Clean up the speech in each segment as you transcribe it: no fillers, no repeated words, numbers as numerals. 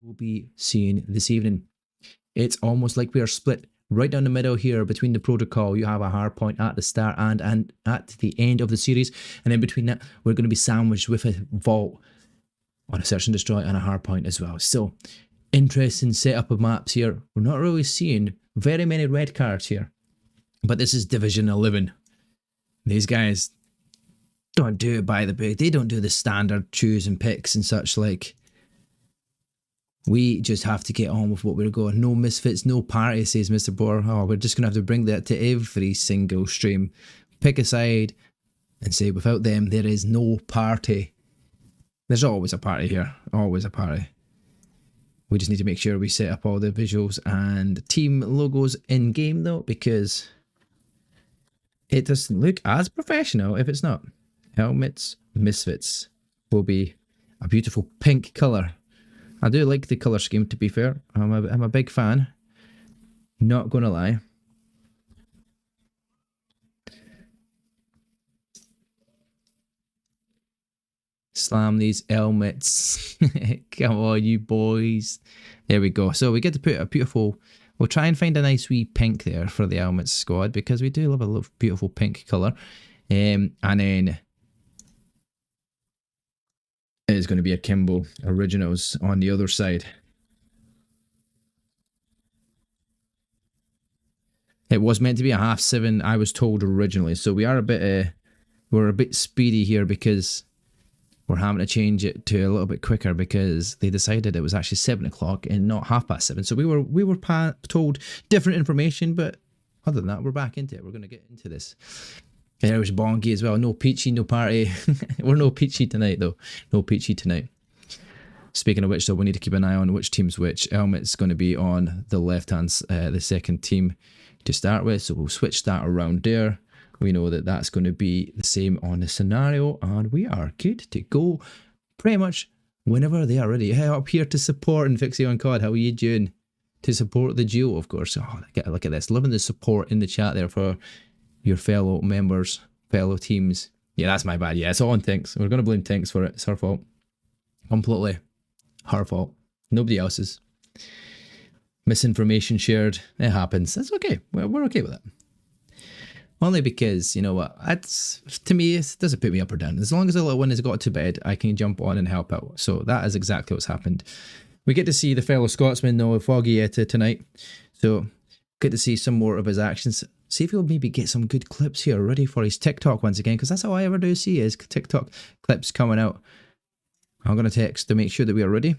we'll be seeing this evening. It's almost like we are split right down the middle here between the protocol. You have a hard point at the start and at the end of the series, and in between that we're going to be sandwiched with a vault on a search and destroy and a hard point as well. So interesting setup of maps here. We're not really seeing very many red cards here, but this is Division 11. These guys don't do it by the book. They don't do the standard choose and picks and such like. We just have to get on with what we're going. No misfits, no party, says Mr. Boar. Oh, we're just going to have to bring that to every single stream. Pick a side and say without them there is no party. There's always a party here. Always a party. We just need to make sure we set up all the visuals and team logos in game though, because it doesn't look as professional if it's not. Elmets, Misfits will be a beautiful pink colour. I do like the colour scheme, to be fair. I'm a big fan. Not going to lie. Slam these Elmets. Come on, you boys. There we go. So we get to put a beautiful... We'll try and find a nice wee pink there for the Elmets squad, because we do love a little beautiful pink colour. And then... it is going to be Akimbo Originals on the other side. It was meant to be a 7:30, I was told originally, so we are a bit we're a bit speedy here because we're having to change it to a little bit quicker because they decided it was actually 7 o'clock and not 7:30. So we were told different information, but other than that, we're back into it. We're going to get into this. There was Bongi as well. No Peachy, no party. We're no Peachy tonight, though. No Peachy tonight. Speaking of which, though, we need to keep an eye on which team's which. Elmet's going to be on the left-hand, the second team to start with. So we'll switch that around there. We know that that's going to be the same on the scenario. And we are good to go pretty much whenever they are ready. Hey, up here to support and Fixie on COD. How are you doing? To support the duo, of course. Oh, look at this. Loving the support in the chat there for... your fellow members, fellow teams. Yeah, that's my bad. Yeah, it's all on Tinks. We're going to blame Tinks for it. It's her fault. Completely her fault. Nobody else's. Misinformation shared. It happens. That's okay. We're okay with that. Only because, you know what, to me, it doesn't put me up or down. As long as the little one has got to bed, I can jump on and help out. So that is exactly what's happened. We get to see the fellow Scotsman, though, Foggy tonight. So good to see some more of his actions. See if he'll maybe get some good clips here ready for his TikTok once again, because that's all I ever do see is TikTok clips coming out. I'm going to text to make sure that we are ready.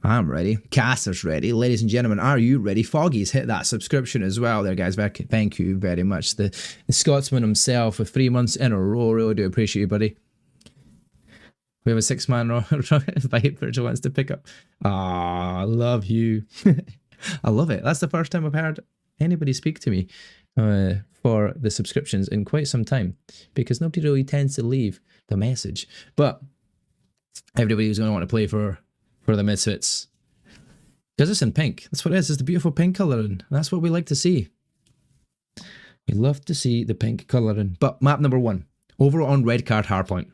I'm ready. Caster's ready. Ladies and gentlemen, are you ready? Foggy's hit that subscription as well there, guys. Thank you very much. The Scotsman himself with 3 months in a row. Really do appreciate you, buddy. We have a 6-man fight which wants to pick up. Ah, love you. I love it. That's the first time I've heard anybody speak to me for the subscriptions in quite some time, because nobody really tends to leave the message. But everybody who's going to want to play for the Misfits, because it's in pink. That's what it is. It's the beautiful pink colouring. That's what we like to see. We love to see the pink colouring. But map number 1, over on red card hardpoint.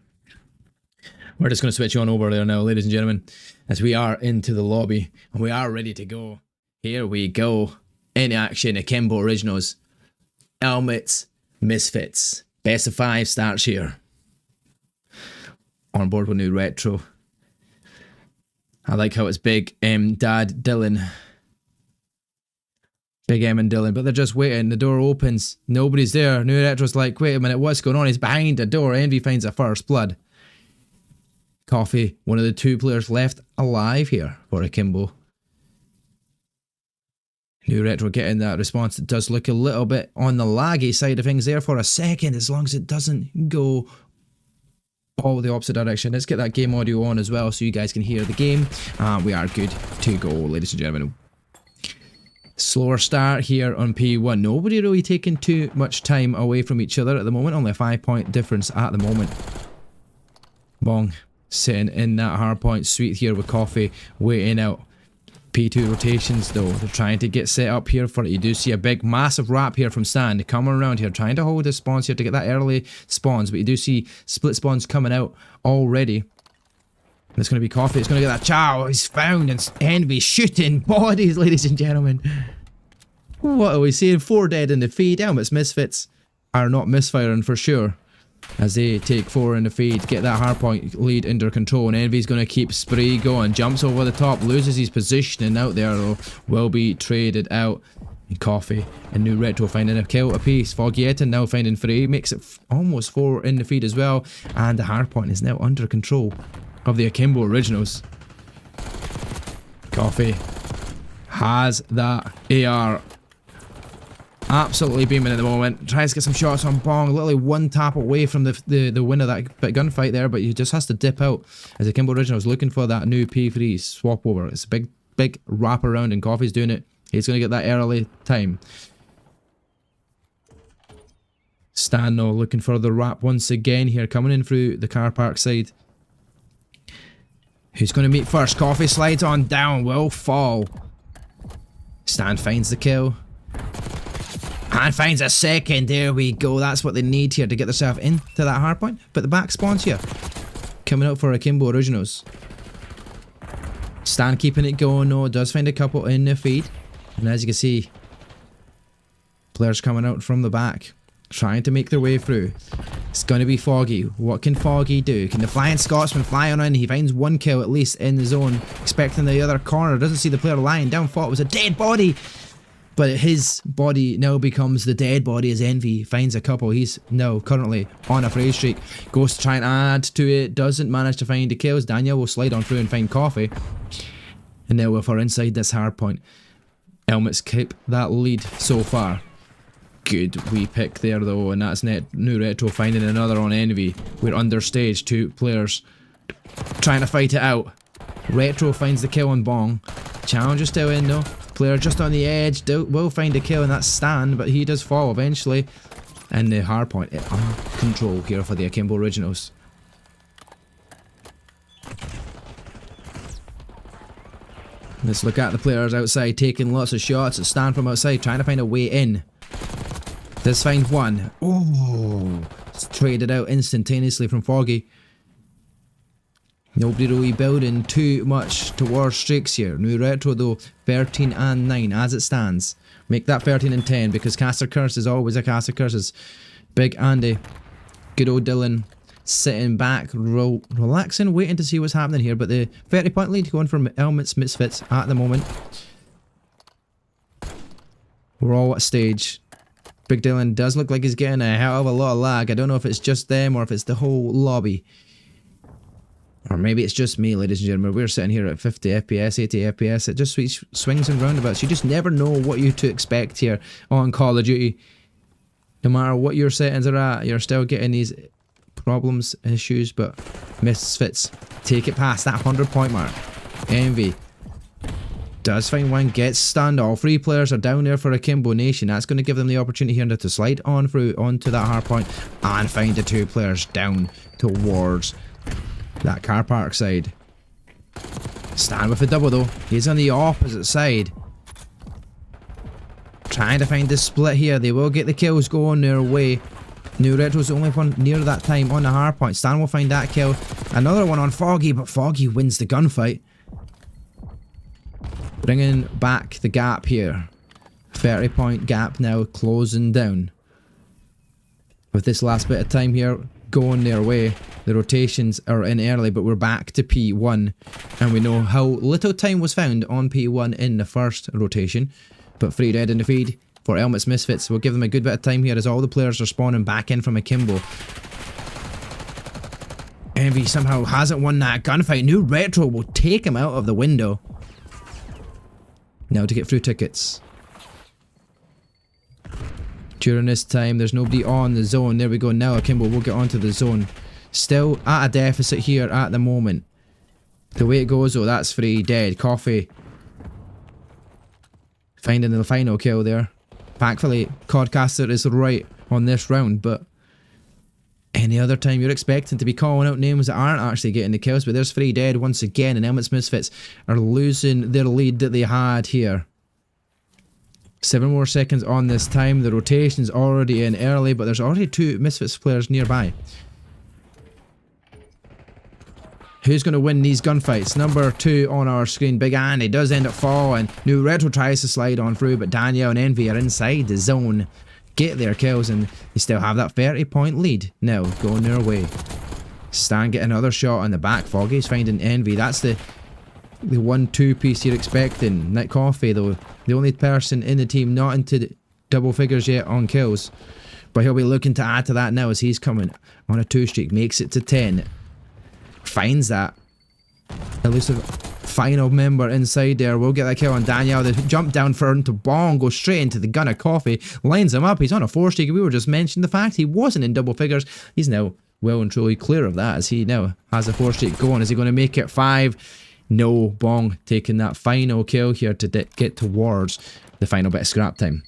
We're just going to switch on over there now, ladies and gentlemen, as we are into the lobby and we are ready to go. Here we go. In action, Akimbo Originals, Elmets, Misfits. Best of 5 starts here. On board with new retro. I like how it's Big M, Dad, Dylan. Big M and Dylan, but they're just waiting. The door opens. Nobody's there. New retro's like, wait a minute, what's going on? He's behind the door. Envy finds a first blood. Coffee, one of the 2 players left alive here for Akimbo. New retro getting that response. It does look a little bit on the laggy side of things there for a second, as long as it doesn't go all the opposite direction. Let's get that game audio on as well so you guys can hear the game. We are good to go, ladies and gentlemen. Slower start here on P1. Nobody really taking too much time away from each other at the moment. Only a 5-point difference at the moment. Bong sitting in that hardpoint suite here with Coffee waiting out. P2 rotations though. They're trying to get set up here for it. You do see a big massive wrap here from Stan coming around here, trying to hold the spawns here to get that early spawns, but you do see split spawns coming out already. It's going to be Coffee. It's going to get that chow. He's found, and Envy shooting bodies, ladies and gentlemen. What are we seeing? 4 dead in the feed. Elmets Misfits are not misfiring for sure, as they take 4 in the feed, get that hardpoint lead under control, and Envy's going to keep spree going. Jumps over the top, loses his positioning out there though, will be traded out. And Coffee and New Retro finding a kill apiece. Foggyetta now finding 3, makes it almost 4 in the feed as well, and the hardpoint is now under control of the Akimbo originals. Coffee has that AR absolutely beaming at the moment. Tries to get some shots on Bong. Literally 1 tap away from the win of that gunfight there, but he just has to dip out as Akimbo originals looking for that new P3 swap over. It's a big wrap around, and Coffee's doing it. He's going to get that early time. Stano looking for the wrap once again here, coming in through the car park side. Who's going to meet first? Coffee slides on down, will fall. Stan finds the kill. And finds a second. There we go. That's what they need here to get themselves into that hardpoint. But the back spawns here. Coming out for Akimbo originals. Stan keeping it going. No, does find a couple in the feed. And as you can see, players coming out from the back, trying to make their way through. It's going to be Foggy. What can Foggy do? Can the Flying Scotsman fly on in? He finds 1 kill at least in the zone, expecting the other corner. Doesn't see the player lying down. Thought it was a dead body. But his body now becomes the dead body as Envy finds a couple. He's now currently on a phrase streak. Goes to try and add to it. Doesn't manage to find the kills. Daniel will slide on through and find Coffee. And now we're inside this hardpoint. Elmets keep that lead so far. Good wee pick there though, and that's New Retro finding another on Envy. We're understage, 2 players trying to fight it out. Retro finds the kill on Bong. Challenge is still in though. Player just on the edge will find a kill, and that's Stan, but he does fall eventually. And the hardpoint on control here for the Akimbo originals. Let's look at the players outside taking lots of shots. It's Stan from outside trying to find a way in. Does find 1. Oh, it's traded out instantaneously from Foggy. Nobody really building too much towards streaks here. New Retro though, 13 and 9 as it stands. Make that 13 and 10 because Caster Curse is always a Caster Curse. It's Big Andy, good old Dylan, sitting back, relaxing, waiting to see what's happening here. But the 30-point lead going from Elmets Misfits at the moment. We're all at stage. Big Dylan does look like he's getting a hell of a lot of lag. I don't know if it's just them or if it's the whole lobby. Or maybe it's just me, ladies and gentlemen. We're sitting here at 50 FPS, 80 FPS. It just swings and roundabouts. You just never know what you to expect here on Call of Duty. No matter what your settings are at, you're still getting these problems, issues, but Misfits take it past that 100-point mark. Envy does find 1, gets stunned. All 3 players are down there for Akimbo Nation. That's going to give them the opportunity here to slide on through onto that hardpoint and find the 2 players down towards that car park side. Stan with the double though. He's on the opposite side. Trying to find the split here. They will get the kills going their way. New Retro's the only one near that time on the hardpoint. Stan will find that kill. Another one on Foggy, but Foggy wins the gunfight. Bringing back the gap here. 30-point gap now closing down. With this last bit of time here going their way. The rotations are in early, but we're back to P1. And we know how little time was found on P1 in the first rotation. But 3 dead in the feed for Elmets Misfits. We'll give them a good bit of time here as all the players are spawning back in from Akimbo. Envy somehow hasn't won that gunfight. New Retro will take him out of the window. Now to get through tickets. During this time, there's nobody on the zone. There we go. Now Akimbo will get onto the zone. Still at a deficit here at the moment. The way it goes though, that's 3 dead. Coffee finding the final kill there. Thankfully, Codcaster is right on this round, but any other time you're expecting to be calling out names that aren't actually getting the kills. But there's 3 dead once again, and Elmets Misfits are losing their lead that they had here. 7 more seconds on this time. The rotation's already in early, but there's already 2 Misfits players nearby. Who's going to win these gunfights? Number 2 on our screen, Big Andy, does end up falling. NuRetro tries to slide on through, but Daniel and Envy are inside the zone. Get their kills, and they still have that 30-point lead. Now, going their way. Stan get another shot on the back. Foggy's finding Envy. That's the 1-2 piece you're expecting. Nick Coffee, though, the only person in the team not into double figures yet on kills. But he'll be looking to add to that now as he's coming on a 2 streak. Makes it to 10. Finds that elusive final member inside there. We'll get that kill on Daniel. The jump down for him to Bong, goes straight into the gun of Coffee, lines him up. He's on a 4 streak. We were just mentioning the fact he wasn't in double figures. He's now well and truly clear of that as he now has a 4 streak going. Is he going to make it 5? No. Bong taking that final kill here to get towards the final bit of scrap time.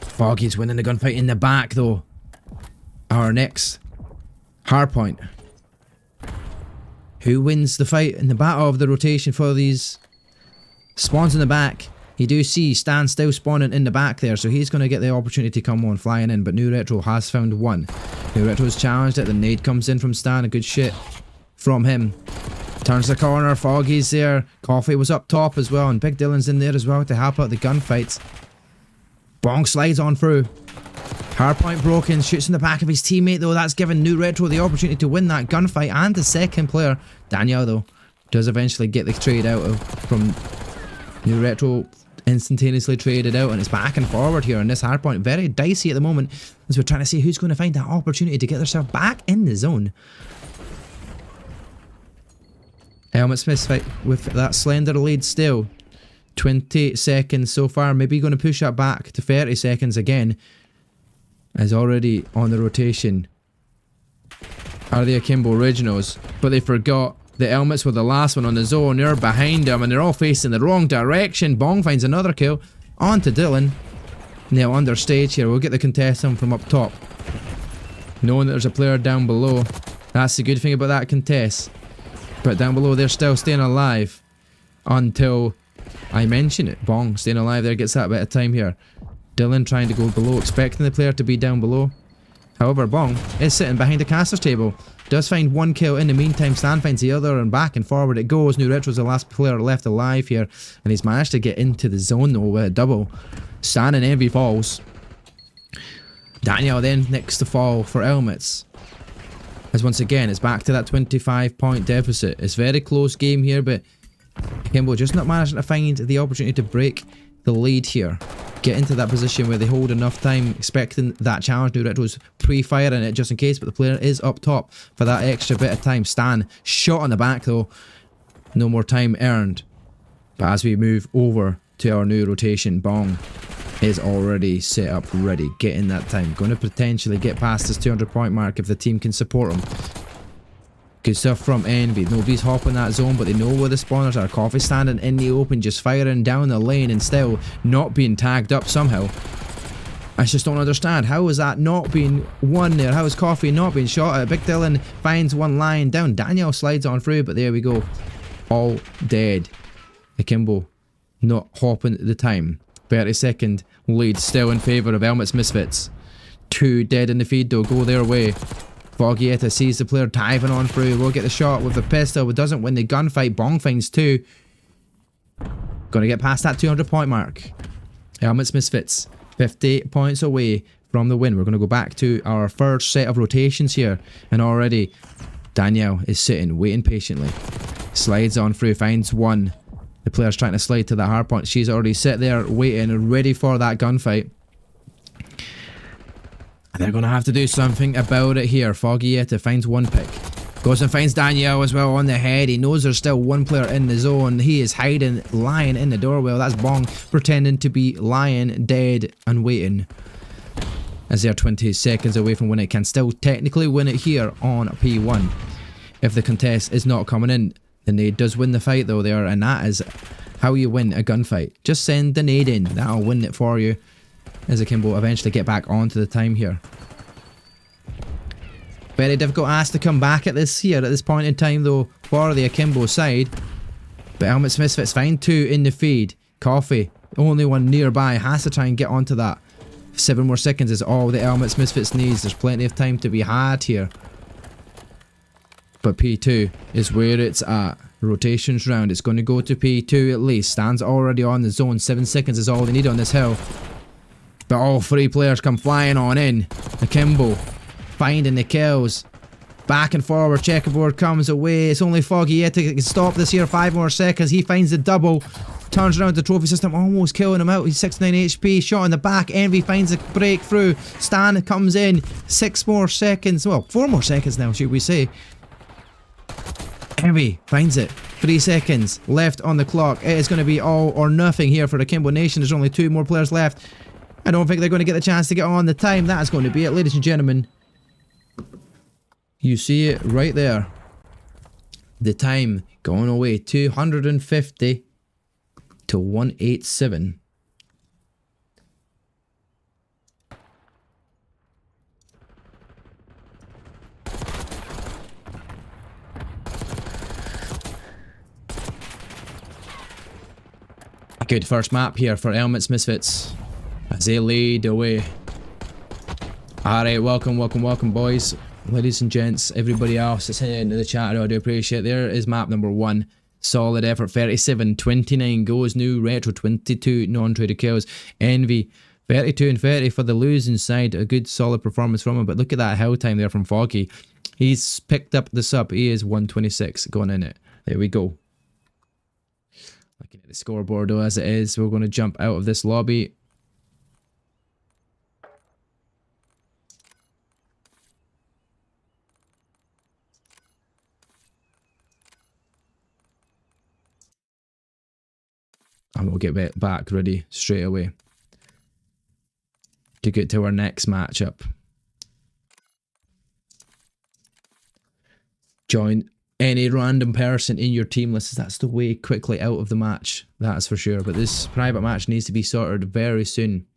Foggy's winning the gunfight in the back though. Our next hardpoint. Who wins the fight in the battle of the rotation for these spawns in the back? You do see Stan still spawning in the back there, so he's going to get the opportunity to come on flying in, but NuRetro has found one. NuRetro's challenged it, the nade comes in from Stan, a good shit from him. Turns the corner, Foggy's there, Coffee was up top as well, and Big Dylan's in there as well to help out the gunfights. Bong slides on through. Hardpoint broken, shoots in the back of his teammate though. That's given NuRetro the opportunity to win that gunfight and the second player. Daniel though does eventually get the trade out of from NuRetro, instantaneously traded out, and it's back and forward here on this hardpoint. Very dicey at the moment as we're trying to see who's going to find that opportunity to get themselves back in the zone. Elmets Misfits with that slender lead still. 20 seconds so far, maybe going to push that back to 30 seconds again. As already on the rotation are the Akimbo originals, but they forgot the Elmets were the last one on the zone. They're behind them and they're all facing the wrong direction. Bong finds another kill onto Dylan. Now under stage here, we'll get the contestant from up top, knowing that there's a player down below. That's the good thing about that contest. But down below they're still staying alive until I mention it. Bong staying alive there, gets that bit of time here. Dylan trying to go below, expecting the player to be down below. However, Bong is sitting behind the caster's table. Does find one kill in the meantime. Stan finds the other, and back and forward it goes. NuRetro's the last player left alive here, and he's managed to get into the zone though with a double. Stan and Envy falls. Daniel then next to fall for Elmets. As once again, it's back to that 25-point deficit. It's a very close game here, but Akimbo just not managing to find the opportunity to break the lead here. Get into that position where they hold enough time, expecting that challenge. NuRetro's pre-firing it just in case, but the player is up top for that extra bit of time. Stan shot on the back though. No more time earned. But as we move over to our new rotation, Bong is already set up ready, getting that time. Going to potentially get past this 200-point mark if the team can support him. Good stuff from Envy. Nobody's hopping that zone, but they know where the spawners are. Coffee standing in the open, just firing down the lane and still not being tagged up somehow. I just don't understand. How is that not being won there? How is Coffee not being shot at? Big Dylan finds one lying down. Daniel slides on through, but there we go. All dead. Akimbo not hopping at the time. 30-second lead still in favour of Elmets Misfits. 2 dead in the feed though, go their way. Foggyetta sees the player diving on through. We'll get the shot with the pistol, but doesn't win the gunfight. Bong finds 2. Gonna get past that 200-point mark. Elmets Misfits, 50 points away from the win. We're gonna go back to our first set of rotations here, and already Danielle is sitting, waiting patiently. Slides on through, finds one. The player's trying to slide to the hard point. She's already sit there waiting and ready for that gunfight. And they're going to have to do something about it here. Foggyetta finds one pick. Goes and finds Daniel as well on the head. He knows there's still one player in the zone. He is hiding, lying in the doorway. That's Bong pretending to be lying, dead and waiting. As they're 20 seconds away from winning it. Can still technically win it here on P1. If the contest is not coming in. The nade does win the fight though there, and that is how you win a gunfight. Just send the nade in, that'll win it for you. As Akimbo eventually get back onto the time here. Very difficult ask to come back at this point in time though for the Akimbo side. But Elmets Misfits find 2 in the feed. Coffee, only one nearby, has to try and get onto that. 7 more seconds is all the Elmets Misfits needs. There's plenty of time to be had here. But P2 is where it's at. Rotations round. It's going to go to P2 at least. Stands already on the zone. 7 seconds is all they need on this hill. But all three players come flying on in. Akimbo finding the kills. Back and forward. Checkerboard comes away. It's only Foggy yet to stop this here. 5 more seconds. He finds the double. Turns around the trophy system. Almost killing him out. He's 69 HP. Shot in the back. Envy finds a breakthrough. Stan comes in. 6 more seconds. Well, 4 more seconds now, should we say. Envy finds it. 3 seconds left on the clock. It is going to be all or nothing here for Akimbo Nation. There's only 2 more players left. I don't think they're going to get the chance to get on the time. That is going to be it, ladies and gentlemen. You see it right there. The time going away. 250 to 187. Good first map here for Elmets Misfits as they lead away. Alright, welcome boys, ladies and gents, everybody else that's in the chat. I do appreciate it. There is map number 1. Solid effort. 37, 29 goes. New retro. 22 non-traded kills. Envy 32 and 30 for the losing side. A good solid performance from him, but look at that hill time there from Foggy. He's picked up the sub. He is 126 going in it. There we go. Looking at the scoreboard though as it is, we're going to jump out of this lobby. And we'll get back ready straight away to get to our next matchup. Join any random person in your team list. That's the way quickly out of the match, that's for sure. But this private match needs to be sorted very soon.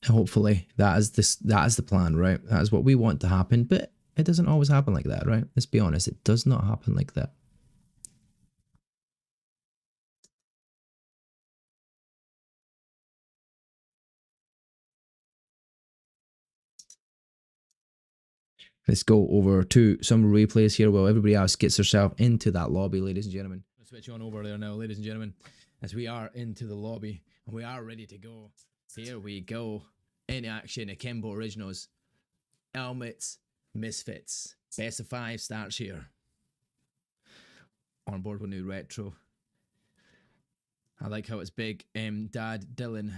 Hopefully that is the plan, right? That is what we want to happen, but it doesn't always happen like that, right? Let's be honest, it does not happen like that. Let's go over to some replays here while everybody else gets herself into that lobby, ladies and gentlemen. Let's switch on over there now, ladies and gentlemen, as we are into the lobby and we are ready to go. Here we go. In action, Akimbo Originals. Elmets Misfits. Best of 5 starts here. On board with new retro. I like how it's Big M, Dad, Dylan.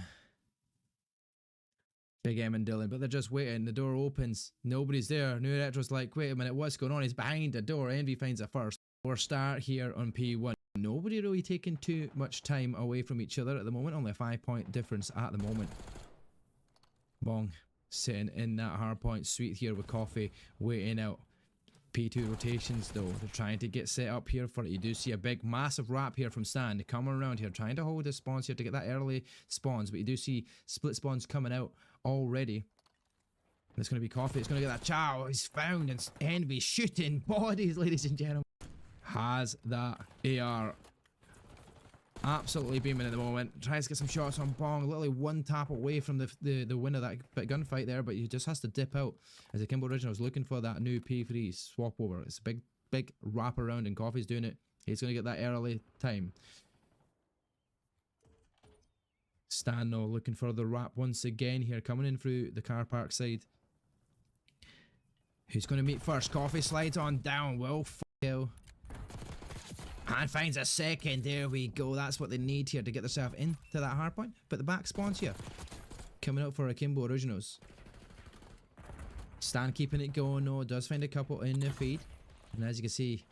Big M and Dylan, but they're just waiting. The door opens. Nobody's there. New Retro's like, wait a minute, what's going on? He's behind the door. Envy finds it first. We're start here on P1. Nobody really taking too much time away from each other at the moment. Only a 5-point difference at the moment. Bong sitting in that hard point suite here with coffee, waiting out. P2 rotations though. They're trying to get set up here for it. You do see a big massive wrap here from Stan coming around here, trying to hold the spawns here to get that early spawns, but you do see split spawns coming out already. It's going to be coffee. It's going to get that chow. He's found, and Envy shooting bodies, ladies and gentlemen. Has that AR absolutely beaming at the moment. Tries to get some shots on Bong. Literally one tap away from the win of that gunfight there, but he just has to dip out as Akimbo Originals looking for that new P3 swap over. It's a big wrap around, and Coffee's doing it. He's going to get that early time. Stan though looking for the wrap once again here, coming in through the car park side. Who's going to meet first? Coffee slides on down. Well, f***. And finds a second. There we go. That's what they need here to get themselves into that hard point. But the back spawns here. Coming out for Akimbo Originals. Stan keeping it going. No, does find a couple in the feed. And as you can see,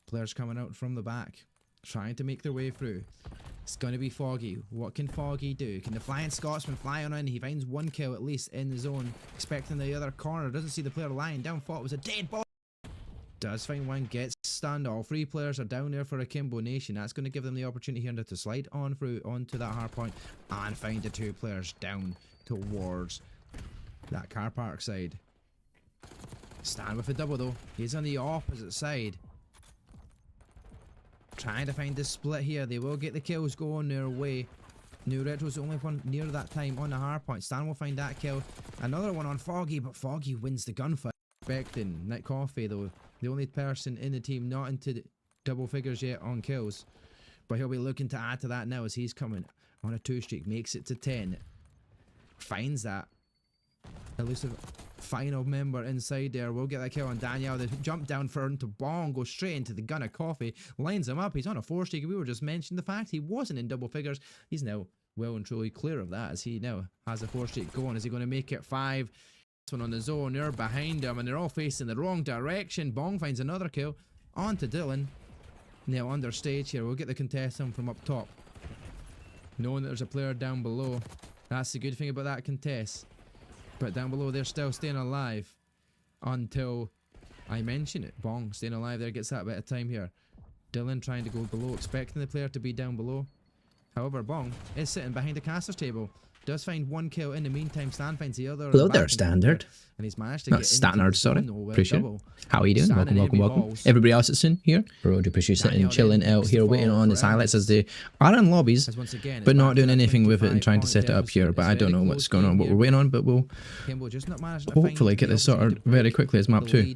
players coming out from the back, trying to make their way through. It's going to be Foggy. What can Foggy do? Can the Flying Scotsman fly on in? He finds one kill at least in the zone. Expecting the other corner. Doesn't see the player lying down. Thought it was a dead ball. Does find one. Gets stunned. All 3 players are down there for Akimbo Nation. That's going to give them the opportunity here to slide on through onto that hard point and find the 2 players down towards that car park side. Stan with a double though. He's on the opposite side. Trying to find the split here. They will get the kills going their way. New Retro's the only one near that time on the hard point. Stan will find that kill. Another one on Foggy, but Foggy wins the gunfight. expecting. Nick Coffey, though, the only person in the team not into double figures yet on kills. But he'll be looking to add to that now as he's coming on a 2 streak. Makes it to 10. Finds that elusive final member inside there. We'll get that kill on Daniel. The jump down for into Bong, goes straight into the gun of Coffee, lines him up. He's on a 4 streak. We were just mentioning the fact he wasn't in double figures. He's now well and truly clear of that as he now has a 4 streak going. Is he going to make it 5? This one on the zone. They're behind him and they're all facing the wrong direction. Bong finds another kill. On to Dylan. Now under stage here. We'll get the contestant from up top. Knowing that there's a player down below. That's the good thing about that contest. But down below, they're still staying alive until I mention it. Bong staying alive there, gets that bit of time here. Dylan trying to go below, expecting the player to be down below. However, Bong is sitting behind the caster's table. Does find 1 kill in the meantime. Stan finds the other. Hello there, Standard. And he's managed to Not get Standard, sorry. Appreciate it. How are you doing? Stan Welcome, and welcome, Amy welcome. Balls. Everybody else that's in here. Bro, do appreciate sitting and chilling out here, waiting on his highlights as they are in lobbies, but not doing anything with it and trying to set it up here. But I don't know what's going on, what we're waiting on, but we'll hopefully get this sorted very quickly as map 2.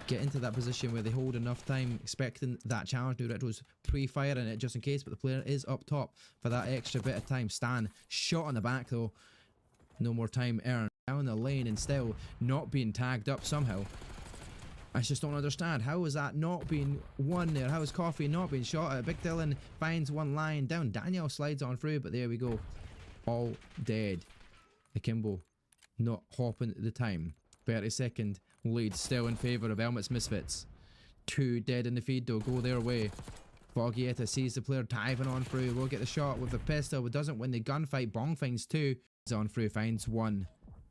Get into that position where they hold enough time, expecting that challenge. New Retro's pre-firing it just in case, but the player is up top for that extra bit of time. Stan shot on the back though. No more time earned. Down the lane and still not being tagged up somehow. I just don't understand. How is that not being won there? How is Coffee not being shot at? Big Dylan finds one lying down. Daniel slides on through, but there we go. All dead. Akimbo not hopping at the time. 30-second lead still in favour of Elmets Misfits. 2 dead in the feed though. Go their way. Foggietta sees the player diving on through. Will get the shot with the pistol, but doesn't win the gunfight. Bong finds 2. He's on through, finds 1.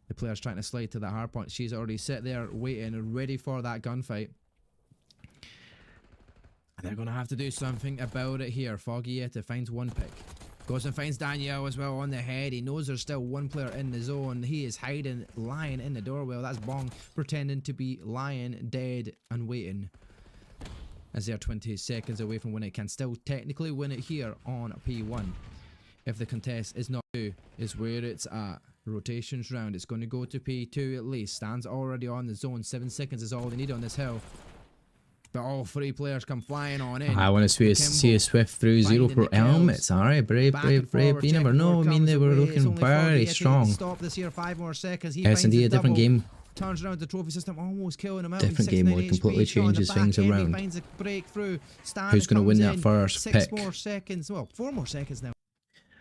The player's trying to slide to that hard point. She's already sit there waiting, ready for that gunfight. And they're going to have to do something about it here. Foggietta finds 1 pick. Goes and finds Daniel as well on the head. He knows there's still 1 player in the zone. He is hiding, lying in the doorway. That's Bong pretending to be lying, dead, and waiting. As they're 20 seconds away from winning it. Can still technically win it here on P1. If the contest is not 2, is where it's at. Rotations round. It's going to go to P2 at least. Stands already on the zone. 7 seconds is all they need on this hill. But all 3 players come flying on in. I want to see a swift through 0 for Elmets. Alright, brave. You never know. I mean, they were looking very strong. Stop this here. 5 more seconds. Yes, indeed, a different game. Turns around the trophy system, almost killing him out. Different game mode completely changes things around. Who's going to win that first pick? 6 more seconds. Well, 4 more seconds now.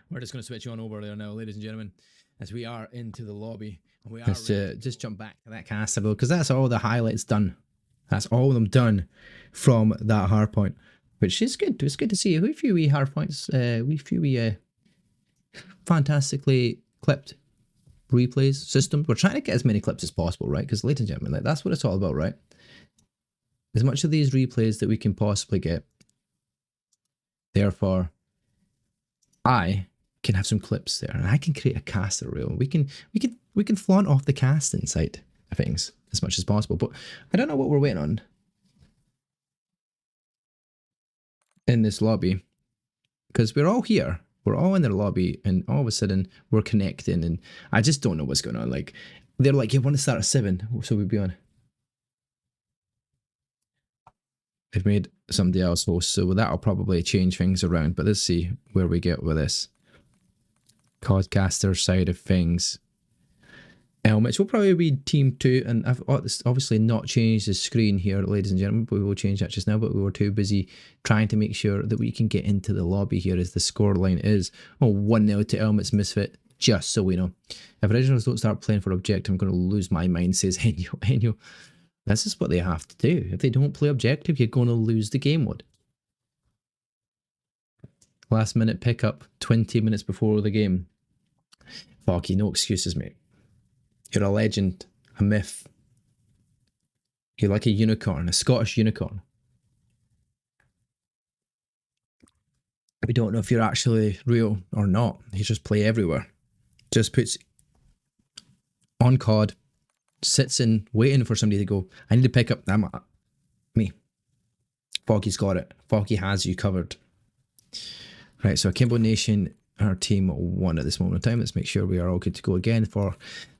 We're just going to switch on over there now, ladies and gentlemen, as we are into the lobby. And we are just jump back to that caster because that's all the highlights done. That's all of them done from that hard point, which is good. It's good to see a few wee hard points, fantastically clipped replays systems. We're trying to get as many clips as possible, right? Because, ladies and gentlemen, like, that's what it's all about, right? As much of these replays that we can possibly get. Therefore, I can have some clips there, and I can create a caster reel. We can flaunt off the casting side of things as much as possible. But I don't know what we're waiting on in this lobby, because we're all here. We're all in the lobby, and all of a sudden we're connecting, and I just don't know what's going on. Like, they're like, you want to start at 7, so we'd be on. They've made somebody else host, so that'll probably change things around. But let's see where we get with this. Codcaster side of things. Elmets will probably be team 2, and I've obviously not changed the screen here, ladies and gentlemen, but we will change that just now. But we were too busy trying to make sure that we can get into the lobby here, as the scoreline is 1-0 to Elmets Misfit, just so we know. If originals don't start playing for objective, I'm going to lose my mind, says Henyo. This is what they have to do. If they don't play objective, you're going to lose the game mode. Last minute pickup, 20 minutes before the game. Foggy, no excuses, mate. You're a legend, a myth. You're like a unicorn, a Scottish unicorn. We don't know if you're actually real or not. You just play everywhere. Just puts on COD, sits in, waiting for somebody to go, I need to pick up me. Foggy's got it. Foggy has you covered. Right, so Akimbo Nation, our team 1 at this moment in time. Let's make sure we are all good to go again for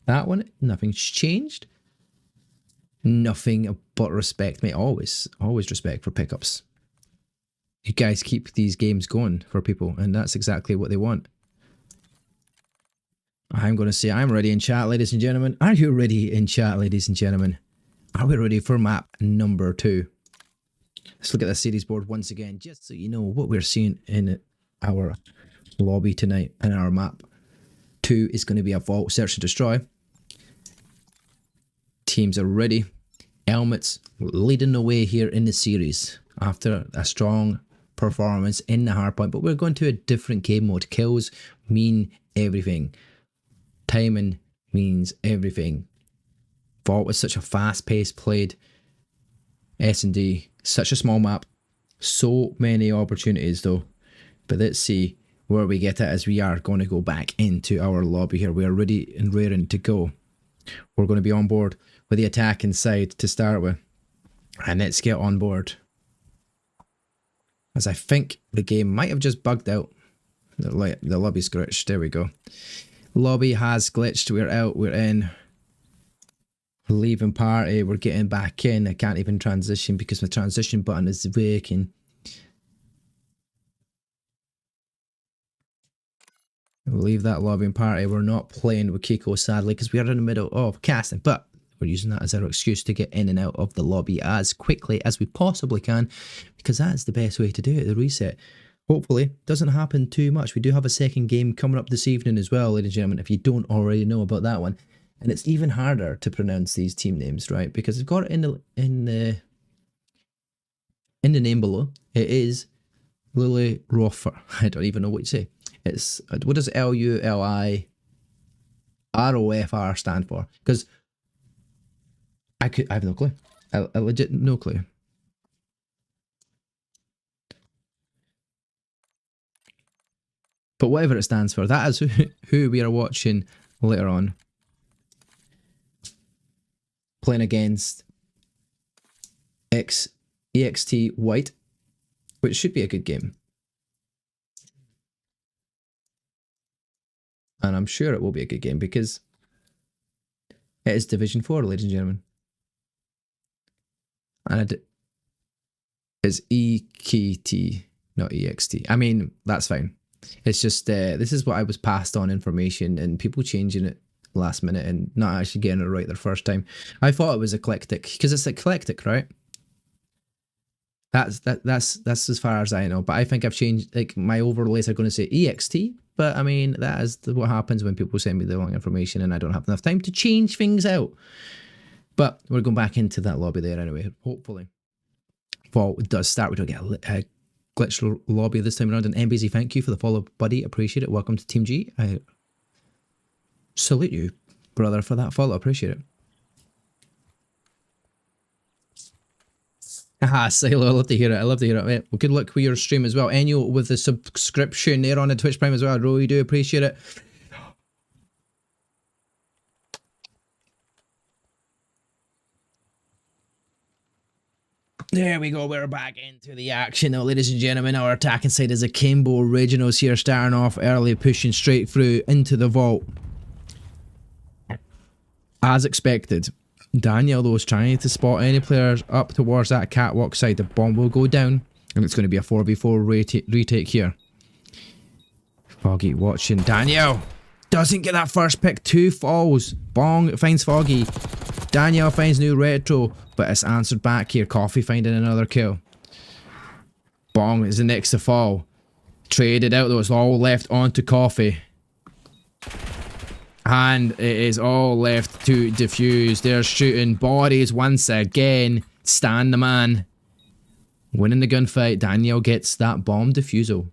that one. Nothing's changed. Nothing but respect, mate. Always respect for pickups. You guys keep these games going for people, and that's exactly what they want. I'm going to say I'm ready in chat, ladies and gentlemen. Are you ready in chat, ladies and gentlemen? Are we ready for map number 2? Let's look at the series board once again, just so you know what we're seeing in our lobby tonight. And our map 2 is going to be a vault, search and destroy. Teams are ready. Elmets leading the way here in the series after a strong performance in the hardpoint, but we're going to a different game mode. Kills mean everything. Timing means everything. Vault is such a fast-paced played S&D, such a small map, so many opportunities though. But let's see where we get it, as we are going to go back into our lobby here. We are ready and raring to go. We're going to be on board with the attack inside to start with, and let's get on board, as I think the game might have just bugged out. The lobby's glitched. There we go. Lobby has glitched. We're out. We're in. Leaving party. We're getting back in. I can't even transition because my transition button is working. We'll leave that lobby and party. We're not playing with Kiko, sadly, because we are in the middle of casting, but we're using that as our excuse to get in and out of the lobby as quickly as we possibly can, because that's the best way to do it, the reset. Hopefully, doesn't happen too much. We do have a second game coming up this evening as well, ladies and gentlemen, if you don't already know about that one. And it's even harder to pronounce these team names, right? Because I've got it in the name below. It is LuLiRoFr. I don't even know what to say. It's, what does LuLiRoFr stand for? Because I have no clue. I legit no clue. But whatever it stands for, that is who we are watching later on. Playing against EXT White, which should be a good game. And I'm sure it will be a good game because it is Division 4, ladies and gentlemen. And it's EKT, not EXT. I mean, that's fine. It's just, this is what I was passed on information, and people changing it last minute and not actually getting it right the first time. I thought it was eclectic, because it's eclectic, right? That's as far as I know. But I think I've changed, like, my overlays are going to say EXT. But I mean, that is what happens when people send me the wrong information and I don't have enough time to change things out. But we're going back into that lobby there anyway, hopefully. Vault does start. We don't get a glitch lobby this time around. And NBZ, thank you for the follow, buddy. Appreciate it. Welcome to Team G. I salute you, brother, for that follow. Appreciate it. Haha, Silo, I love to hear it. I love to hear it, mate. Well, good luck with your stream as well. Enyo with the subscription there on the Twitch Prime as well. I really do appreciate it. There we go. We're back into the action now, ladies and gentlemen. Our attacking side is Akimbo Originals here, starting off early, pushing straight through into the vault. As expected. Daniel, though, is trying to spot any players up towards that catwalk side. The bomb will go down, and it's going to be a 4v4 retake here. Foggy watching. Daniel doesn't get that first pick. 2 falls. Bong finds Foggy. Daniel finds new retro, but it's answered back here. Coffee finding another kill. Bong is the next to fall. Traded out, though. It's all left onto Coffee. And it is all left to defuse. They're shooting bodies once again. Stan the man. Winning the gunfight. Daniel gets that bomb defusal.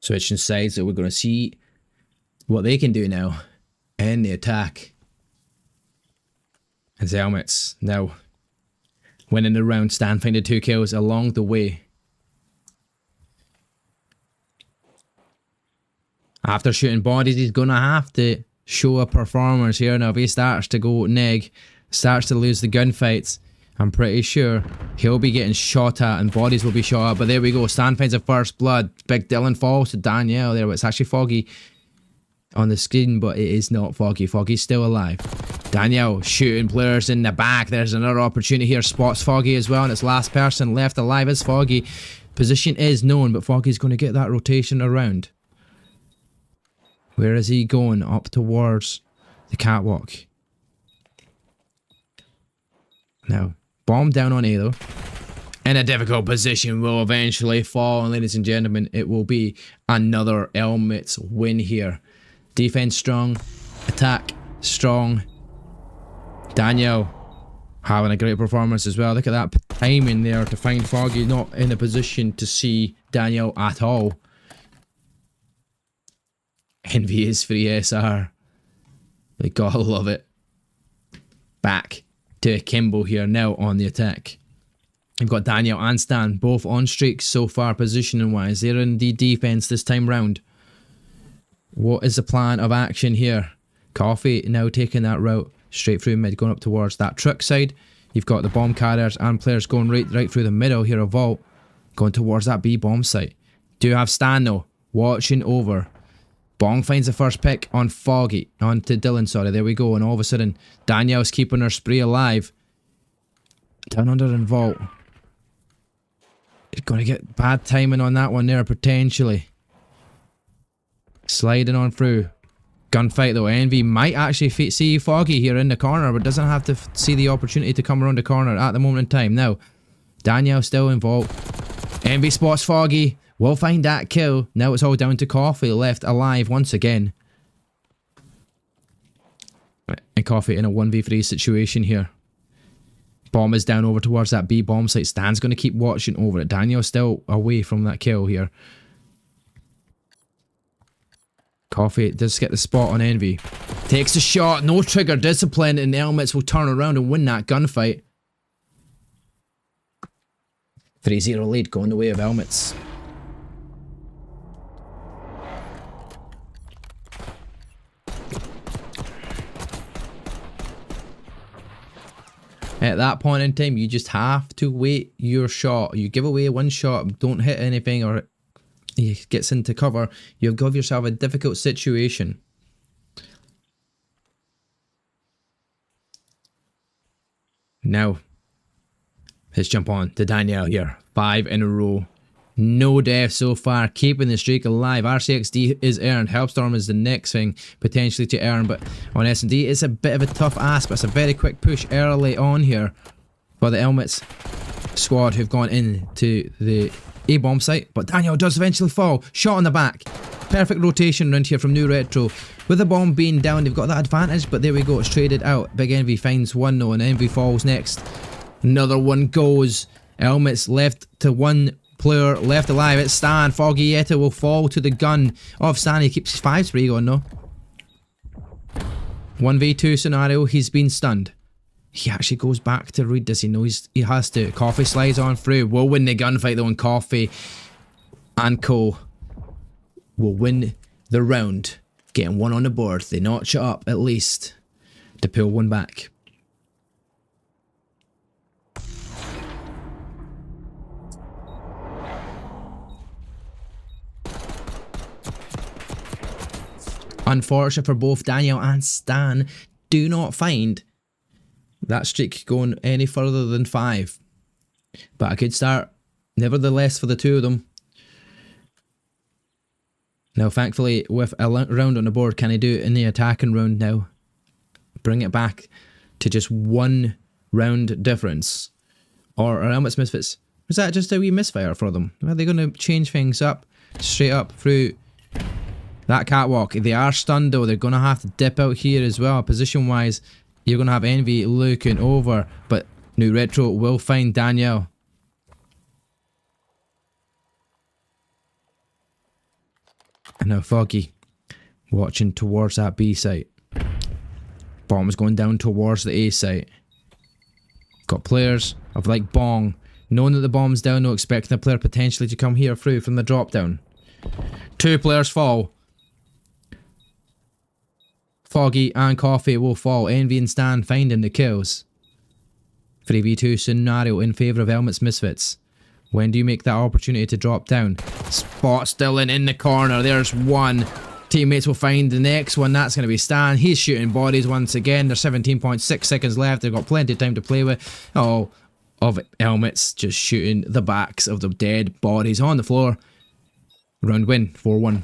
Switching sides, so we're going to see what they can do now in the attack. As Elmets now winning the round. Stan finding 2 kills along the way. After shooting bodies, he's going to have to show a performance here. Now, if he starts to go neg, starts to lose the gunfights, I'm pretty sure he'll be getting shot at and bodies will be shot at. But there we go. Stan finds a first blood. Big Dylan falls to Danielle there. But it's actually Foggy on the screen, but it is not Foggy. Foggy's still alive. Danielle shooting players in the back. There's another opportunity here. Spots Foggy as well. And it's last person left alive is Foggy. Position is known, but Foggy's going to get that rotation around. Where is he going? Up towards the catwalk. Now, bomb down on A though. In a difficult position will eventually fall. And ladies and gentlemen, it will be another Elmets win here. Defense strong. Attack strong. Danielle having a great performance as well. Look at that timing there to find Foggy not in a position to see Danielle at all. Envious free SR. They gotta love it. Back to Akimbo here now on the attack. We've got Danielle and Stan both on streaks so far positioning wise. They're in the defense this time round. What is the plan of action here? Coffee now taking that route straight through mid, going up towards that truck side. You've got the bomb carriers and players going right through the middle here. A vault going towards that B bomb site. Do have Stan though watching over. Bong finds the first pick on Foggy, onto Dylan, sorry, there we go, and all of a sudden, Danielle's keeping her spree alive. Down under and vault. He's going to get bad timing on that one there, potentially. Sliding on through. Gunfight though, Envy might actually see Foggy here in the corner, but doesn't have to see the opportunity to come around the corner at the moment in time. Now, Danielle still in vault. Envy spots Foggy. We'll find that kill. Now it's all down to Coffee left alive once again. And Coffee in a 1v3 situation here. Bomb is down over towards that B bomb site. Stan's going to keep watching over it. Daniel's still away from that kill here. Coffee does get the spot on Envy. Takes the shot. No trigger discipline, and the Elmets will turn around and win that gunfight. 3-0 lead going the way of Elmets. At that point in time, you just have to wait your shot. You give away one shot, don't hit anything, or he gets into cover, you'll give yourself a difficult situation. Now, let's jump on to Danielle here. 5 in a row. No death so far, keeping the streak alive. RCXD is earned. Helpstorm is the next thing potentially to earn, but on S&D it's a bit of a tough ask, but it's a very quick push early on here for the Elmets squad who've gone into the A-bomb site, but Daniel does eventually fall. Shot on the back. Perfect rotation round here from New Retro. With the bomb being down, they've got that advantage, but there we go, it's traded out. Big Envy finds one though, and Envy falls next. Another one goes. Elmets left to one player left alive. It's Stan. Foggy Yetta will fall to the gun of Stan. He keeps his 5 spree going though. 1v2 scenario. He's been stunned. He actually goes back to read this. He knows he has to. Coffee slides on through. Will win the gunfight though, and Coffee and Co will win the round. Getting one on the board. They notch it up at least to pull one back. Unfortunate for both Daniel and Stan, do not find that streak going any further than 5. But a good start, nevertheless, for the two of them. Now, thankfully, with a round on the board, can I do it in the attacking round now? Bring it back to just 1 round difference. Or are Elmets Misfits? Was that just a wee misfire for them? Are they going to change things up straight up through that catwalk? They are stunned though. They're going to have to dip out here as well. Position wise, you're going to have Envy looking over, but New Retro will find Danielle. And now Foggy watching towards that B site. Bomb's going down towards the A site. Got players of like Bong knowing that the bomb's down, no expecting a player potentially to come here through from the drop down. 2 players fall. Foggy and Coffee will fall. Envy and Stan finding the kills. 3v2 scenario in favour of Elmets Misfits. When do you make that opportunity to drop down? Spots Dylan in the corner. There's one. Teammates will find the next one. That's going to be Stan. He's shooting bodies once again. There's 17.6 seconds left. They've got plenty of time to play with. Oh, of Elmets just shooting the backs of the dead bodies on the floor. Round win, 4-1.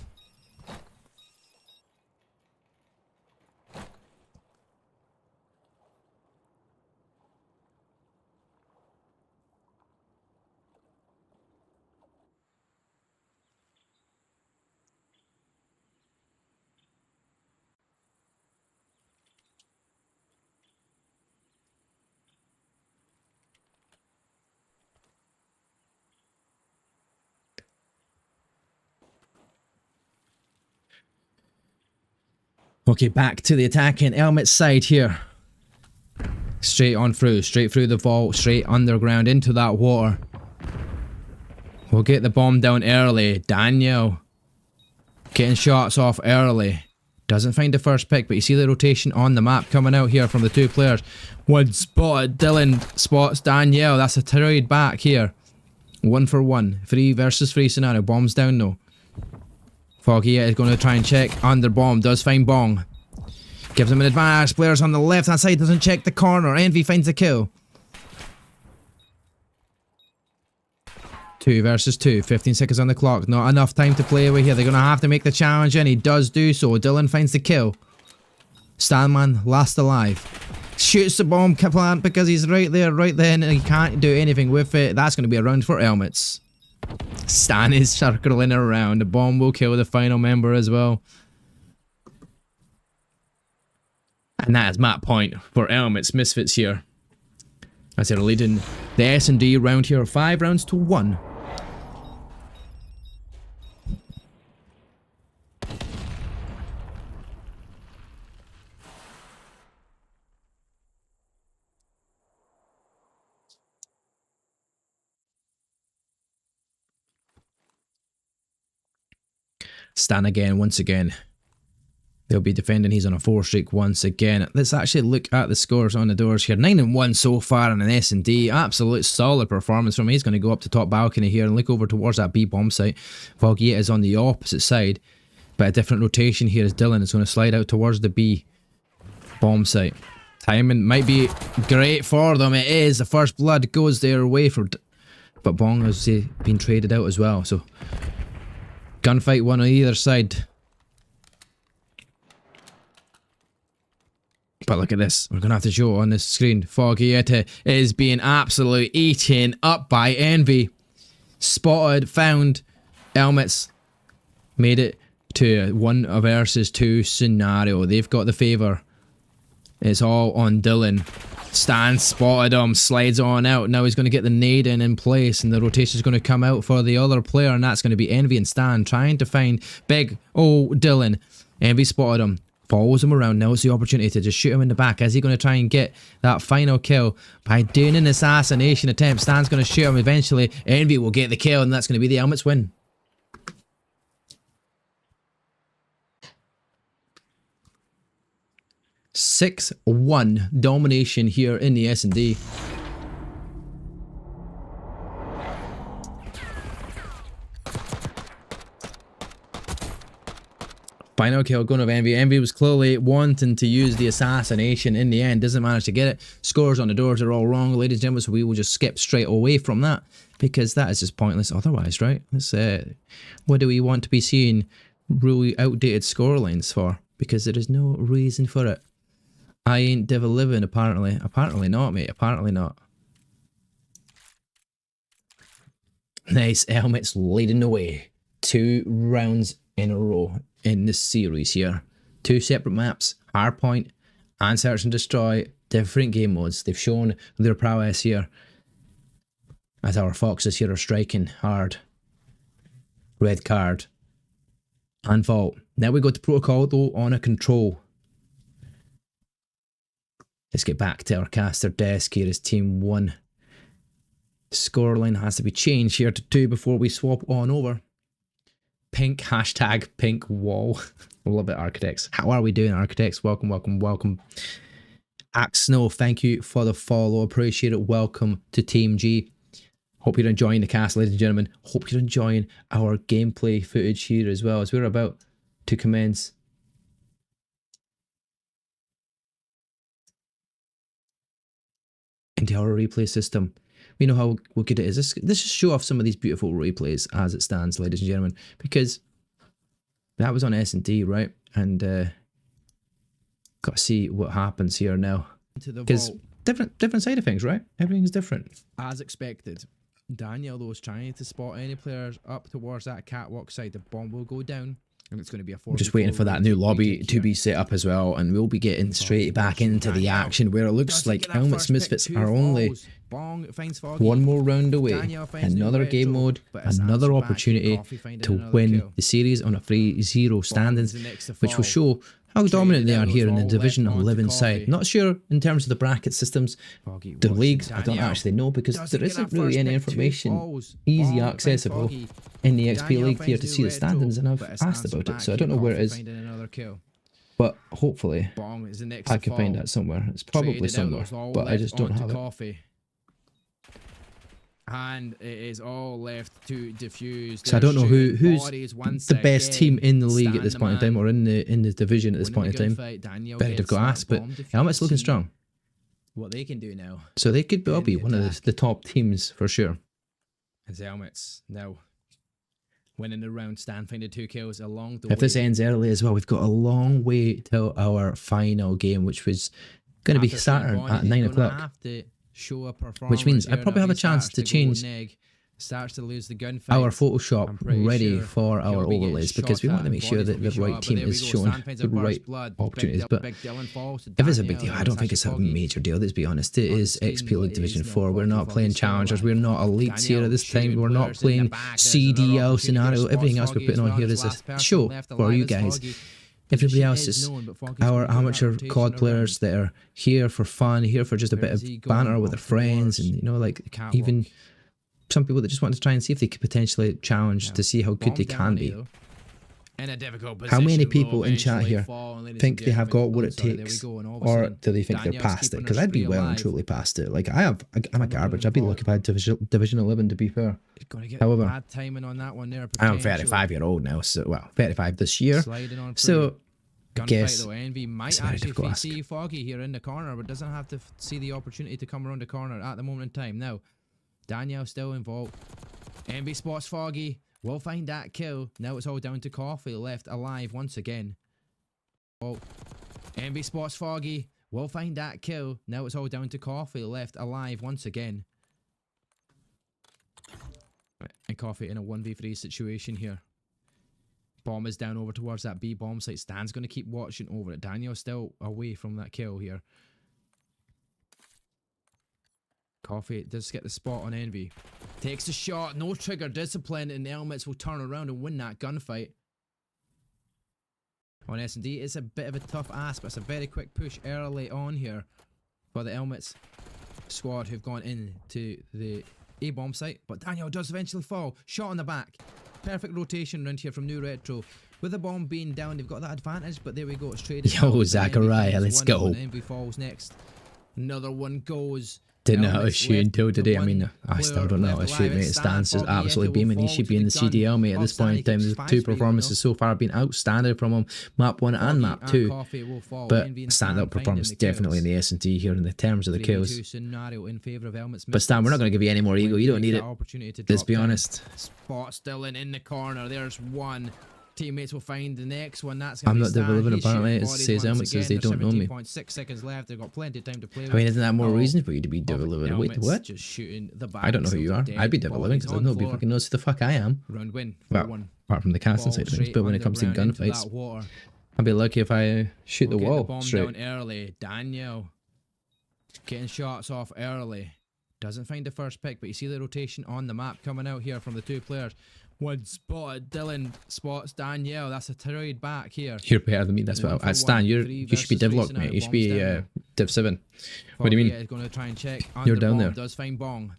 Okay, back to the attacking Elmets side here. Straight on through, straight through the vault, straight underground into that water. We'll get the bomb down early. Daniel getting shots off early. Doesn't find the first pick, but you see the rotation on the map coming out here from the two players. One spotted. Dylan spots Danielle. That's a trade back here. 1 for 1. 3 versus 3 scenario. Bombs down though. Foggy is going to try and check under bomb. Does find Bong. Gives him an advantage. Players on the left hand side doesn't check the corner. Envy finds the kill. 2 versus 2. 15 seconds on the clock. Not enough time to play away here. They're going to have to make the challenge, and he does do so. Dylan finds the kill. Stanman last alive. Shoots the bomb plant because he's right there, right then, and he can't do anything with it. That's going to be a round for Elmets. Stan is circling around. The bomb will kill the final member as well. And that is map point for Elmets Misfits here. As they're leading the S&D round here 5 rounds to 1. Stan again, once again. They'll be defending. He's on a 4 streak once again. Let's actually look at the scores on the doors here. 9-1 so far in an S&D. Absolute solid performance from him. He's going to go up to top balcony here and look over towards that B bomb site. Foggy is on the opposite side. But a different rotation here as Dylan is going to slide out towards the B bomb site. Timing might be great for them. It is. The first blood goes their way for... But Bong has been traded out as well. So... gunfight one on either side. But look at this. We're going to have to show on this screen. Foggietta is being absolutely eaten up by Envy. Spotted, found. Elmets made it to 1 versus 2 scenario. They've got the favour. It's all on Dylan. Stan spotted him, slides on out. Now he's going to get the nade in place, and the rotation is going to come out for the other player, and that's going to be Envy and Stan trying to find big Dylan. Envy spotted him, follows him around. Now it's the opportunity to just shoot him in the back. Is he going to try and get that final kill by doing an assassination attempt? Stan's going to shoot him eventually. Envy will get the kill, and that's going to be the Elmets win. (6-1) domination here in the S&D. Final kill going of Envy. Envy was clearly wanting to use the assassination in the end. Doesn't manage to get it. Scores on the doors are all wrong, ladies and gentlemen, so we will just skip straight away from that because that is just pointless otherwise, right? Let's, what do we want to be seeing really outdated scorelines for? Because there is no reason for it. I ain't DIV11 apparently. Apparently not, mate. Apparently not. Nice. Elmets leading the way. 2 rounds in a row in this series here. 2 separate maps. Hardpoint and Search and Destroy. Different game modes. They've shown their prowess here. As our Foxes here are striking hard. Red card. And Vault. Now we go to Protocol though on a control. Let's get back to our caster desk here as Team 1. Scoreline has to be changed here to 2 before we swap on over. pink hashtag pink wall. I love it, Architects. How are we doing, Architects? Welcome, welcome, welcome. Axe Snow, thank you for the follow. Appreciate it. Welcome to Team G. Hope you're enjoying the cast, ladies and gentlemen. Hope you're enjoying our gameplay footage here as well, as we're about to commence into our replay system. We know how good it is. Let's just show off some of these beautiful replays as it stands, ladies and gentlemen, because that was on S&D, right? And got to see what happens here now. Because different side of things, right? Everything's different. As expected, Daniel though is trying to spot any players up towards that catwalk side. The bomb will go down, and it's going to be a 4v4. Just waiting for that new lobby to be set up as well, and we'll be getting straight back into the action where it looks like Elmets Misfits are only one more round away, another game mode, another opportunity to win the series on a 3-0 standings, which will show how dominant they are here in the Division 11 side. Not sure in terms of the bracket systems, the leagues, I don't actually know, because there isn't really any information easy accessible in the XP League here to see the standings, and I've asked about it, so I don't know where it is. But hopefully I can find that somewhere. It's probably somewhere, but I just don't have it. And it is all left to diffuse. So I don't know who's the best team in the league at this point in time, or in the division at this point in time. Very difficult to ask, but Elmets looking strong. What they can do now. So they could well be one of the top teams for sure. As Elmets now winning the round, Stan finding 2 kills along the way. If this ends early as well, we've got a long way till our final game, which was going to be Saturn at 9 o'clock. Which means I probably have a chance to change starts to lose the gunfight. Our Photoshop ready for our overlays, because we want to make sure that the right team is shown the right opportunities. But if it's a big deal, I don't think it's a major deal. Let's be honest, it is XP League Division 4. We're not playing challengers, we're not elites here at this time, we're not playing CDL scenario. Everything else we're putting on here is a show for you guys. Everybody else is our amateur COD players that are here for fun, here for just a bit of banter with their friends, and you know, like even some people that just want to try and see if they could potentially challenge to see how good they can be. How many people in chat here think they have got what it takes, or do they think they're past it? Because I'd be well and truly past it. Like I'm a garbage. I'd be lucky if I had Division 11, to be fair. However, I'm 35-year-old now, so well, 35 this year. So I guess it's very difficult to ask. See Foggy here in the corner, but doesn't have to see the opportunity to come around the corner at the moment in time. Now, Daniel still involved. Envy spots Foggy. We'll find that kill. Now it's all down to Coffee, left alive once again. Oh, Envy spots Foggy. We'll find that kill. Now it's all down to Coffee, left alive once again. And Coffee in a 1v3 situation here. Bomb is down over towards that B bomb site. Stan's going to keep watching over it. Daniel's still away from that kill here. Coffee does get the spot on Envy. Takes the shot. No trigger discipline, and the Elmets will turn around and win that gunfight. On S&D, it's a bit of a tough ask, but it's a very quick push early on here for the Elmets squad who've gone into the A-bomb site. But Daniel does eventually fall. Shot on the back. Perfect rotation around here from New Retro. With the bomb being down, they've got that advantage, but there we go. It's traded. Yo, Zachariah, let's go. Envy falls next. Another one goes. Didn't know how to shoot until today. I mean, I still don't know how to shoot, mate. Stan's just absolutely beaming. He should be in the CDL, mate, at this point in time. The 2 performances so far have been outstanding from him, map 1 and map 2. But stand-up performance definitely in the S&T here in the terms of the kills. But Stan, we're not going to give you any more ego. You don't need it. Let's be honest. Spot still in the corner. There's one. Teammates will find the next one. That's I'm not DIV11 apparently. It says Elmets says they don't know me. 6 seconds left. They've got plenty of time to play. I mean, isn't that more reason for you to be DIV11? Wait, what? Just shooting the I don't know who you are. I'd be DIV11 because I know nobody fucking knows who the fuck I am. Round win. Well, apart from the casting side of things, but when it comes to gunfights, I'd be lucky if I shoot the wall straight. Down early. Daniel getting shots off early. Doesn't find the first pick, but you see the rotation on the map coming out here from the 2 players. One spot. Dylan spots Danielle. That's a trade back here. You're better than me. That's what I stand. You should be DIV locked, mate. You should be DIV7. What do you mean? Going to try and check. You're down there. Does find Bong.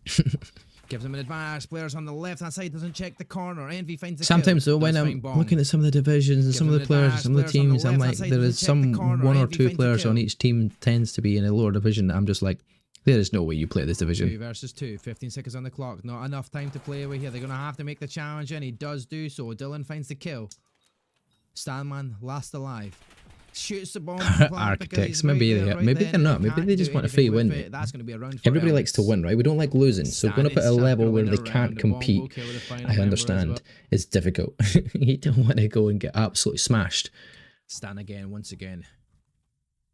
Gives him an advantage. Players on the left hand side doesn't check the corner. Envy finds the Sometimes kill. though, when I'm looking at some of the divisions and some of the players, some of the teams, I'm like, there is some one or two players on each team tends to be in a lower division that I'm just like, there is no way you play this division. 2 versus 2, 15 seconds on the clock. Not enough time to play away here. They're going to have to make the challenge, and he does do so. Dylan finds the kill. Stanman last alive. Shoots the bomb. Architects, maybe they're not. Maybe they just want a free win. That's going to be a round. Everybody likes to win, right? We don't like losing. So going to put a level where they can't compete, I understand, it's difficult. You don't want to go and get absolutely smashed. Stan again, once again.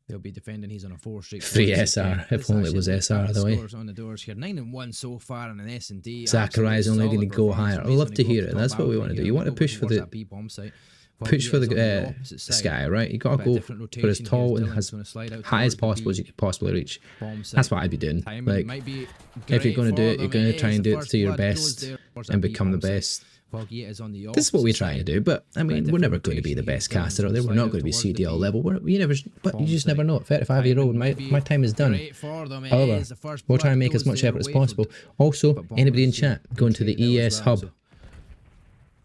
They'll be defending. He's on a 4-streak. Free SR. If only it was SR, the way. On the doors here. 9-1 so far on an S&D. Zachariah's only going to go higher. I love to hear it. That's what we want to do. You want to push for the sky, right? You got to go for as tall and as high as possible as you could possibly reach. That's what I'd be doing. Like, if you're going to do it, you're going to try and do it to your best and become the best. This is what we try to do, but I mean, we're never going to be the best caster out there. We're not going to be CDL level. But you just never know. 35-year-old, my time is done. However, we'll try and make as much effort as possible. Also, anybody in chat, go into the ES hub.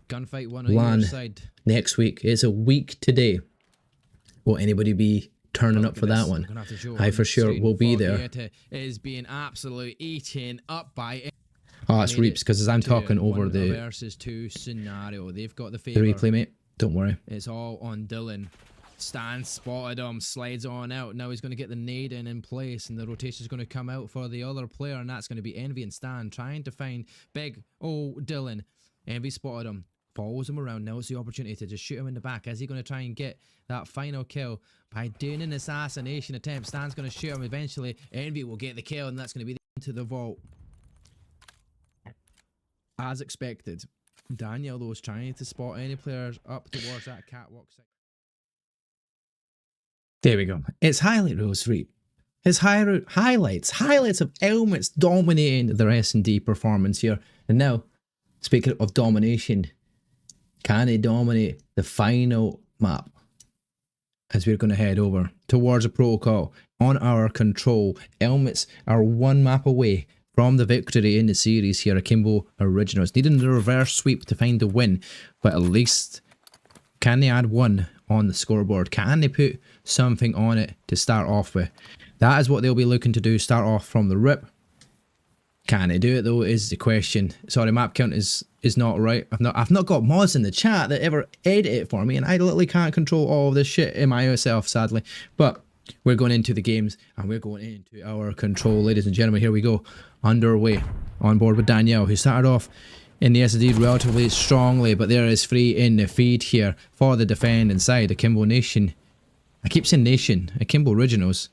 Gunfight one LAN next week. It's a week today. Will anybody be turning up for that one? I for sure will be there. Is being absolutely eaten up by. Oh, it's Reaps, because as I'm talking over the versus 2 scenario, they've got the replay, mate. Don't worry. It's all on Dylan. Stan spotted him, slides on out. Now he's going to get the nade in place, and the rotation is going to come out for the other player, and that's going to be Envy and Stan trying to find big Dylan. Envy spotted him, follows him around. Now it's the opportunity to just shoot him in the back. Is he going to try and get that final kill by doing an assassination attempt? Stan's going to shoot him eventually. Envy will get the kill, and that's going to be into the vault. As expected, Daniel though is trying to spot any players up towards that catwalk side. There we go. It's highlight rules, Reap. It's highlights of Elmets dominating their S&D performance here. And now, speaking of domination, can they dominate the final map? As we're going to head over towards a protocol on our control. Elmets are one map away from the victory in the series here. Akimbo Originals needing the reverse sweep to find the win, but at least can they add one on the scoreboard? Can they put something on it to start off with? That is what they'll be looking to do, start off from the rip. Can they do it though is the question. Sorry, map count is not right. I've not got mods in the chat that ever edit it for me, and I literally can't control all of this shit in myself, sadly. But we're going into the games, and we're going into our control, ladies and gentlemen. Here we go, underway. On board with Danielle, who started off in the SD relatively strongly, but there is free in the feed here for the defending side. Akimbo Nation. I keep saying Nation. Akimbo Originals.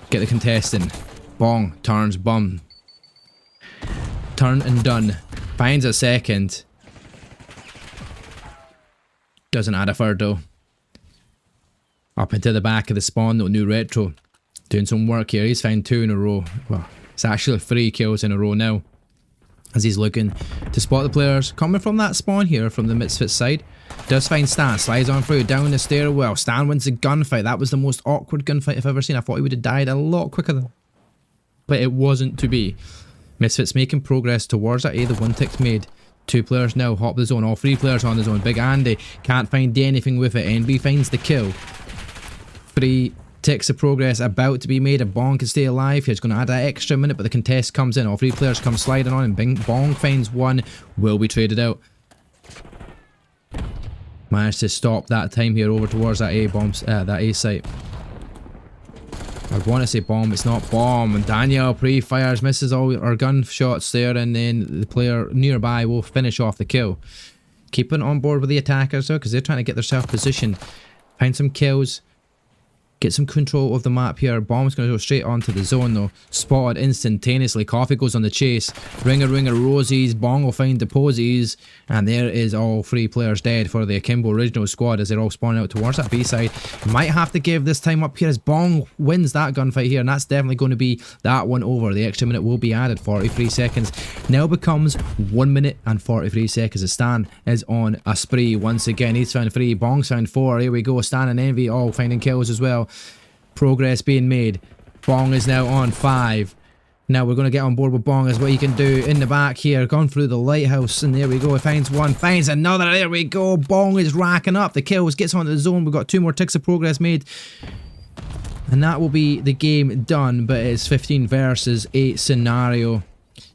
Get the contestant. Bong turns bum. Turn and done. Finds a second. Doesn't add a third though. Up into the back of the spawn though, new retro. Doing some work here. He's found 2 in a row. Well, it's actually 3 kills in a row now. As he's looking to spot the players coming from that spawn here from the Misfits side. Does find Stan, slides on through, down the stairwell. Stan wins the gunfight. That was the most awkward gunfight I've ever seen. I thought he would have died a lot quicker than, but it wasn't to be. Misfits making progress towards that A. The one tick's made. 2 players now hop the zone. All 3 players on the zone. Big Andy can't find anything with it. NB finds the kill. 3 ticks of progress about to be made. A Bong can stay alive here. It's going to add that extra minute, but the contest comes in. All 3 players come sliding on, and Bong finds 1. Will be traded out. Managed to stop that time here over towards that A site. I want to say bomb, it's not bomb, and Daniel pre-fires, misses all our gunshots there, and then the player nearby will finish off the kill. Keeping on board with the attackers though, because they're trying to get themselves positioned, find some kills, get some control of the map here. Bomb's going to go straight onto the zone though. Spotted instantaneously. Coffee goes on the chase. Ringer Rosies. Bong will find the posies. And there is all 3 players dead for the Akimbo Original squad as they're all spawning out towards that B side. Might have to give this time up here as Bong wins that gunfight here. And that's definitely going to be that one over. The extra minute will be added. 43 seconds. Now becomes 1 minute and 43 seconds. As Stan is on a spree once again. He's found 3. Bong's found 4. Here we go. Stan and Envy all finding kills as well. Progress being made. Bong is now on 5. Now we're going to get on board with Bong as what he can do in the back here. Gone through the lighthouse, and there we go. He finds one, finds another. There we go. Bong is racking up the kills, gets onto the zone. We've got 2 more ticks of progress made. And that will be the game done, but it's 15 versus 8 scenario.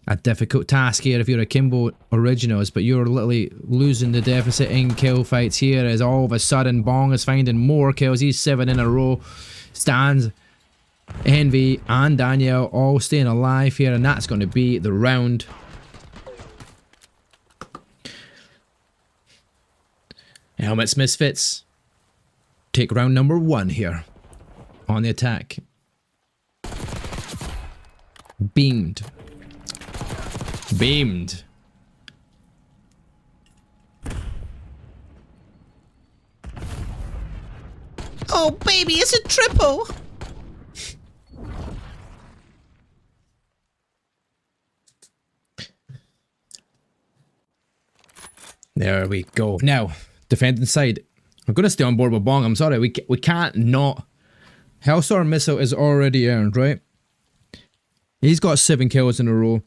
A difficult task here if you're Akimbo originals, but you're literally losing the deficit in kill fights here as all of a sudden Bong is finding more kills. He's 7 in a row. Stands, Envy and Daniel all staying alive here, and that's going to be the round. Elmets Misfits take round number 1 here on the attack. Beamed. Beamed. Oh baby, it's a triple! There we go. Now, defending side. I'm going to stay on board with Bong. I'm sorry, we can't not. Hellstorm Missile is already earned, right? He's got 7 kills in a row.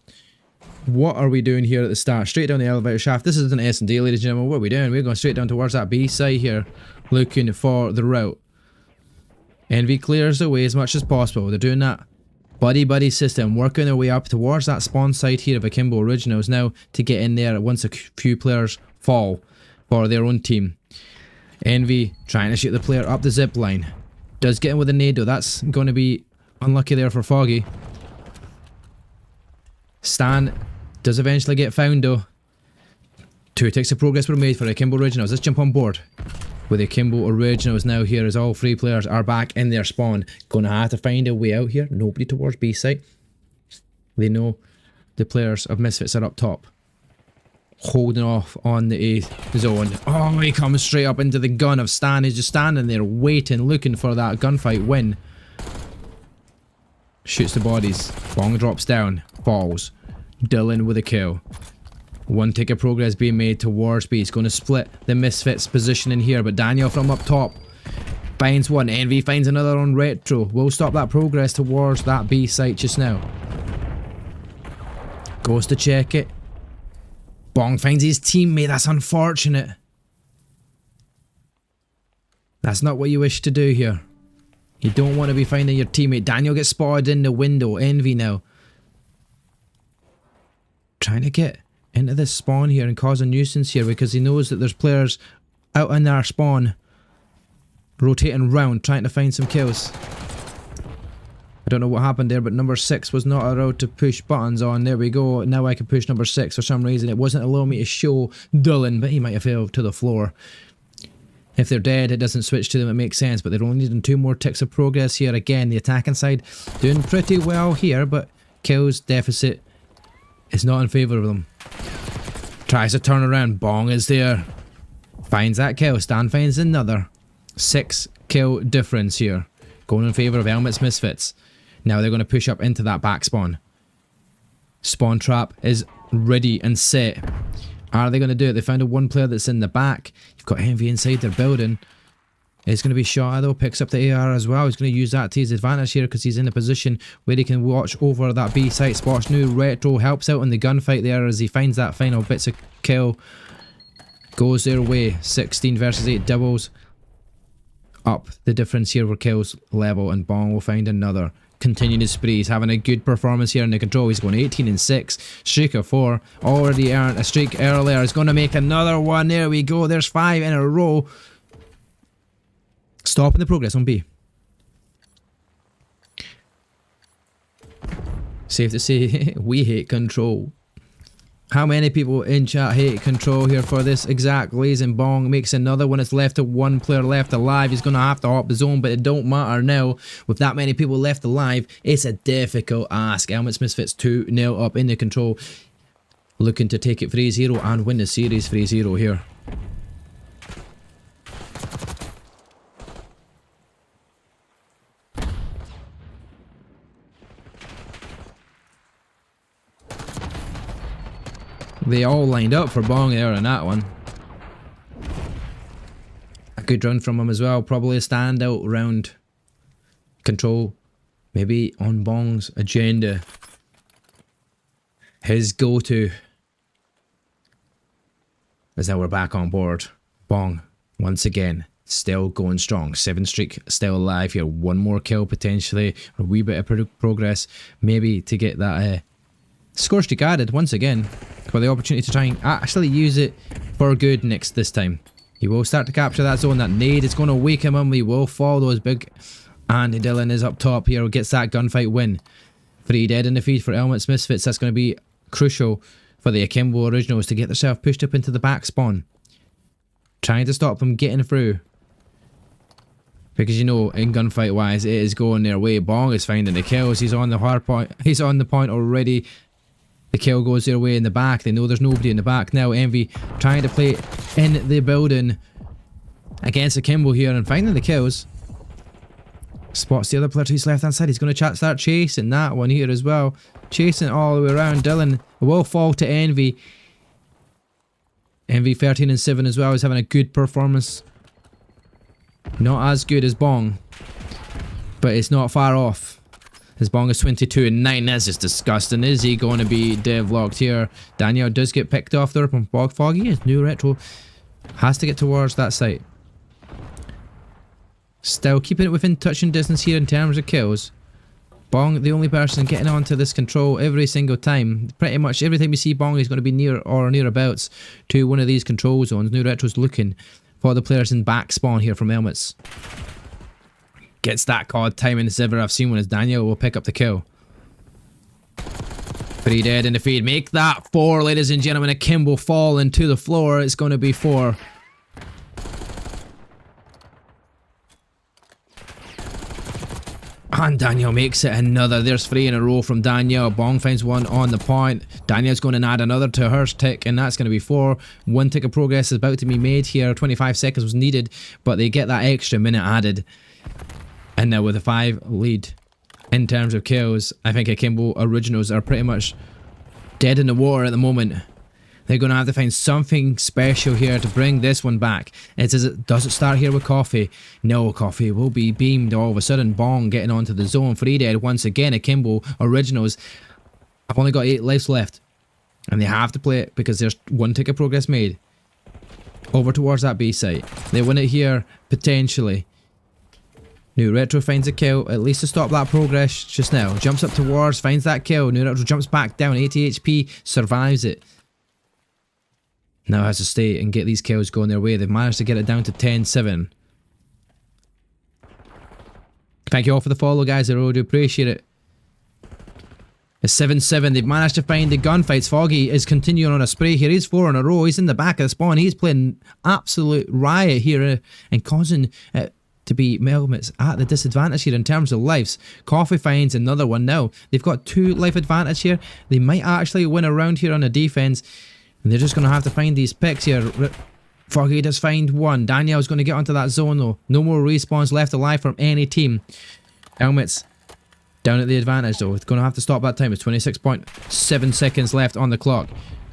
What are we doing here at the start? Straight down the elevator shaft. This is an S&D, ladies and gentlemen. What are we doing? We're going straight down towards that B side here, looking for the route. Envy clears the way as much as possible. They're doing that buddy system, working their way up towards that spawn side here of Akimbo Originals now to get in there once a few players fall for their own team. Envy trying to shoot the player up the zip line. Does get in with a nade though. That's going to be unlucky there for Foggy. Stan does eventually get found though. 2 ticks of progress were made for Akimbo Originals. Let's jump on board with the Akimbo Originals now here as all 3 players are back in their spawn. Gonna have to find a way out here. Nobody towards B site. They know the players of Misfits are up top, holding off on the A zone. Oh, he comes straight up into the gun of Stan. He's just standing there waiting, looking for that gunfight win. Shoots the bodies. Bong drops down, falls. Dylan with a kill. 1 tick of progress being made towards B. He's going to split the Misfits position in here, but Daniel from up top finds one. Envy finds another on Retro. We'll stop that progress towards that B site just now. Goes to check it. Bong finds his teammate. That's unfortunate. That's not what you wish to do here. You don't want to be finding your teammate. Daniel gets spotted in the window. Envy now trying to get into this spawn here and cause a nuisance here because he knows that there's players out in their spawn rotating round trying to find some kills. I don't know what happened there, but number 6 was not allowed to push buttons on. There we go. Now I can push number 6 for some reason. It wasn't allowing me to show Dylan, but he might have fell to the floor. If they're dead, it doesn't switch to them. It makes sense, but they're only needing 2 more ticks of progress here. Again, the attacking side doing pretty well here, but kills deficit is not in favour of them. Tries to turn around. Bong is there. Finds that kill. Stan finds another. 6 kill difference here. Going in favour of Elmets Misfits. Now they're going to push up into that back spawn. Spawn trap is ready and set. Are they going to do it? They found a 1 player that's in the back. You've got Envy inside their building. He's going to be shot though. Picks up the AR as well. He's going to use that to his advantage here because he's in a position where he can watch over that B site. Spots new Retro. Helps out in the gunfight there as he finds that final bits of kill. Goes their way. 16 versus 8 doubles. Up the difference here for kills level, and Bong will find another. Continuing his spree. He's having a good performance here in the control. He's going 18 and 6. Streak of 4. Already earned a streak earlier. He's going to make another one. There we go. There's 5 in a row. Stopping the progress on B. Safe to say, we hate control. How many people in chat hate control here for this exact reason? Bong makes another one. It's left to 1 player left alive. He's going to have to hop the zone, but it don't matter now. With that many people left alive, it's a difficult ask. Elmets Misfits 2-0 up in the control. Looking to take it 3-0 and win the series 3-0 here. They all lined up for Bong there in that one. A good round from him as well. Probably a standout round. Control maybe on Bong's agenda his go-to is now we're back on board. Bong, once again, still going strong. 7 streak still alive here. 1 more kill potentially. A wee bit of progress. Maybe to get that score streak added once again. For the opportunity to try and actually use it for good this time. He will start to capture that zone. That nade is going to wake him up. We will fall those big. Andy Dillon is up top here. Gets that gunfight win. 3 dead in the feed for Elmets Misfits. That's going to be crucial for the Akimbo Originals to get themselves pushed up into the back spawn. Trying to stop them getting through. Because you know, in gunfight wise, it is going their way. Bong is finding the kills. He's on the hard point. He's on the point already. The kill goes their way in the back. They know there's nobody in the back now. Envy trying to play in the building against Akimbo here and finding the kills. Spots the other player to his left hand side. He's going to start chasing that one here as well. Chasing all the way around. Dillon will fall to Envy. Envy 13 and 7 as well. He's having a good performance. Not as good as Bong, but it's not far off. His Bong is 22 and 9. That's just disgusting. Is he going to be div locked here? Daniel does get picked off there from Bog Foggy. His new retro has to get towards that site. Still keeping it within touching distance here in terms of kills. Bong, the only person getting onto this control every single time. Pretty much every time you see Bong, he's going to be near or nearabouts to one of these control zones. New Retro's looking for the players in back spawn here from Elmets. Gets that COD timing as ever I've seen one as Daniel will pick up the kill. 3 dead in the feed. Make that 4, ladies and gentlemen. Akimbo falling to the floor. It's going to be 4. And Daniel makes it another. There's 3 in a row from Daniel. Bong finds one on the point. Daniel's going to add another to her tick, and that's going to be 4. 1 tick of progress is about to be made here. 25 seconds was needed, but they get that extra minute added. And now with a 5 lead in terms of kills, I think Akimbo Originals are pretty much dead in the water at the moment. They're going to have to find something special here to bring this one back. Does it start here with Coffee? No, Coffee will be beamed all of a sudden. Bong getting onto the zone. 3 dead once again. Akimbo Originals. I've only got 8 lives left. And they have to play it because there's 1 tick of progress made. Over towards that B site. They win it here, potentially. New Retro finds a kill, at least to stop that progress just now. Jumps up towards, finds that kill. New Retro jumps back down. 80 HP, survives it. Now has to stay and get these kills going their way. They've managed to get it down to 10-7. Thank you all for the follow, guys. I really do appreciate it. It's 7-7. They've managed to find the gunfights. Foggy is continuing on a spray here. He's 4 in a row. He's in the back of the spawn. He's playing absolute riot here and causing it to be Elmets at the disadvantage here in terms of lives. Coffee finds another one now. They've got 2 life advantage here. They might actually win a round here on the defense. And they're just going to have to find these picks here. Foggy does find 1. Daniel's going to get onto that zone though. No more respawns left alive from any Elmets down at the advantage though. It's going to have to stop that time. It's 26.7 seconds left on the clock.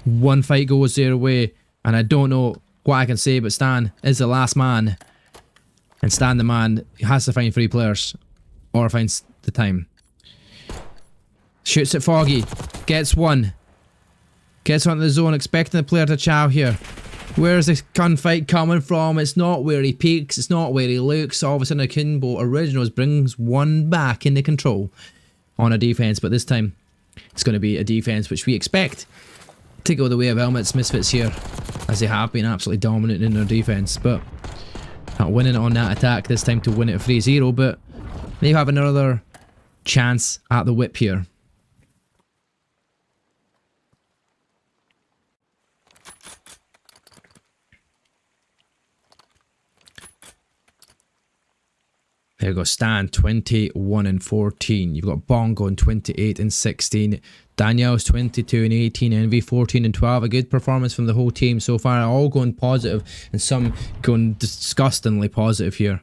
1 fight goes their way. And I don't know what I can say, but Stan is the last man. And Stan the man has to find 3 players. Or finds the time. Shoots at Foggy. Gets 1. Gets onto the zone, expecting the player to chow here. Where's this gunfight coming from? It's not where he peaks, it's not where he looks. All of a sudden, Akimbo Originals brings 1 back into control on a defense, but this time it's going to be a defense which we expect to go the way of Elmets Misfits here, as they have been absolutely dominant in their defense. But not winning on that attack this time to win it 3-0, but they have another chance at the whip here. There you go, Stan 21 and 14. You've got Bong going 28 and 16. Daniel's 22 and 18. Envy 14 and 12. A good performance from the whole team so far. All going positive and some going disgustingly positive here.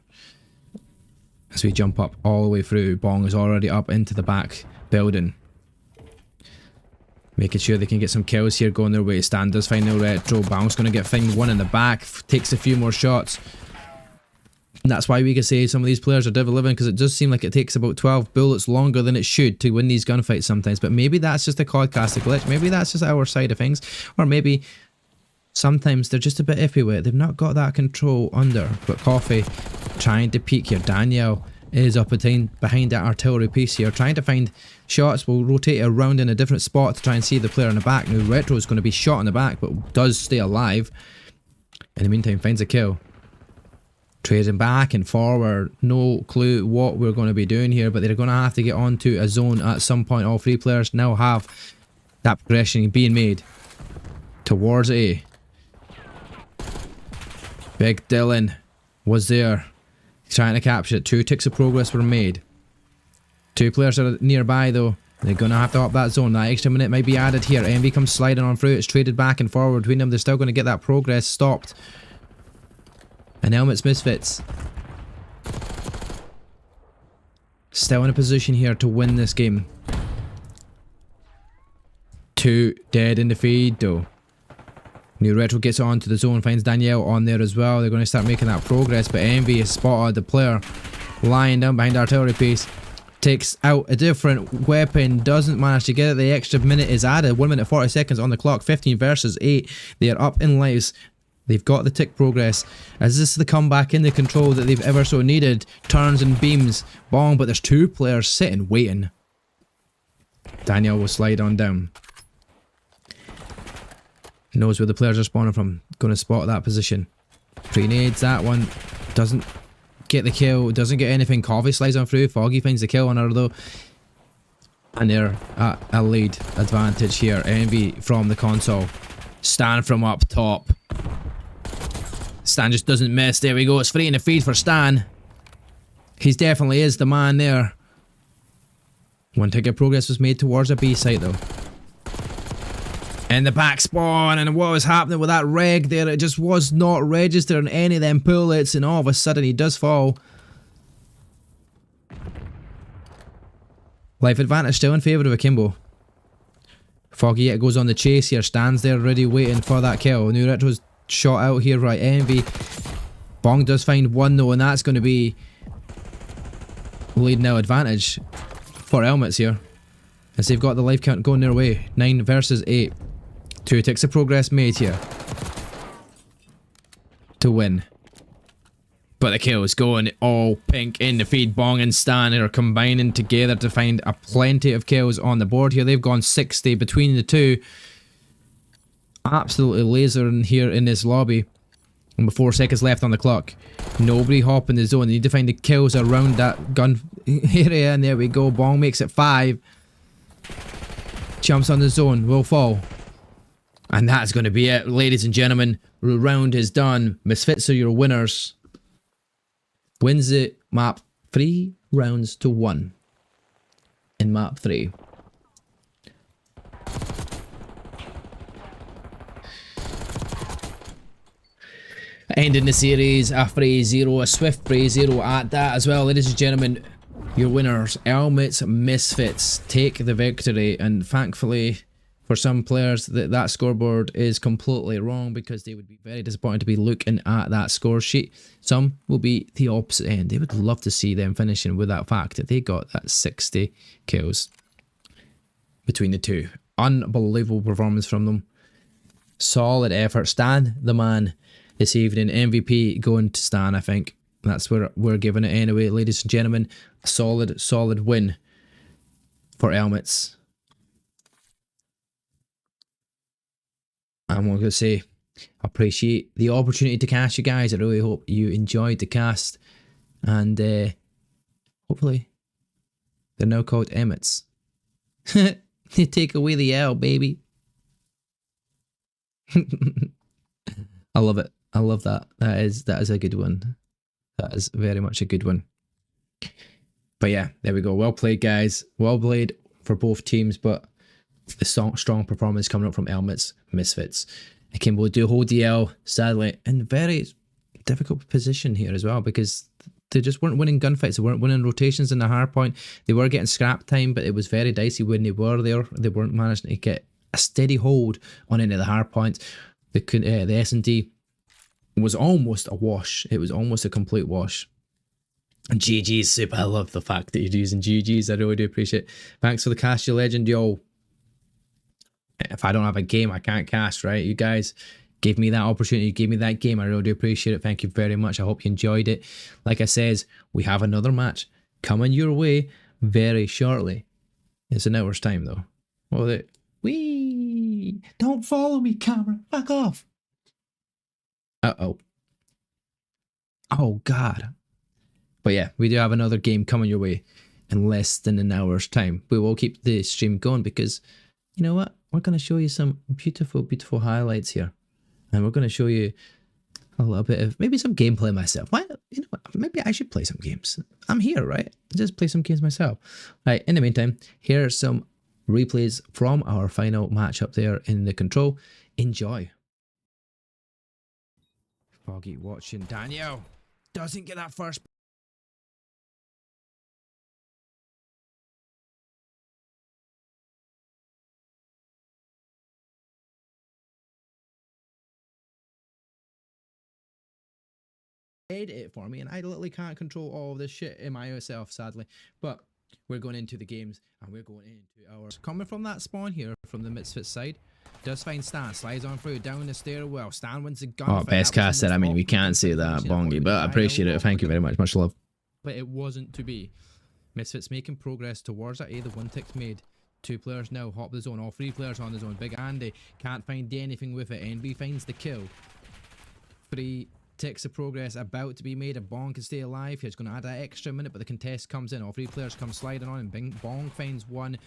As we jump up all the way through. Bong is already up into the back building. Making sure they can get some kills here going their way. Stan does find no retro. Bong's going to get find 1 in the back. Takes a few more shots. And that's why we can say some of these players are DIV11, because it does seem like it takes about 12 bullets longer than it should to win these gunfights sometimes. But maybe that's just a codcaster glitch. Maybe that's just our side of things. Or maybe sometimes they're just a bit iffy with it. They've not got that control under. But Coffee trying to peek here. Daniel is up behind that artillery piece here, trying to find shots. Will rotate around in a different spot to try and see the player in the back. Now Retro is going to be shot in the back, but does stay alive. In the meantime, finds a kill. Trading back and forward, no clue what we're going to be doing here, but they're going to have to get onto a zone at some point. All three players now have that progression being made towards A. Big Dylan was there, trying to capture it. 2 ticks of progress were made. 2 players are nearby though. They're going to have to up that zone. That extra minute might be added here. Envy comes sliding on through. It's traded back and forward between them. They're still going to get that progress stopped. And Elmets Misfits still in a position here to win this game. 2 dead in the feed though. New Retro gets onto the zone, finds Danielle on there as well. They're going to start making that progress, but Envy has spotted the player lying down behind the artillery piece. Takes out a different weapon, doesn't manage to get it. The extra minute is added. 1 minute 40 seconds on the clock. 15 versus 8. They are up in lives. They've got the tick progress. Is this the comeback in the control that they've ever so needed? Turns and beams. Bong, but there's 2 players sitting, waiting. Daniel will slide on down. Knows where the players are spawning from. Going to spot that position. Pre-nades that one. Doesn't get the kill. Doesn't get anything. Coffee slides on through. Foggy finds the kill on her though. And they're at a lead advantage here. Envy from the console. Stan from up top. Stan just doesn't miss. There we go. It's free in the feed for Stan. He definitely is the man there. 1 tick of progress was made towards a B site though. In the back spawn, and what was happening with that reg there, it just was not registering any of them bullets, and all of a sudden he does fall. Life advantage still in favour of Akimbo. Foggy yet goes on the chase here, stands there ready waiting for that kill. New Retro's shot out here, right? Envy. Bong does find 1 though, and that's going to be lead now advantage for Elmets here, as they've got the life count going their way. 9 versus 8. 2 ticks of progress made here to win. But the kill is going all pink in the feed. Bong and Stan are combining together to find a plenty of kills on the board here. They've gone 60 between the 2. Absolutely lasering here in this lobby. And with 4 seconds left on the clock. Nobody hopping the zone. They need to find the kills around that gun area. And there we go. Bong makes it 5. Jumps on the zone. Will fall. And that's going to be it, ladies and gentlemen. The round is done. Misfits are your winners. Wins the map 3 rounds to 1 in map 3. Ending the series, a 3-0, a swift 3-0 at that as well. Ladies and gentlemen, your winners, Elmets Misfits, take the victory. And thankfully, for some players, that scoreboard is completely wrong, because they would be very disappointed to be looking at that score sheet. Some will be the opposite end. They would love to see them finishing with that fact that they got that 60 kills between the 2. Unbelievable performance from them. Solid effort. Stan, the man this evening. MVP going to Stan, I think. That's where we're giving it anyway. Ladies and gentlemen, a solid win for Elmets. I'm going to say, I appreciate the opportunity to cast you guys. I really hope you enjoyed the cast. And hopefully, they're now called Elmets. They take away the L, baby. I love it. I love that. That is a good one. That is very much a good one. But yeah, there we go. Well played, guys. Well played for both teams, but the strong performance coming up from Elmets Misfits. Akimbo do hold the L, sadly, in very difficult position here as well, because they just weren't winning gunfights. They weren't winning rotations in the hard point. They were getting scrap time, but it was very dicey when they were there. They weren't managing to get a steady hold on any of the hard points. The S&D was almost a wash. It was almost a complete wash. And GG's super. I love the fact that you're using GG's. I really do appreciate it. Thanks for the cast, you legend, yo. If I don't have a game, I can't cast, right? You guys gave me that opportunity, gave me that game. I really do appreciate it. Thank you very much. I hope you enjoyed it. Like I says, we have another match coming your way very shortly. It's an hour's time though. Well, wee! Don't follow me, camera. Fuck off. Uh-oh. Oh, God. But yeah, we do have another game coming your way in less than an hour's time. We will keep the stream going because, you know what? We're going to show you some beautiful, beautiful highlights here. And we're going to show you a little bit of maybe some gameplay myself. Why? You know what? Maybe I should play some games. I'm here, right? Just play some games myself. Right. In the meantime, here are some replays from our final match up there in the control. Enjoy. Foggy watching. Daniel doesn't get that first. Edit it for me, and I literally can't control all of this shit in myself, sadly. But we're going into the games, and we're going into ours. Coming from that spawn here, from the Misfits side, does find Stan, slides on through, down the stairwell. Stan wins the gun. Oh, best cast set. I mean, we can't say that, Bongi, but I appreciate it. Thank you very much. Much love. But it wasn't to be. Misfits making progress towards that A. The one tick's made. 2 players now hop the zone. All 3 players on the zone. Big Andy can't find anything with it. NB finds the kill. 3 ticks of progress about to be made. If Bong can stay alive, he's going to add that extra minute, but the contest comes in. All 3 players come sliding on, and Bong finds one.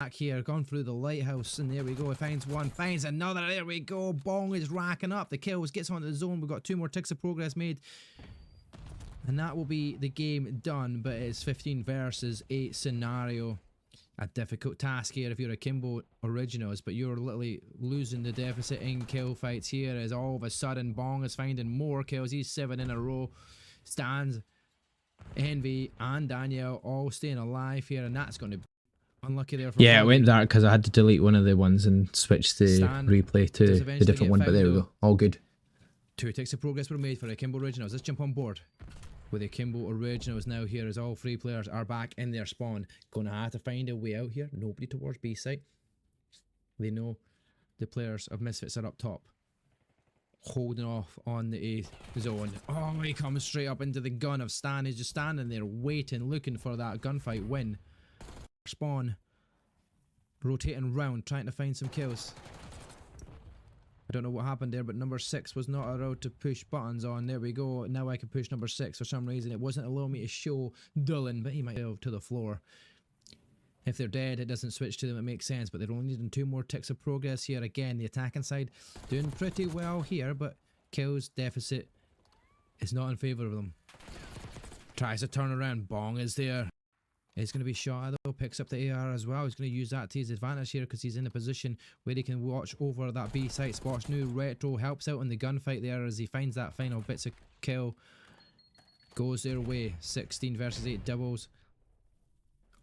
Back here, gone through the lighthouse, and there we go. He finds one, finds another. There we go. Bong is racking up the kills, gets onto the zone. We've got 2 more ticks of progress made, and that will be the game done. But it's 15 versus 8 scenario. A difficult task here if you're Akimbo originals, but you're literally losing the deficit in kill fights here as all of a sudden Bong is finding more kills. He's 7 in a row. Stands, Envy and Daniel all staying alive here, and that's going to be unlucky there for yeah, it went dark because I had to delete one of the ones and switch the replay to the different one, but there we go. All good. 2 ticks of progress were made for Akimbo originals. Let's jump on board with the Akimbo originals now here as all 3 players are back in their spawn. Gonna have to find a way out here. Nobody towards B site. They know the players of Misfits are up top, holding off on the A zone. Oh, he comes straight up into the gun of Stan. He's just standing there waiting, looking for that gunfight win. Spawn rotating round, trying to find some kills. I don't know what happened there, but number 6 was not allowed to push buttons on. There we go. Now I can push number 6 for some reason. It wasn't allowing me to show Dylan, but he might go to the floor. If they're dead, it doesn't switch to them. It makes sense, but they're only needing 2 more ticks of progress here. Again, the attacking side doing pretty well here, but kills deficit is not in favour of them. Tries to turn around. Bong is there. He's going to be shot though, picks up the AR as well. He's going to use that to his advantage here because he's in a position where he can watch over that B site. Spots new retro, helps out in the gunfight there as he finds that final bits of kill. Goes their way. 16 versus 8 doubles.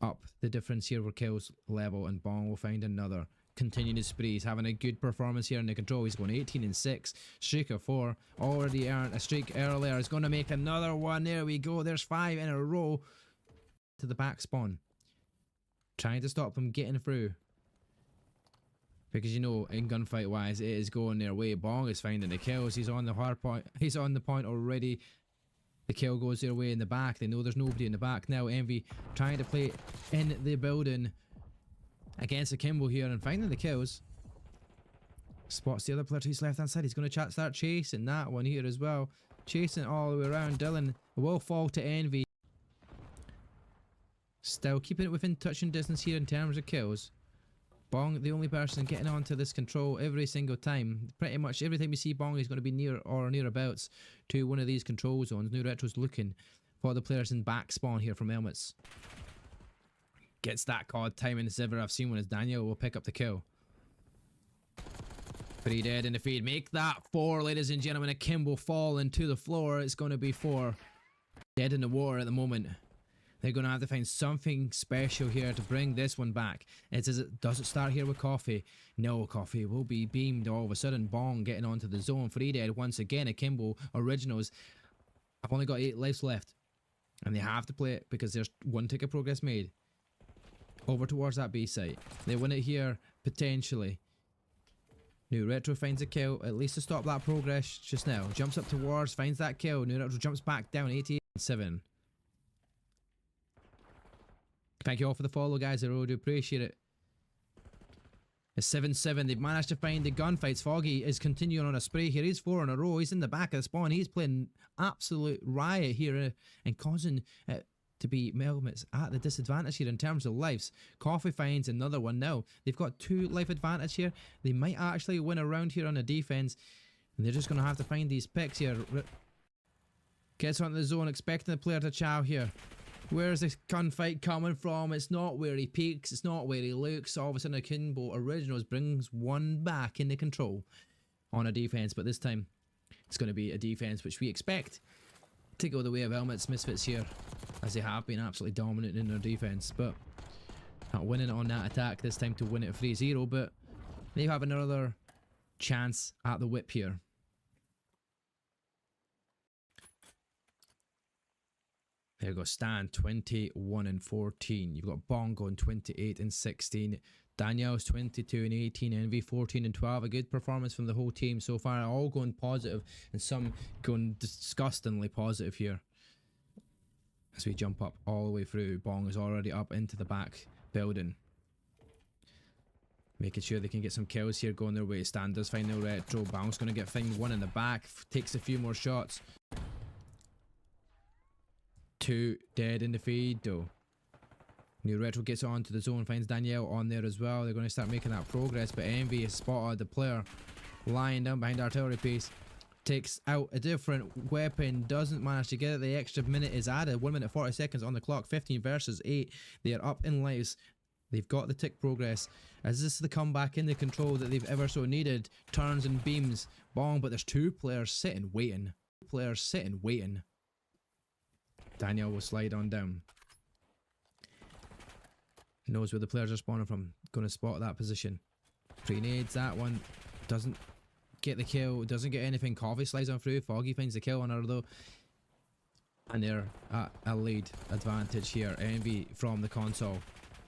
Up the difference here for kills level, and Bong will find another. Continuing his spree. He's having a good performance here in the control. He's going 18 and 6. Streak of 4. Already earned a streak earlier. He's going to make another one. There we go. There's 5 in a row. To the back spawn, trying to stop them getting through, because you know in gunfight wise it is going their way. Bong is finding the kills. He's on the hard point. He's on the point already. The kill goes their way in the back. They know there's nobody in the back now. Envy trying to play in the building against Akimbo here and finding the kills. Spots the other player to his left hand side. He's going to start chasing that one here as well, chasing all the way around. Dylan will fall to Envy. Still keeping it within touching distance here in terms of kills. Bong, the only person getting onto this control every single time. Pretty much every time you see Bong, he's going to be near or nearabouts to one of these control zones. New Retro's looking for the players in back spawn here from Elmets. Gets that COD timing as ever I've seen one as Daniel will pick up the kill. 3 dead in the feed. Make that 4, ladies and gentlemen. Akimbo falling to the floor. It's going to be 4. Dead in the water at the moment. They're going to have to find something special here to bring this one back. Does it start here with Coffee? No, Coffee will be beamed all of a sudden. Bong getting onto the zone. 3 dead once again. Akimbo Originals. I've only got 8 lives left. And they have to play it because there's 1 tick of progress made. Over towards that B site. They win it here, potentially. New Retro finds a kill, at least to stop that progress just now. Jumps up towards, finds that kill. New Retro jumps back down, 88-7. Thank you all for the follow, guys. I really do appreciate it. It's 7-7. They've managed to find the gunfights. Foggy is continuing on a spray here. He's 4 in a row. He's in the back of the spawn. He's playing absolute riot here and causing it to be Elmets at the disadvantage here in terms of lives. Coffee finds another one now. They've got 2 life advantage here. They might actually win a round here on the defense. And they're just going to have to find these picks here. Gets onto the zone, expecting the player to chow here. Where's this gunfight coming from? It's not where he peeks, it's not where he looks. All of a sudden, Akimbo Originals brings one back into control on a defense, but this time it's going to be a defense which we expect to go the way of Elmets Misfits here, as they have been absolutely dominant in their defense, but not winning on that attack this time to win it 3-0, but they have another chance at the whip here. There you go, Stan 21-14. You've got Bong going 28-16. Danielle's 22-18. Envy 14-12. A good performance from the whole team so far. All going positive and some going disgustingly positive here. As we jump up all the way through, Bong is already up into the back building. Making sure they can get some kills here going their way. Stan does find no Retro. Bong's going to get find one in the back. Takes a few more shots. 2 dead in the feed though. New Retro gets onto the zone, finds Danielle on there as well. They're going to start making that progress, but Envy has spotted the player lying down behind artillery piece. Takes out a different weapon, doesn't manage to get it. The extra minute is added. 1 minute 40 seconds on the clock. 15 versus 8. They are up in lives. They've got the tick progress. Is this the comeback in the control that they've ever so needed? Turns and beams. Bong, but there's 2 players sitting waiting. Daniel will slide on down. Knows where the players are spawning from. Going to spot that position. Grenades, that one. Doesn't get the kill. Doesn't get anything. Coffee slides on through. Foggy finds the kill on her though. And they're at a lead advantage here. Envy from the console.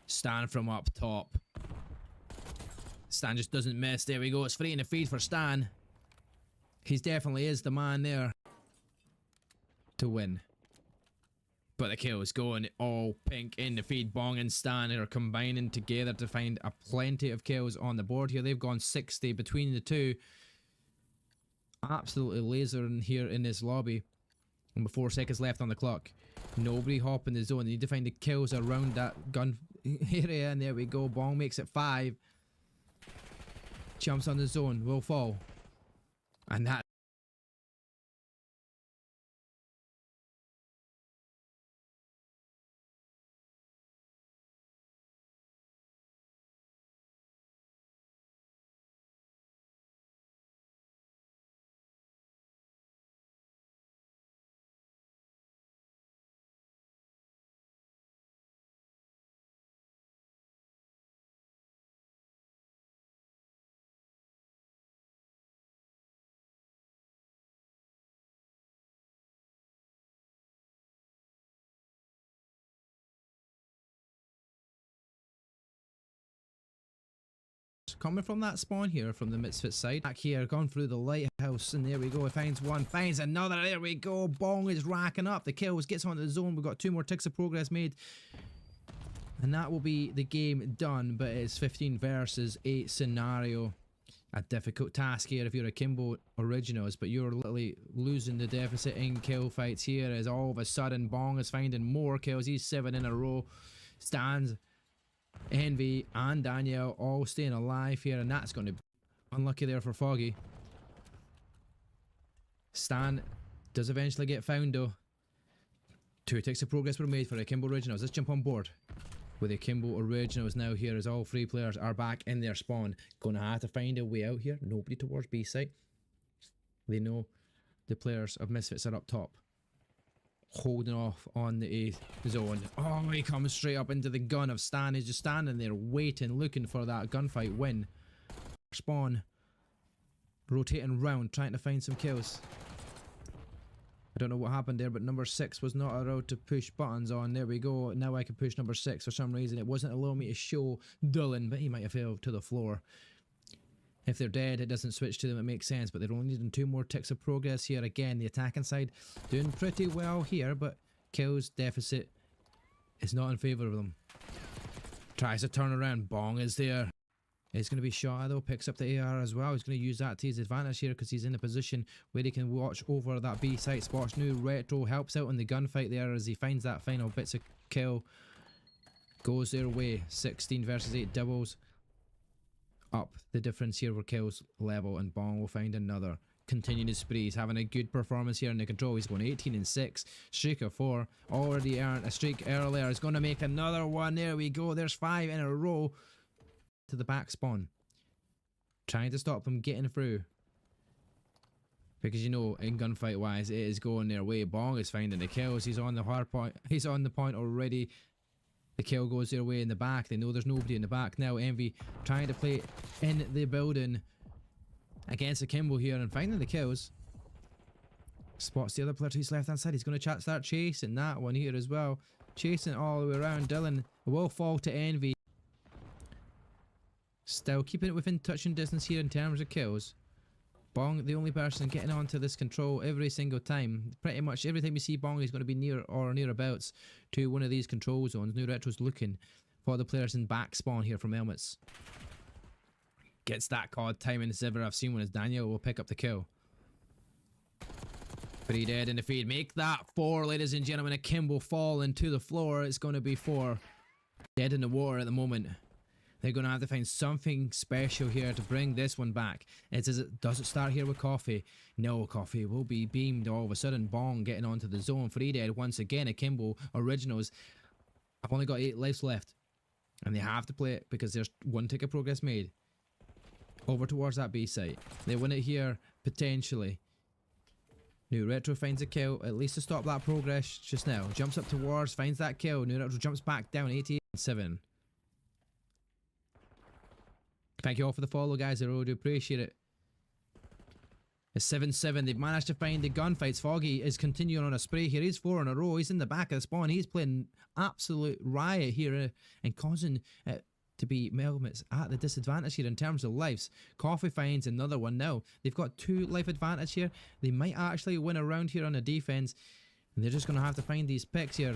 Stan from up top. Stan just doesn't miss. There we go. It's free in the feed for Stan. He definitely is the man there to win. But the kill is going all pink in the feed. Bong and Stan are combining together to find a plenty of kills on the board here. They've gone 60 between the two. Absolutely lasering here in this lobby. And with 4 seconds left on the clock. Nobody hop in the zone. They need to find the kills around that gun area. And there we go. Bong makes it 5. Jumps on the zone. Will fall. And that coming from that spawn here from the Misfits side. Back here, gone through the lighthouse, and there we go. He finds one, finds another. There we go. Bong is racking up the kills, gets onto the zone. We've got 2 more ticks of progress made, and that will be the game done. But it's 15 versus 8 scenario. A difficult task here if you're Akimbo Originals, but you're literally losing the deficit in kill fights here as all of a sudden Bong is finding more kills. He's 7 in a row. Stands Envy and Danielle all staying alive here, and that's going to be unlucky there for Foggy. Stan does eventually get found though. 2 ticks of progress were made for Akimbo Originals. Let's jump on board with Akimbo Originals now here as all 3 players are back in their spawn. Gonna have to find a way out here. Nobody towards B site. They know the players of Misfits are up top. holding off on the A zone. Oh, he comes straight up into the gun of Stan. He's just standing there waiting, looking for that gunfight win. Spawn rotating round, trying to find some kills. I don't know what happened there, but number 6 was not allowed to push buttons on. There we go. Now I can push number 6 for some reason. It wasn't allowing me to show Dylan, but he might have fell to the floor. If they're dead, it doesn't switch to them. It makes sense, but they're only needing 2 more ticks of progress here. Again, the attacking side doing pretty well here, but kills deficit is not in favour of them. Tries to turn around. Bong is there. He's going to be shot though, picks up the AR as well. He's going to use that to his advantage here because he's in a position where he can watch over that B site. Spots new retro, helps out in the gunfight there as he finds that final bits of kill. Goes their way, 16 versus 8 doubles. Up the difference here for kills level, and Bong will find another. Continuing his spree, he's having a good performance here in the control. He's going 18 and 6, streak of 4. Already earned a streak earlier. He's going to make another one. There we go. There's 5 in a row. To the back spawn, trying to stop them getting through, because you know in gunfight wise it is going their way. Bong is finding the kills. He's on the hard point. He's on the point already. The kill goes their way in the back. They know there's nobody in the back now. Envy trying to play in the building against Akimbo here and finding the kills. Spots the other player to his left hand side. He's going to start chasing that one here as well, chasing all the way around. Dylan will fall to Envy. Still keeping it within touching distance here in terms of kills. Bong, the only person getting onto this control every single time. Pretty much every time you see Bong, he's going to be near or nearabouts to one of these control zones. New Retro's looking for the players in back spawn here from Elmets. Gets that COD timing as ever I've seen one, as Daniel will pick up the kill. 3 dead in the feed. Make that 4, ladies and gentlemen. Akimbo falling to the floor. It's going to be 4 dead in the water at the moment. They're going to have to find something special here to bring this one back. Does it start here with Coffee? No, Coffee will be beamed all of a sudden. Bong getting onto the zone. 3 dead once again. Akimbo Originals. I've only got 8 lives left. And they have to play it because there's 1 tick of progress made. Over towards that B site. They win it here, potentially. New Retro finds a kill, at least to stop that progress just now. Jumps up towards, finds that kill. New Retro jumps back down, 88 and 7. Thank you all for the follow, guys. I really do appreciate it. It's 7-7. They've managed to find the gunfights. Foggy is continuing on a spree here. He's 4 in a row. He's in the back of the spawn. He's playing absolute riot here and causing it to be Elmets at the disadvantage here in terms of lives. Coffee finds another one now. They've got 2 life advantage here. They might actually win a round here on the defense. And they're just going to have to find these picks here.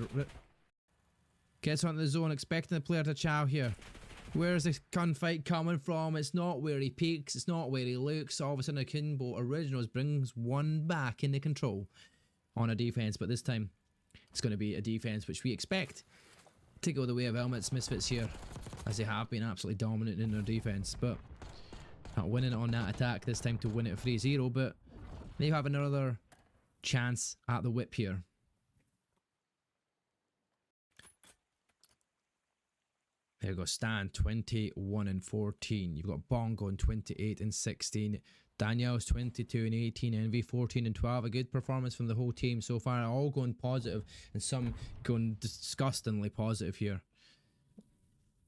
Gets onto the zone, expecting the player to chow here. Where's this gunfight coming from? It's not where he peeks, it's not where he looks. All of a sudden Akimbo Originals brings one back in the control on a defense, but this time it's going to be a defense which we expect to go the way of Elmets Misfits here, as they have been absolutely dominant in their defense, but not winning it on that attack this time to win it 3-0, but they have another chance at the whip here. There you go, Stan 21 and 14. You've got Bong going 28 and 16. Daniel's 22 and 18. Envy 14 and 12. A good performance from the whole team so far. All going positive and some going disgustingly positive here.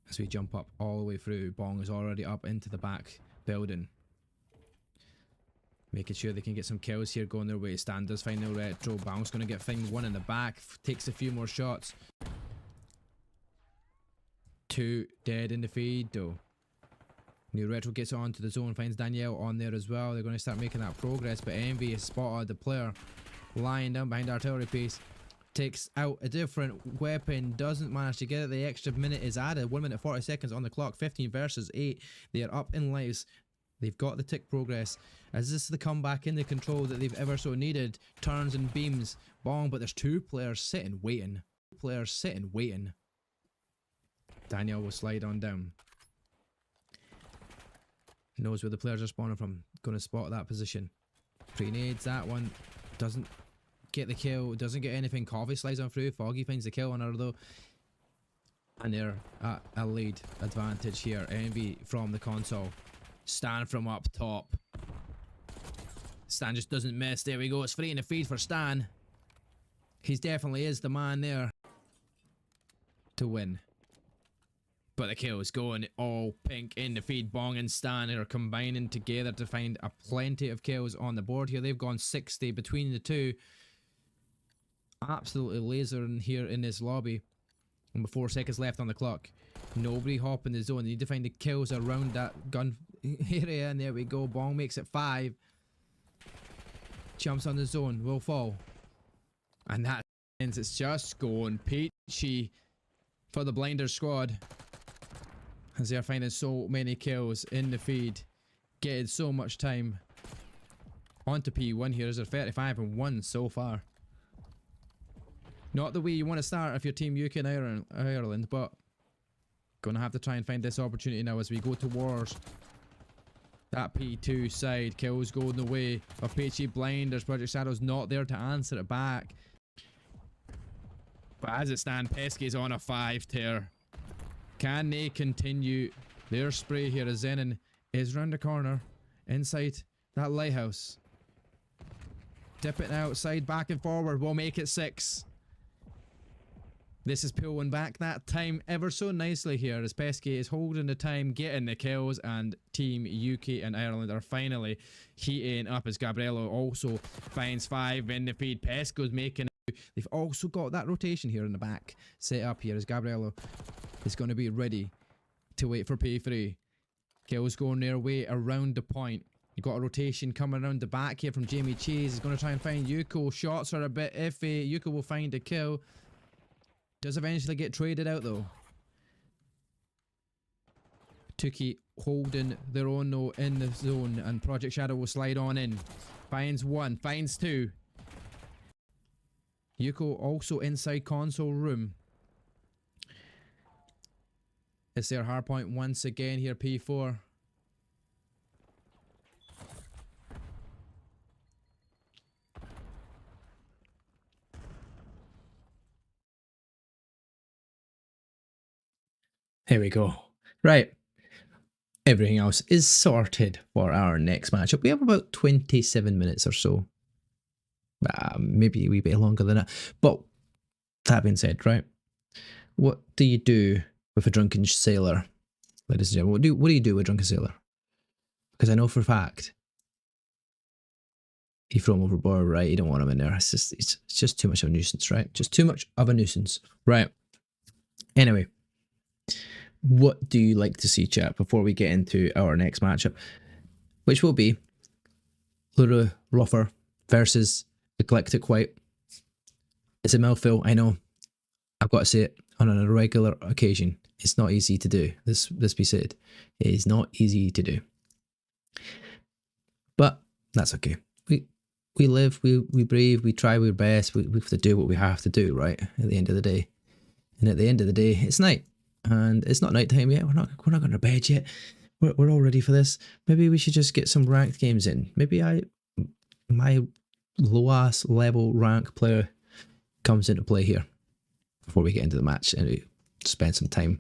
As we jump up all the way through. Bong is already up into the back building. Making sure they can get some kills here going their way. Stan does find no retro. Bong's going to get find one in the back. Takes a few more shots. 2 dead in the feed though. New Retro gets onto the zone, finds Danielle on there as well. They're going to start making that progress, but Envy has spotted the player lying down behind the artillery piece. Takes out a different weapon, doesn't manage to get it. The extra minute is added. 1 minute 40 seconds on the clock. 15 versus 8. They are up in lives. They've got the tick progress. Is this the comeback in the control that they've ever so needed? Turns and beams. Bong, but there's 2 players sitting waiting. Daniel will slide on down. Knows where the players are spawning from. Going to spot that position. Pre-nades that one. Doesn't get the kill. Doesn't get anything. Coffee slides on through. Foggy finds the kill on her though. And they're at a lead advantage here. Envy from the console. Stan from up top. Stan just doesn't miss. There we go. It's free in the feed for Stan. He definitely is the man there to win. But the kills going all pink in the feed. Bong and Stan are combining together to find a plenty of kills on the board here. They've gone 60 between the two. Absolutely lasering here in this lobby. And with 4 seconds left on the clock. Nobody hopping the zone. They need to find the kills around that gun area. And there we go. Bong makes it 5. Jumps on the zone. Will fall. And that ends. It's just going peachy for the Blinders squad. As they're finding so many kills in the feed. Getting so much time. On to P1 here. Is there 35 and 1 so far. Not the way you want to start if you're Team UK and Ireland, but gonna have to try and find this opportunity now as we go towards that P2 side. Kills going the way of Peachy. Blinders. Project Shadow's not there to answer it back. But as it stands, Pesky's on a 5 tier. Can they continue their spray here as Zenon is round the corner inside that lighthouse. Dip it outside, back and forward. We'll make it 6. This is pulling back that time ever so nicely here as Pesky is holding the time, getting the kills, and Team UK and Ireland are finally heating up as Gabriello also finds 5 in the feed. Pesco's making it. They've also got that rotation here in the back set up here as Gabriello is going to be ready to wait for P3. Kills going their way around the point. You've got a rotation coming around the back here from Jamie Chase. He's going to try and find Yuko. Shots are a bit iffy. Yuko will find a kill. Does eventually get traded out though. Tuki holding their own though in the zone, and Project Shadow will slide on in. Finds 1, finds 2. Yuko also inside console room. It's their hardpoint once again here, P4. Here we go. Right. Everything else is sorted for our next matchup. We have about 27 minutes or so. Maybe a wee bit longer than that. But that being said, right. What do you do with a drunken sailor? Ladies and gentlemen, what do you do with a drunken sailor? Because I know for a fact you throw him overboard, right? You don't want him in there. It's just too much of a nuisance, right? Just too much of a nuisance. Right. Anyway. What do you like to see, chat, before we get into our next matchup, which will be LuLiRoFr versus Eclectic White. It's a mouthful, I know. I've got to say it on a regular occasion. It's not easy to do. This be said. It is not easy to do. But that's okay. We live, we breathe, we try our best. We have to do what we have to do, right? At the end of the day. And at the end of the day, it's night. And it's not night time yet. We're not going to bed yet. We're all ready for this. Maybe we should just get some ranked games in. Maybe my lowest level rank player comes into play here before we get into the match and we spend some time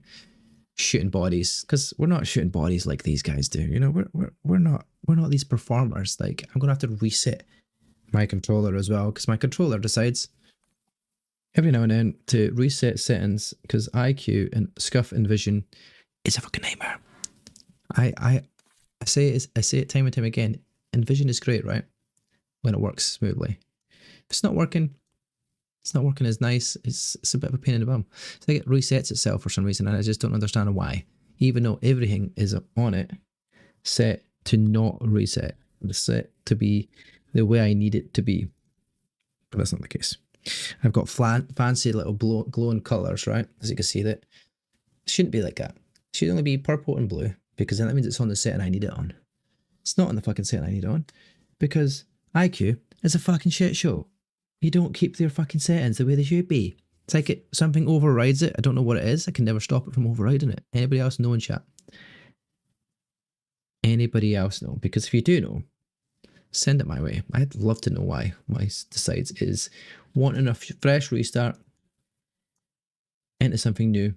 shooting bodies, because we're not shooting bodies like these guys do. You know, we're not these performers. Like, I'm gonna have to reset my controller as well, because my controller decides every now and then to reset settings, because IQ and Scuff and Vision is a fucking nightmare. I say it time and time again. And Vision is great, right? When it works smoothly. If it's not working as nice. It's a bit of a pain in the bum. So it resets itself for some reason, and I just don't understand why. Even though everything is on it set to not reset. It's set to be the way I need it to be. But that's not the case. I've got fancy little glowing colours, right? As you can see, that it shouldn't be like that. It should only be purple and blue, because then that means it's on the setting I need it on. It's not on the fucking setting I need it on, because IQ is a fucking shit show. You don't keep their fucking settings the way they should be. It's like something overrides it. I don't know what it is. I can never stop it from overriding it. Anybody else know in chat? Anybody else know? Because if you do know, send it my way. I'd love to know why decides is wanting a fresh restart into something new.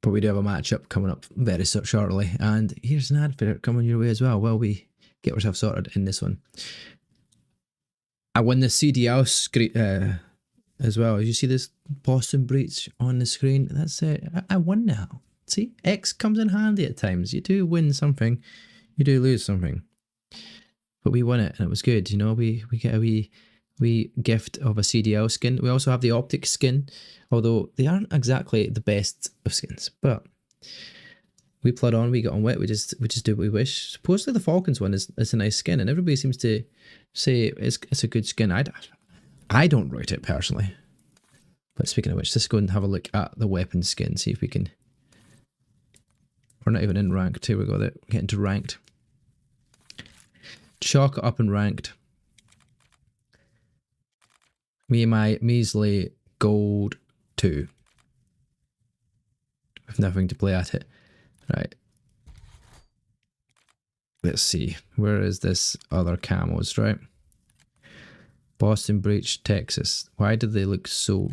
But we do have a matchup coming up very shortly, and here's an advert coming your way as well while we get ourselves sorted in this one. I won the CDL screen as well. You see this Boston breach on the screen? That's it. I won now. See, X comes in handy at times. You do win something, you do lose something. But we won it, and it was good. You know, we get a wee gift of a CDL skin. We also have the optic skin, although they aren't exactly the best of skins. But we plod on, we get on with it. We just do what we wish. Supposedly the Falcons one is a nice skin, and everybody seems to say it's a good skin. I don't rate it personally. But speaking of which, let's go and have a look at the weapon skin. See if we can. We're not even in ranked. Here we go. We're getting to ranked. Chalk it up in ranked. Me and my measly gold 2. With nothing to play at it. Right. Let's see. Where is this other camos, right? Boston Breach, Texas. Why do they look so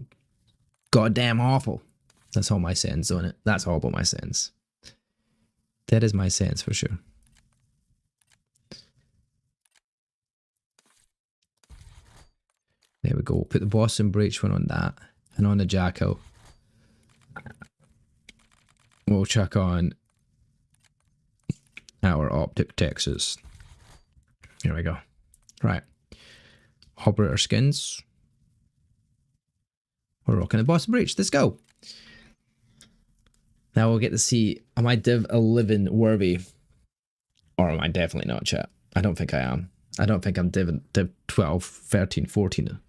goddamn awful? That's all my sense on it. That's all about my sense. That is my sense for sure. There we go. Put the Boston Breach one on that. And on the Jackal, we'll chuck on our Optic Texas. Here we go. Right. Operator skins. We're rocking the Boston Breach. Let's go. Now we'll get to see, am I DIV11 worthy? Or am I definitely not, chat? I don't think I am. I don't think I'm Div 12, 13, 14.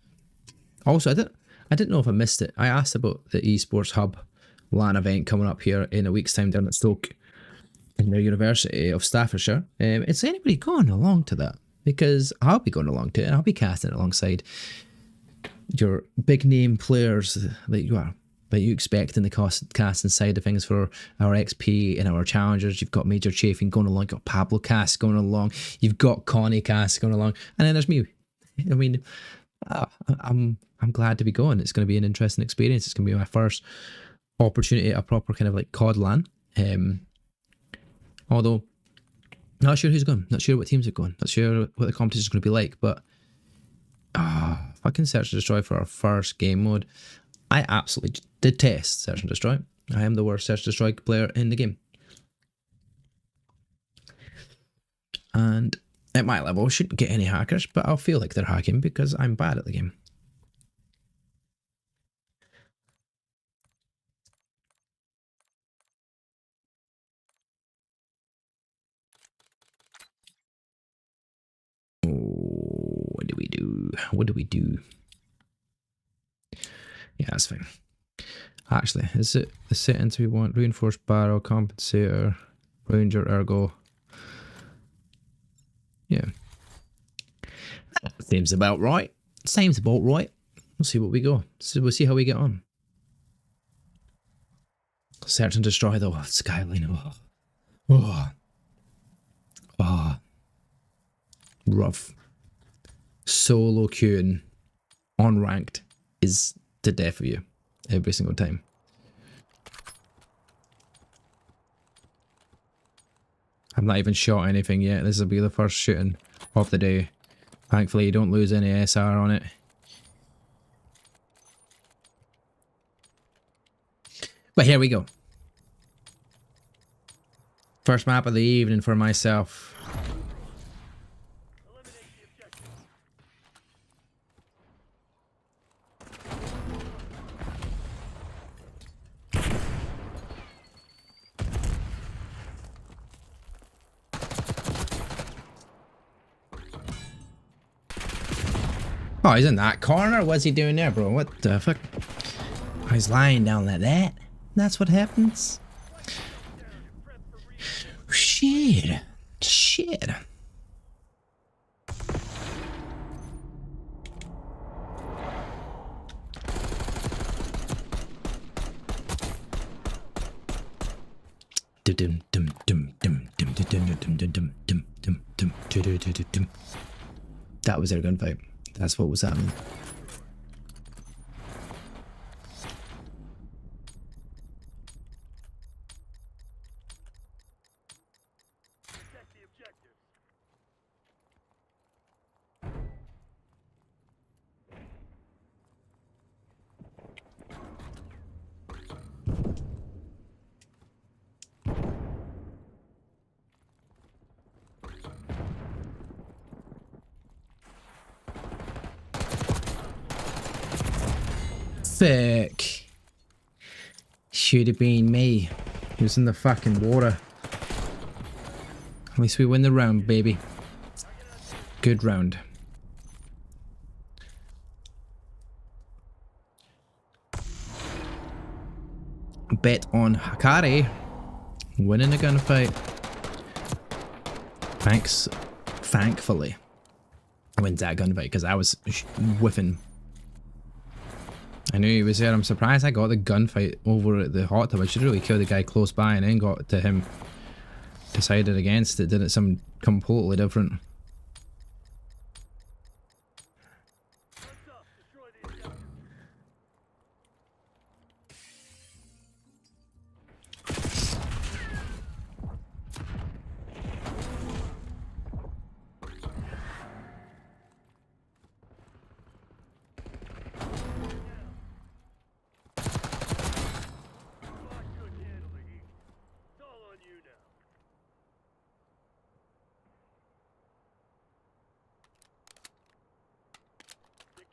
Also, I didn't know if I missed it. I asked about the Esports Hub LAN event coming up here in a week's time down at Stoke in the University of Staffordshire. Is anybody going along to that? Because I'll be going along to it, and I'll be casting it alongside your big name players that you expect in the casting side of things for our XP and our challengers. You've got Major Chafing going along, you've got Pablo Cast going along, you've got Connie Cast going along, and then there's me. I mean, I'm glad to be going. It's going to be an interesting experience. It's going to be my first opportunity at a proper kind of like COD LAN. Although, not sure who's going, not sure what teams are going, not sure what the competition is going to be like, but fucking Search and Destroy for our first game mode. I absolutely detest Search and Destroy. I am the worst Search and Destroy player in the game. And at my level, I shouldn't get any hackers, but I'll feel like they're hacking because I'm bad at the game. What do we do? What do we do? Yeah, that's fine. Actually, is it the settings we want? Reinforced barrel, compensator, ranger, ergo. Yeah. Seems about right. Seems about right. We'll see what we go. So we'll see how we get on. Search and destroy though. Skyline. Oh. Rough. Solo queuing on ranked is the death of you every single time. I've not even shot anything yet. This will be the first shooting of the day. Thankfully you don't lose any SR on it. But here we go. First map of the evening for myself. Oh, he's in that corner? What's he doing there, bro? What the fuck? Oh, he's lying down like that? That's what happens? Shit. Shit. That was their gunfight. That's what was happening. Fuck. Should have been me. He was in the fucking water. At least we win the round, baby. Good round. Bet on Hakari winning the gunfight. Thankfully, I wins that gunfight because I was whiffing. I knew he was there. I'm surprised I got the gunfight over at the hot tub. I should really kill the guy close by and then got to him. Decided against it. Did it something completely different.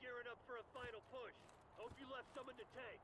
Gearing up for a final push. Hope you left some in the tank.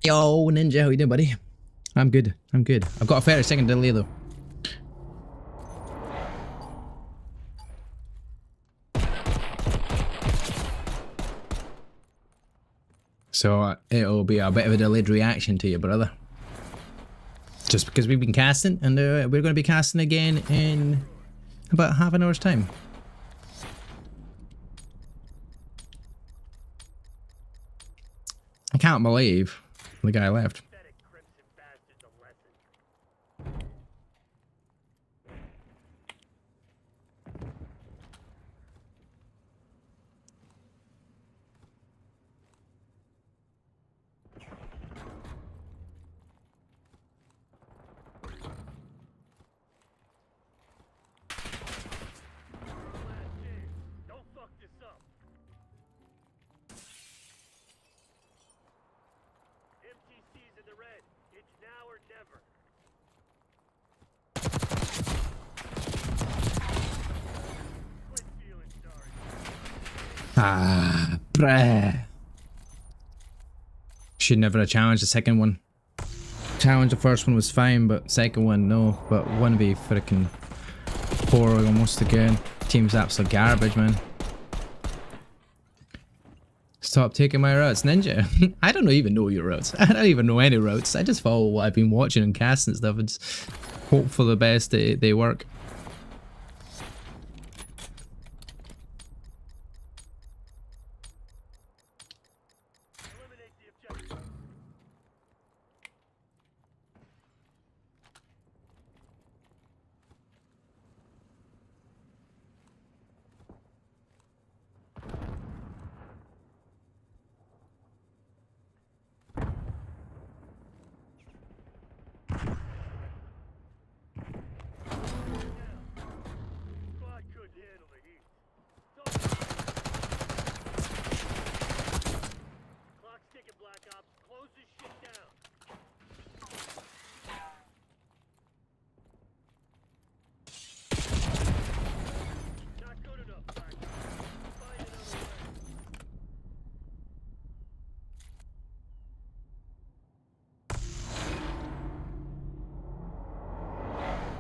Yo, Ninja, how you doing, buddy? I'm good. I'm good. I've got a 30-second delay though. So it'll be a bit of a delayed reaction to you, brother. Just because we've been casting, and we're going to be casting again in about half an hour's time. I can't believe the guy left. Ah, bruh. Should never have challenged the second one. Challenge the first one was fine, but second one, no. But one be freaking poor almost again. Team's absolute garbage, man. Stop taking my routes, Ninja. I don't even know your routes. I don't even know any routes. I just follow what I've been watching and casting and stuff and just hope for the best they work.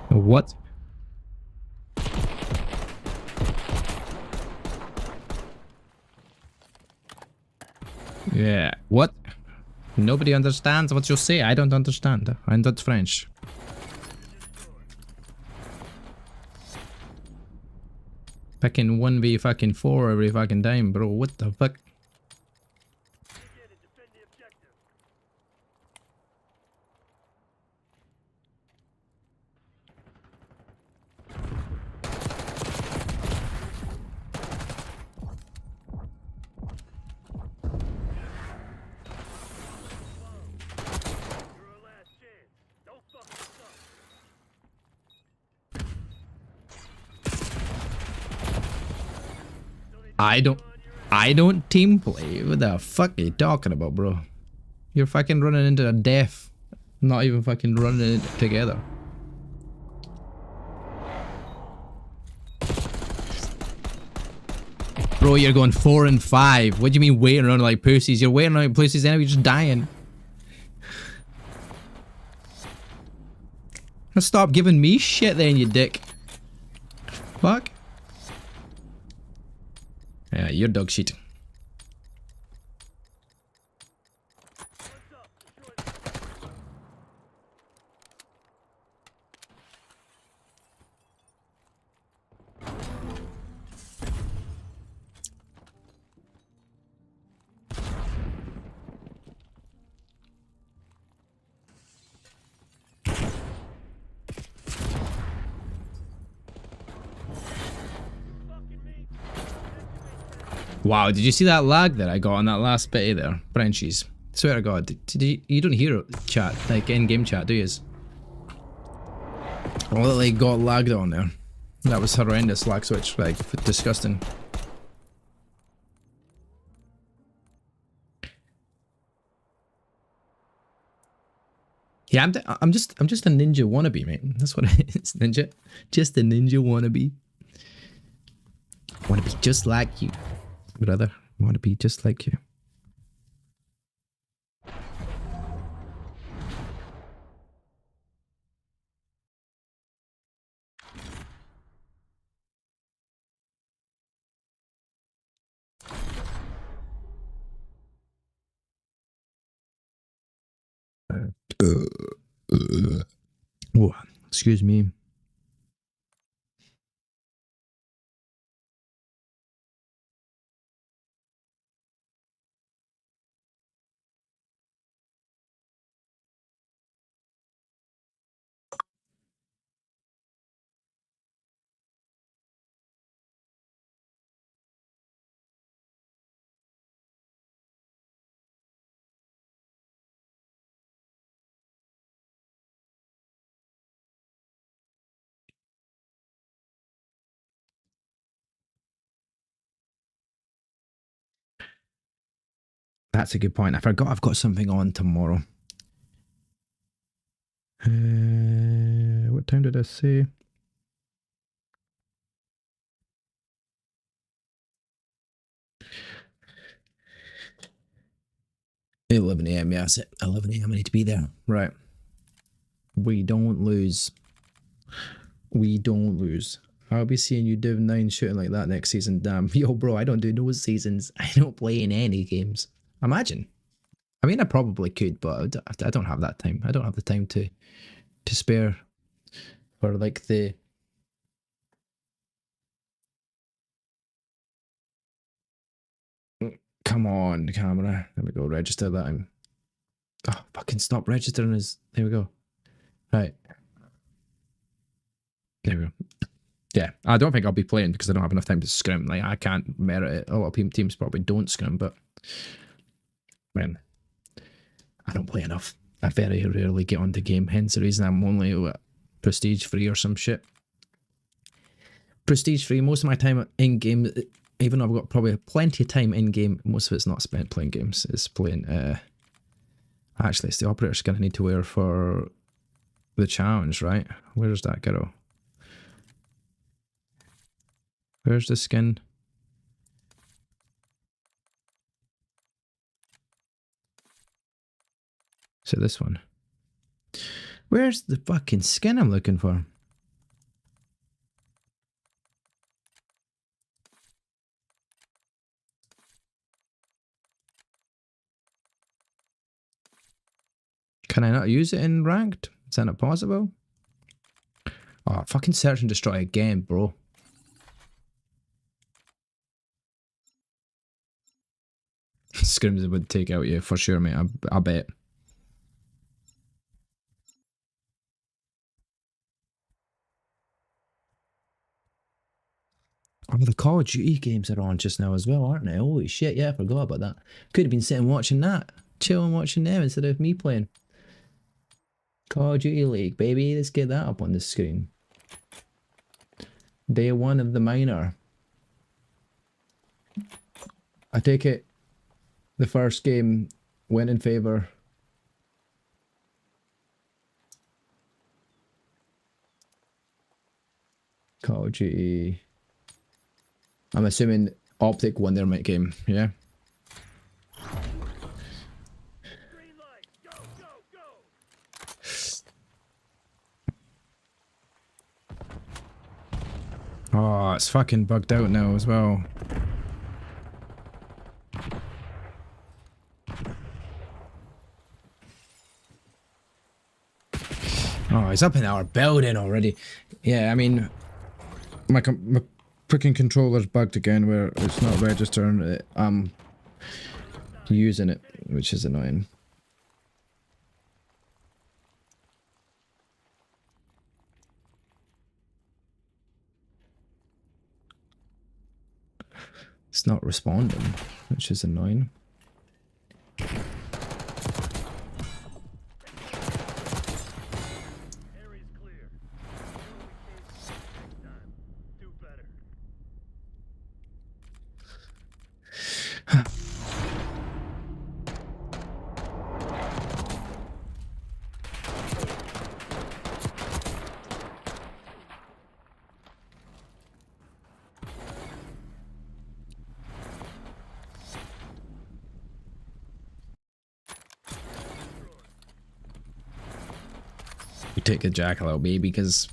What? Yeah, what? Nobody understands what you say. I don't understand. I'm not French. Picking 1v fucking 4 every fucking time, bro. What the fuck? Dig in and defend the objective. You're our last chance. Don't fuck this up. I don't team play. What the fuck are you talking about, bro? You're fucking running into a death. Not even fucking running it together. Bro, you're going 4 and 5. What do you mean waiting around like pussies? You're waiting around like pussies and you're just dying. Stop giving me shit then, you dick. Fuck. Yeah, you're dog shit. What's up? Destroy the fucking me. Wow, did you see that lag that I got on that last bit there? Frenchies. Swear to God, you don't hear chat, like in-game chat, do you? I literally got lagged on there. That was horrendous lag switch, like disgusting. Yeah, I'm just a ninja wannabe, mate. That's what it is, ninja. Just a ninja wannabe. Wanna be just like you, brother. Wanna be just like you. Oh, excuse me. That's a good point. I forgot I've got something on tomorrow. What time did I say? At 11 AM, yeah, that's it. 11 AM, I need to be there. Right. We don't lose. We don't lose. I'll be seeing you DIV9 shooting like that next season. Damn. Yo, bro, I don't do no seasons. I don't play in any games. Imagine. I mean, I probably could, but I don't have that time. I don't have the time to spare for like the... Come on, camera. There we go. Register that. Oh, fucking stop registering us. There we go. Right. There we go. Yeah, I don't think I'll be playing because I don't have enough time to scrim. Like, I can't merit it. A lot of teams probably don't scrim, but man, I don't play enough. I very rarely get onto game. Hence the reason I'm only prestige free or some shit. Prestige free. Most of my time in game, even though I've got probably plenty of time in game, most of it's not spent playing games. It's playing. Actually, it's the operator's gonna need to wear for the challenge, right? Where's that girl? Where's the skin? So this one. Where's the fucking skin I'm looking for? Can I not use it in ranked? Is that not possible? Oh, fucking search and destroy again, bro. Scrims would take out you for sure, mate. I bet. Oh, the Call of Duty games are on just now as well, aren't they? Holy shit, yeah, I forgot about that. Could have been sitting watching that. Chilling watching them instead of me playing. Call of Duty League, baby. Let's get that up on the screen. Day 1 of the minor. I take it the first game went in favour. Call of Duty. I'm assuming Optic won their mid game, yeah? Green light. Go, go, go. Oh, it's fucking bugged out now as well. Oh, he's up in our building already. Yeah, I mean, my freaking controller's bugged again where it's not registering it. I'm using it, which is annoying. It's not responding, which is annoying. Area's clear. Next time. Do better. You take the jackal out, baby, because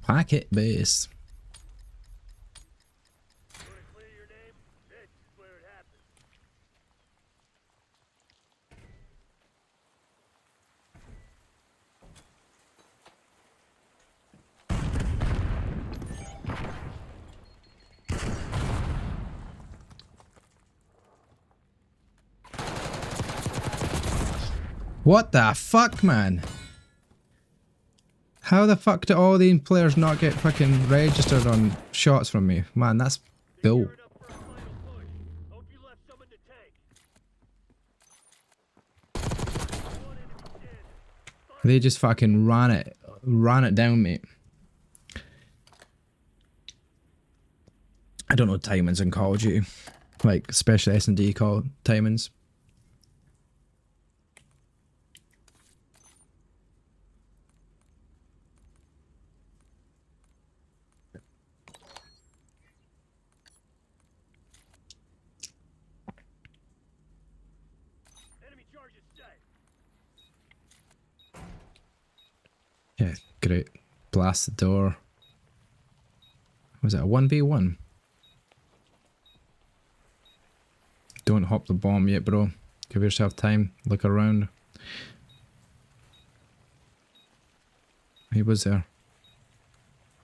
packet base. Want to clear your name? This is where it happens. What the fuck, man? How the fuck do all these players not get fucking registered on shots from me? Man, that's bull. Gearing up for a final push. Hope you left some in the tank. One enemy dead. They just fucking ran it down, mate. I don't know timings in Call of Duty, like especially S&D call timings. Enemy charges set. Yeah, great. Blast the door. Was it a 1v1? Don't hop the bomb yet, bro. Give yourself time. Look around. He was there.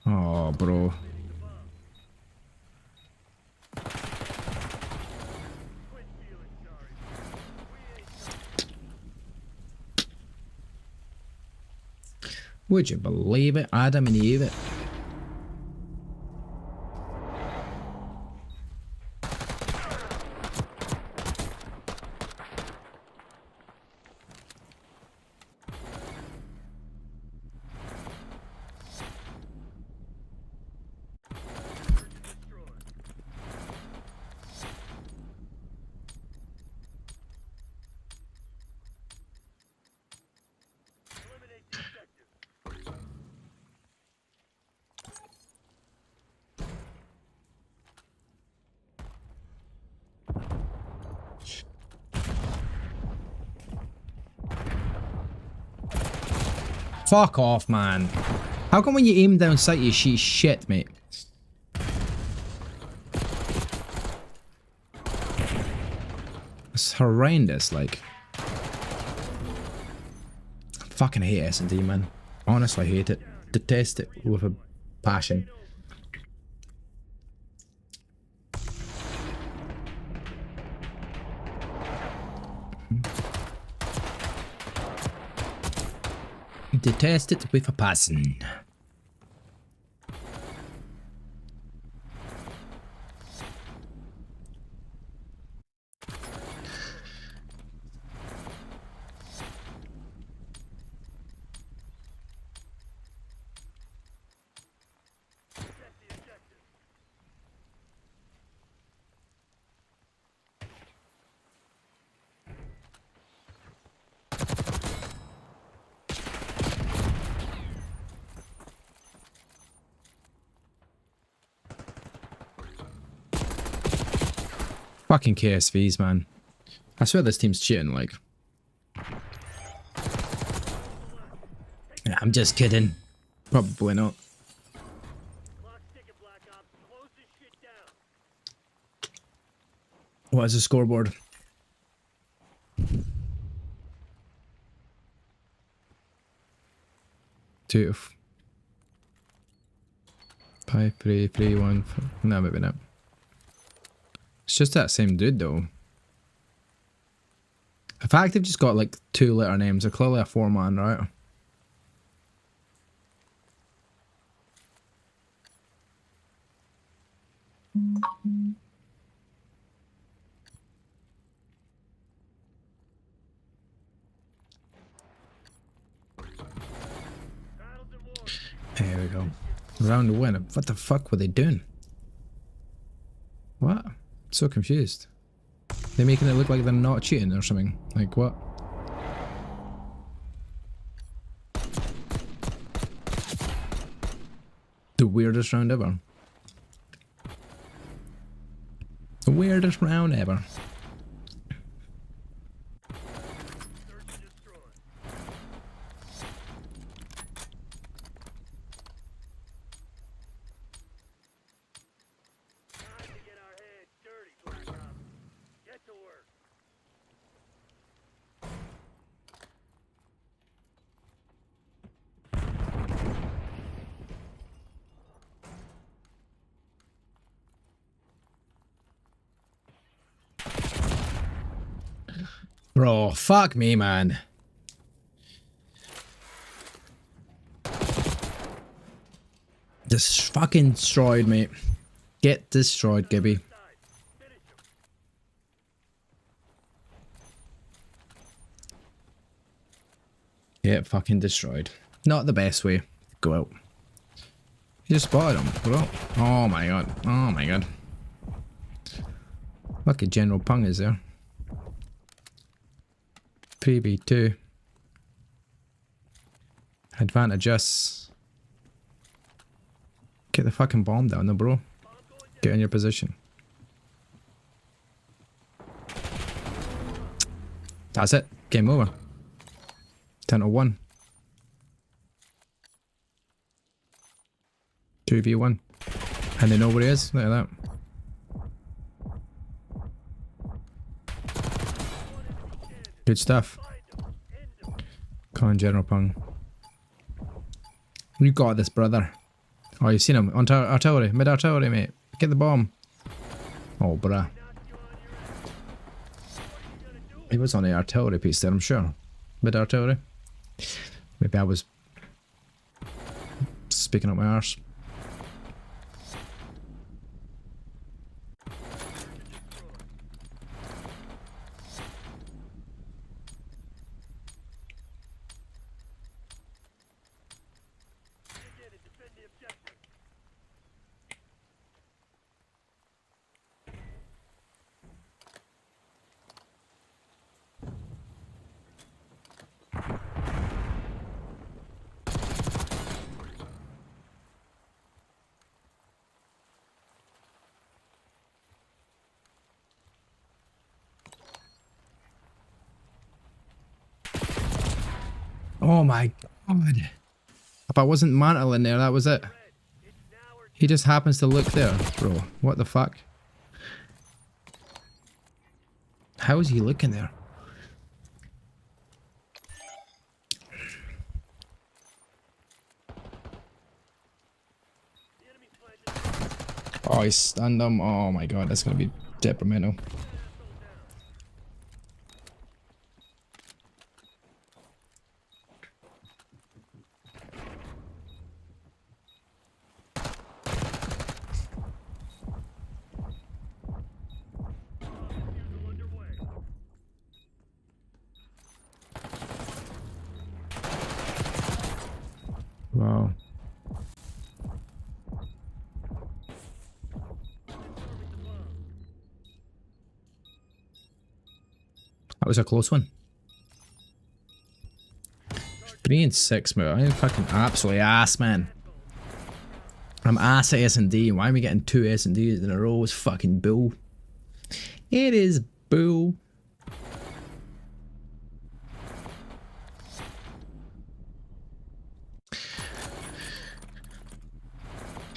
Oh, bro. Quit feeling sorry. We ain't Would you believe it? Adam and Eve. destroyed. Eliminate the objective. Fuck off, man. How come when you aim down sight you shoot shit, mate? It's horrendous, like. I fucking hate S&D, man. Honestly, hate it. Detest it with a passion. to test it with a person. Fucking KSVs, man. I swear this team's cheating, like. I'm just kidding. Probably not. Clock's ticking, Black Ops. Close this shit down. What is the scoreboard? Two. 5, 3, 3, 1. No, maybe not. It's just that same dude, though. In fact, they've just got like 2-letter names. They're clearly a 4-man, right? Battles and war. There we go. Round one. What the fuck were they doing? What? So confused. They're making it look like they're not cheating or something. Like what? The weirdest round ever. The weirdest round ever. Search and destroy. Time to get our heads dirty, Black Ops. Get to work. Bro, fuck me, man. Just fucking destroyed, mate. Get destroyed, Gibby. Side. Finish him. Get fucking destroyed. Not the best way to go out. You just spotted him, bro. Oh my god. Oh my god. Lucky General Pung is there. 3v2. Advantage us. Get the fucking bomb down there, bro. Get in your position. That's it. Game over. 10-1. 2v1. And they know where he is. Look at that. Good stuff. Come on, General Pung. You got this, brother. Oh, you've seen him. On artillery. Mid-artillery, mate. Get the bomb. Oh, bruh. He was on the artillery piece there, I'm sure. Mid-artillery. Maybe I was speaking up my arse. Dig in and defend the objective. Oh my god. If I wasn't Mantle in there, that was it. It's now or He just happens to look there, bro. What the fuck? How is he looking there? the enemy's planted. Oh, he's stunned him. Oh my god, that's gonna be detrimental. That was a close one. 3 and 6, mate. I'm fucking absolutely ass, man. I'm ass at S&D. Why am I getting 2 S&Ds in a row? It's fucking bull. It is bull.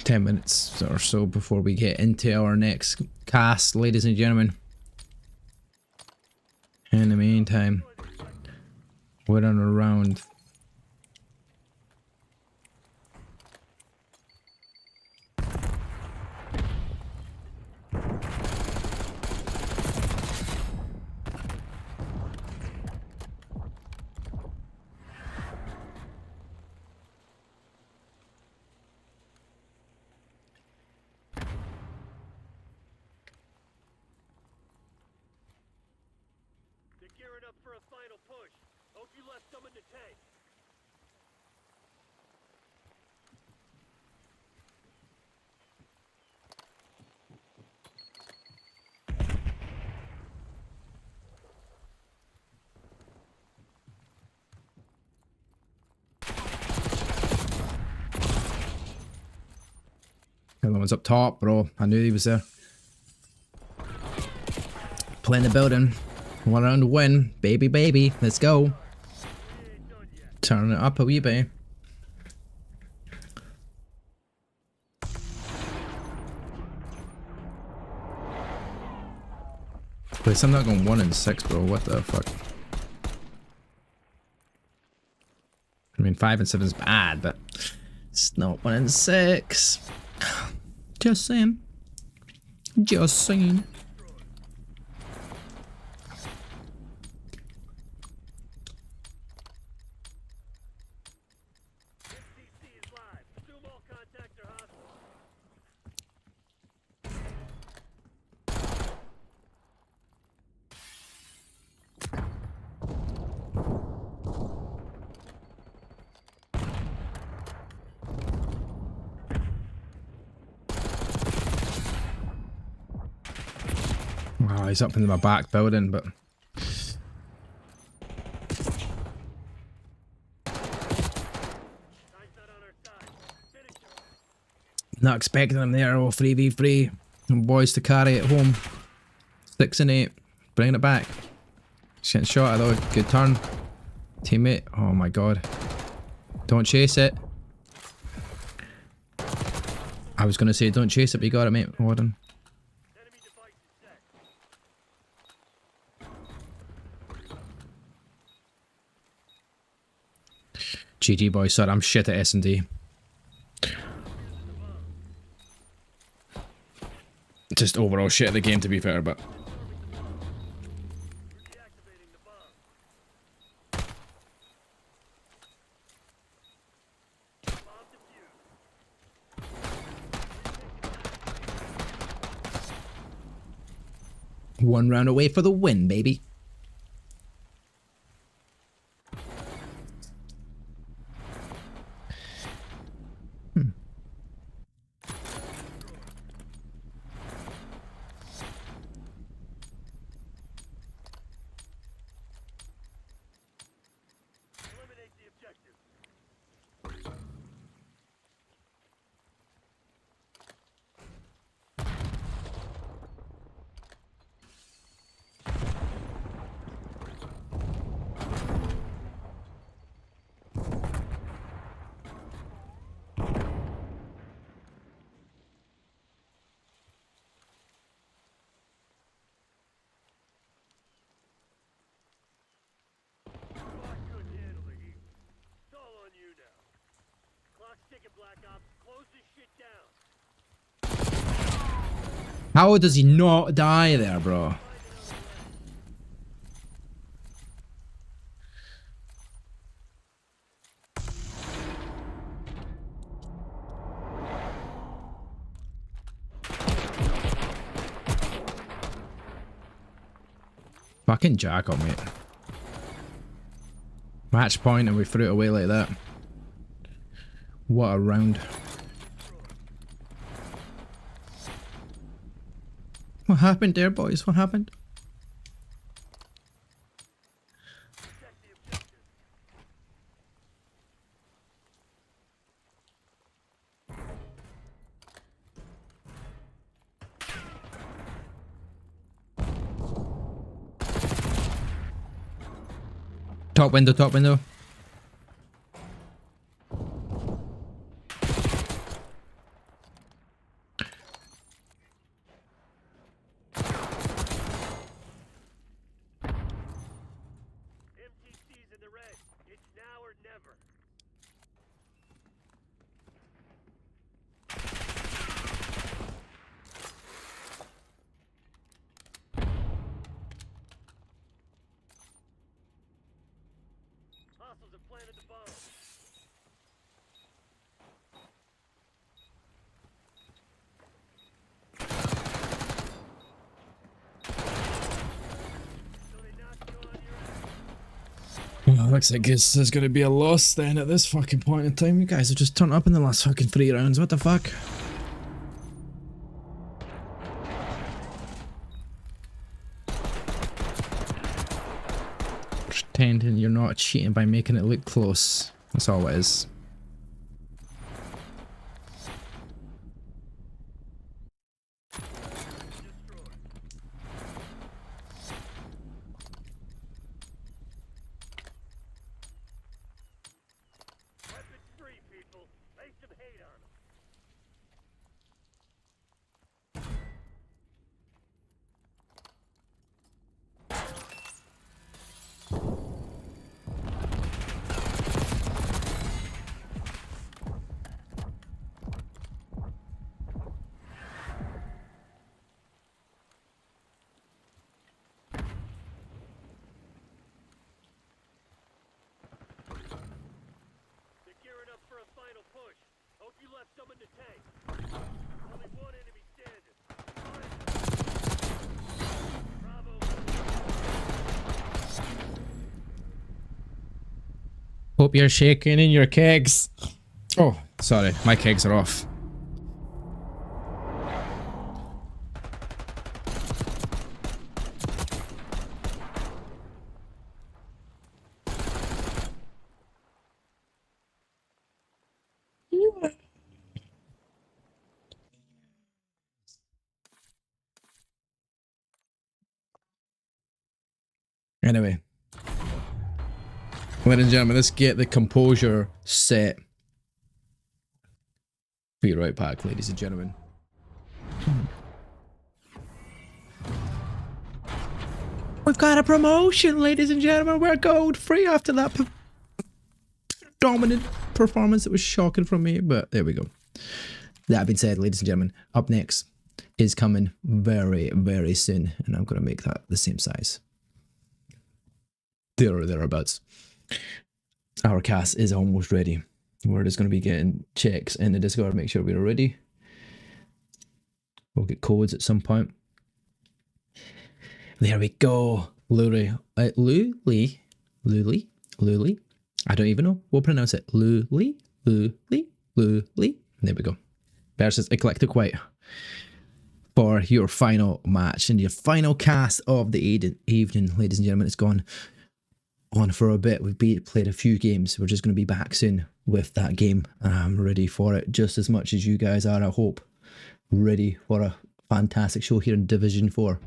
Minutes or so before we get into our next cast, ladies and gentlemen. In the meantime, we're on a round. Gearing up for a final push. Hope you left some in the tank. The other one's up top, bro. I knew he was there. Playing the building. 1 round to win. Baby, baby. Let's go. Turn it up a wee bit. Please, I'm not going 1 and 6, bro. What the fuck? I mean, 5 and 7 is bad, but it's not 1 and 6. Just saying. Just saying. Wow, he's up in my back building, but not expecting him there. Oh, 3v3. Boys to carry it home. 6 and 8. Bringing it back. He's getting shot at though. Good turn. Teammate. Oh my god. Don't chase it. I was going to say don't chase it, but you got it, mate. Well done. GG boys, sorry, I'm shit at S&D. Just overall shit at the game, to be fair, but... One round away for the win, baby. How does he not die there, bro? Fucking jackal, mate. Match point and we threw it away like that. What a round. What happened there, boys? What happened? Top window, top window. MTC's in the red. It's now or never. Hostiles have planted the bomb. So they knocked you on your ass. Well, looks like there's going to be a loss then at this fucking point in time. You guys have just turned up in the last fucking 3 rounds. What the fuck? Pretending you're not cheating by making it look close. That's all it is. Destroyed. Weapons free, people. Lay some hate on them. They're gearing up for a final push. Hope you left some in the tank. Only one enemy standing. Bravo. Hope you're shaking in your kegs. Oh, sorry, my kegs are off. Anyway, ladies and gentlemen, let's get the composure set. Be right back, ladies and gentlemen. We've got a promotion, ladies and gentlemen. We're gold free after that dominant performance that was shocking from me, but there we go. That being said, ladies and gentlemen, up next is coming very, very soon, and I'm going to make that the same size. There or thereabouts. Our cast is almost ready. We're just going to be getting checks in the Discord, make sure we're ready. We'll get codes at some point. There we go. Luli. I don't even know. We'll pronounce it. Luli. There we go. Versus Eclectic White for your final match and your final cast of the evening, ladies and gentlemen. It's gone on for a bit. We've played a few games. We're just going to be back soon with that game, and I'm ready for it just as much as you guys are, I hope. Ready for a fantastic show here in Division 4.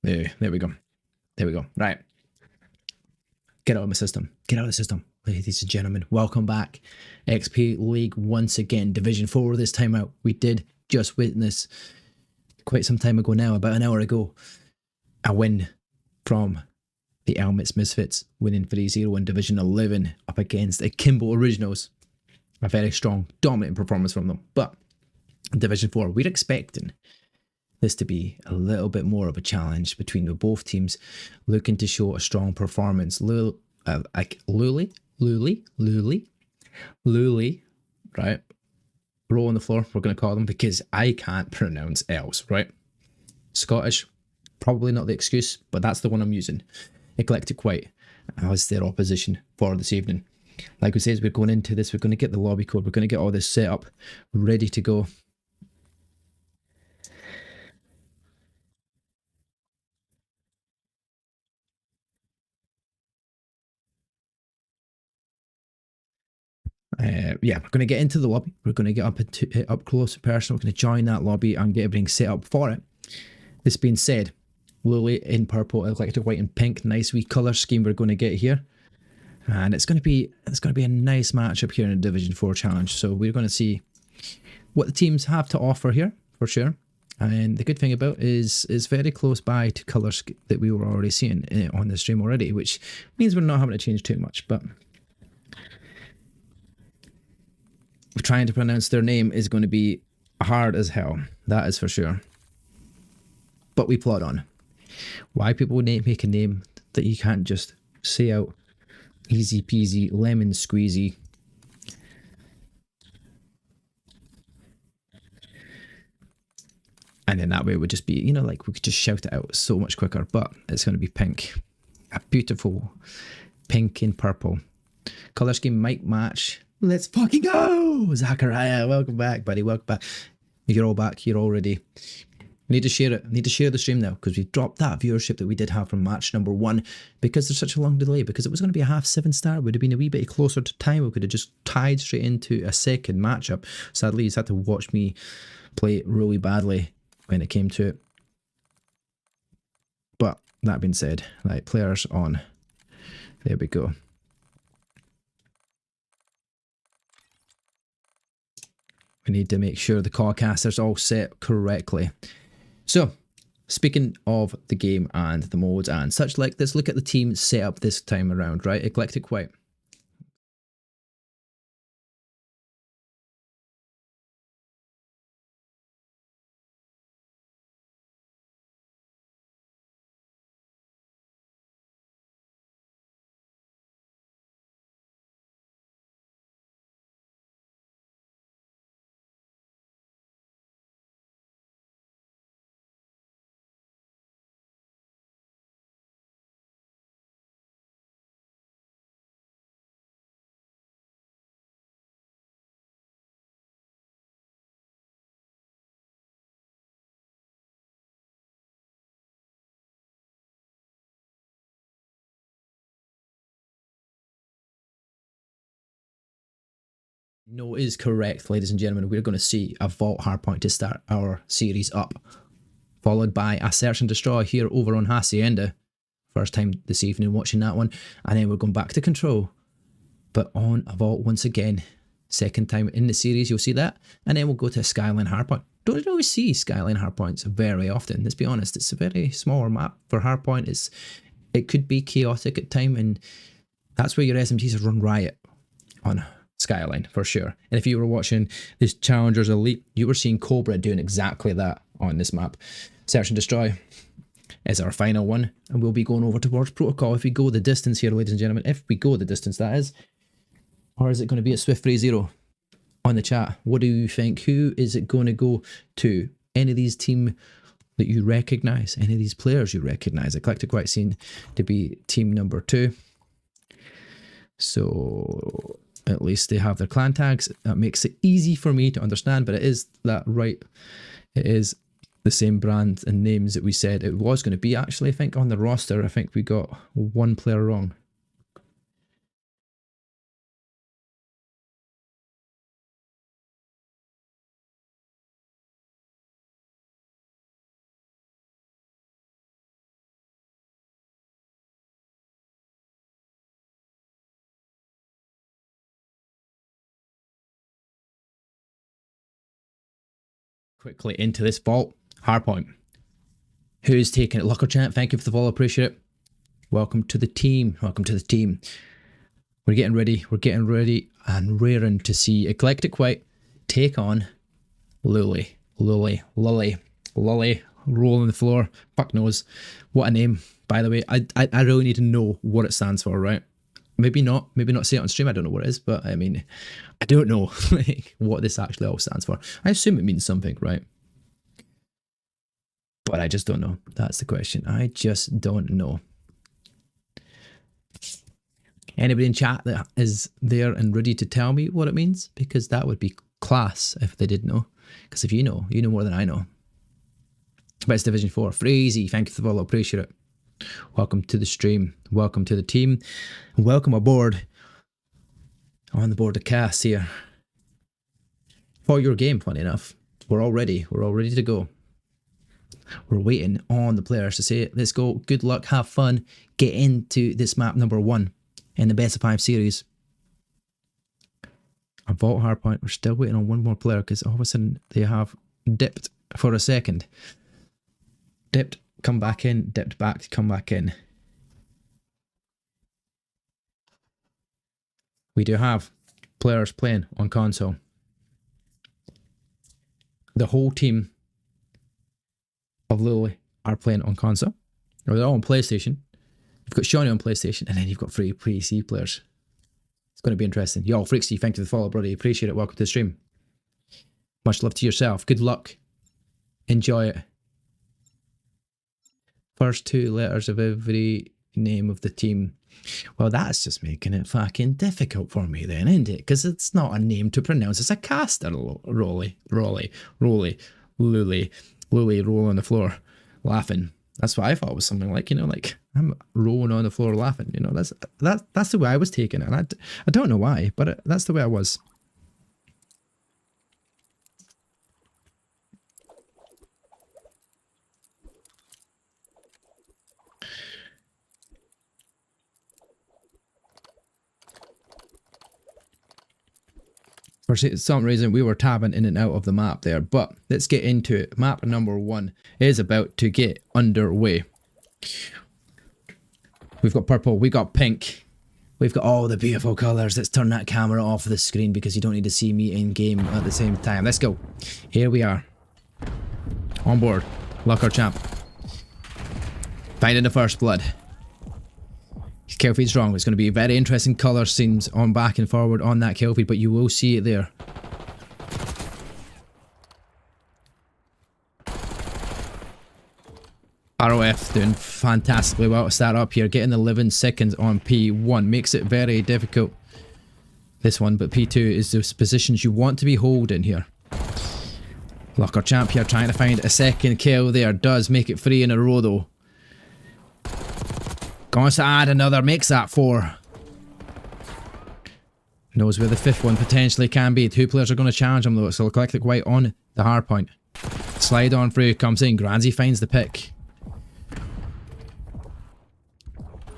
There we go. There we go. Right. Get out of my system. Get out of the system. Ladies and gentlemen, welcome back. XP League once again. Division 4 this time out. We did just witness quite some time ago now, about an hour ago, a win from the Elmets Misfits, winning 3-0 in Division 11 up against Akimbo Originals. A very strong, dominant performance from them. But in Division 4, we're expecting this to be a little bit more of a challenge between both teams, looking to show a strong performance. Luli, right? Roll on the floor, we're going to call them, because I can't pronounce L's, right? Scottish, probably not the excuse, but that's the one I'm using. Eclectic White as their opposition for this evening. Like we said, we're going into this, we're going to get the lobby code, we're going to get all this set up, ready to go. Yeah, we're going to get into the lobby. We're going to get up close and personal. We're going to join that lobby and get everything set up for it. This being said, Luli in purple, Eclectic White in pink, nice wee colour scheme we're going to get here, and it's going to be a nice matchup here in a Division 4 challenge. So we're going to see what the teams have to offer here for sure. And the good thing about it is very close by to colours that we were already seeing on the stream already, which means we're not having to change too much, but trying to pronounce their name is going to be hard as hell, that is for sure. But we plod on. Why people would make a name that you can't just say out easy peasy, lemon squeezy. And then that way it would just be, you know, like we could just shout it out so much quicker, but it's going to be pink. A beautiful pink and purple. Colour scheme might match. Let's fucking go! Zachariah, welcome back, buddy. Welcome back. You're all back. You're all ready. We need to share it. We need to share the stream now, because we've dropped that viewership that we did have from match number 1 because there's such a long delay. Because it was going to be a 7:30 start. It would have been a wee bit closer to time. We could have just tied straight into a second matchup. Sadly, you had to watch me play really badly when it came to it. But that being said, right, players on. There we go. We need to make sure the callcaster's all set correctly. So, speaking of the game and the modes and such like, let's look at the team setup this time around, right? Eclectic White. No is correct, ladies and gentlemen. We're going to see a Vault Hardpoint to start our series up, followed by a Search and Destroy here over on Hacienda. First time this evening watching that one. And then we're going back to Control, but on a Vault once again. Second time in the series, you'll see that. And then we'll go to a Skyline Hardpoint. Don't always see Skyline Hardpoints very often. Let's be honest, it's a very smaller map for Hardpoint. It could be chaotic at time, and that's where your SMGs run riot on Skyline for sure. And if you were watching this Challengers Elite, you were seeing Cobra doing exactly that on this map. Search and Destroy is our final one, and we'll be going over towards Protocol if we go the distance here, ladies and gentlemen. If we go the distance, that is. Or is it going to be a Swift 3-0 on the chat? What do you think? Who is it going to go to? Any of these team that you recognise? Any of these players you recognise? Eclectic White seem to be team number 2. So at least they have their clan tags. That makes it easy for me to understand, but it is that right. It is the same brand and names that we said it was going to be. Actually, I think on the roster, I think we got one player wrong. quickly into this vault. Hardpoint. Who's taking it? LuLiRoFr, thank you for the follow, appreciate it. Welcome to the team. Welcome to the team. We're getting ready and raring to see Eclectic White take on Lully, rolling the floor. Fuck knows. What a name, by the way. I really need to know what it stands for, right? Maybe not say it on stream. I don't know what it is, but I mean, I don't know like, what this actually all stands for. I assume it means something, right? But I just don't know. That's the question. I just don't know. Anybody in chat that is there and ready to tell me what it means? Because that would be class if they did know. Because if you know more than I know. But it's Division 4. Freezy, thank you for the follow, appreciate it. Welcome to the stream. Welcome to the team. Welcome aboard. On the board of cast here. For your game, funny enough. We're all ready. We're all ready to go. We're waiting on the players to say, let's go, good luck, have fun, get into this map number 1 in the best of 5 series. A vault hardpoint, we're still waiting on one more player because all of a sudden they have dipped for a second. Dipped, come back in, dipped back, come back in. We do have players playing on console. The whole team of Lully are playing on console. Or they're all on PlayStation. You've got Shawnee on PlayStation, and then you've got 3 PC players. It's going to be interesting. Yo, Freaksy, thank you for the follow, buddy. Appreciate it. Welcome to the stream. Much love to yourself. Good luck. Enjoy it. First 2 letters of every name of the team. Well, that's just making it fucking difficult for me then, isn't it? Because it's not a name to pronounce. It's a caster. Lully, roll on the floor, laughing. That's what I thought was something like, like I'm rolling on the floor laughing. That's the way I was taking it. And I don't know why, but that's the way I was. For some reason, we were tabbing in and out of the map there, but let's get into it. Map number 1 is about to get underway. We've got purple, we got pink, we've got all the beautiful colours. Let's turn that camera off the screen because you don't need to see me in game at the same time. Let's go. Here we are. On board. LuLiRoFr. Finding the first blood. Kill feed's wrong. It's going to be very interesting colour scenes on back and forward on that kill feed, but you will see it there. ROF doing fantastically well to start up here, getting 11 seconds on P1 makes it very difficult. This one, but P2 is the positions you want to be holding here. LuLiRoFr here trying to find a second kill there, does make it 3 in a row though. Going to add another, makes that 4. Knows where the 5th one potentially can be. 2 players are going to challenge him though. So Eclectic White on the hard point. Slide on through, comes in. Granzy finds the pick.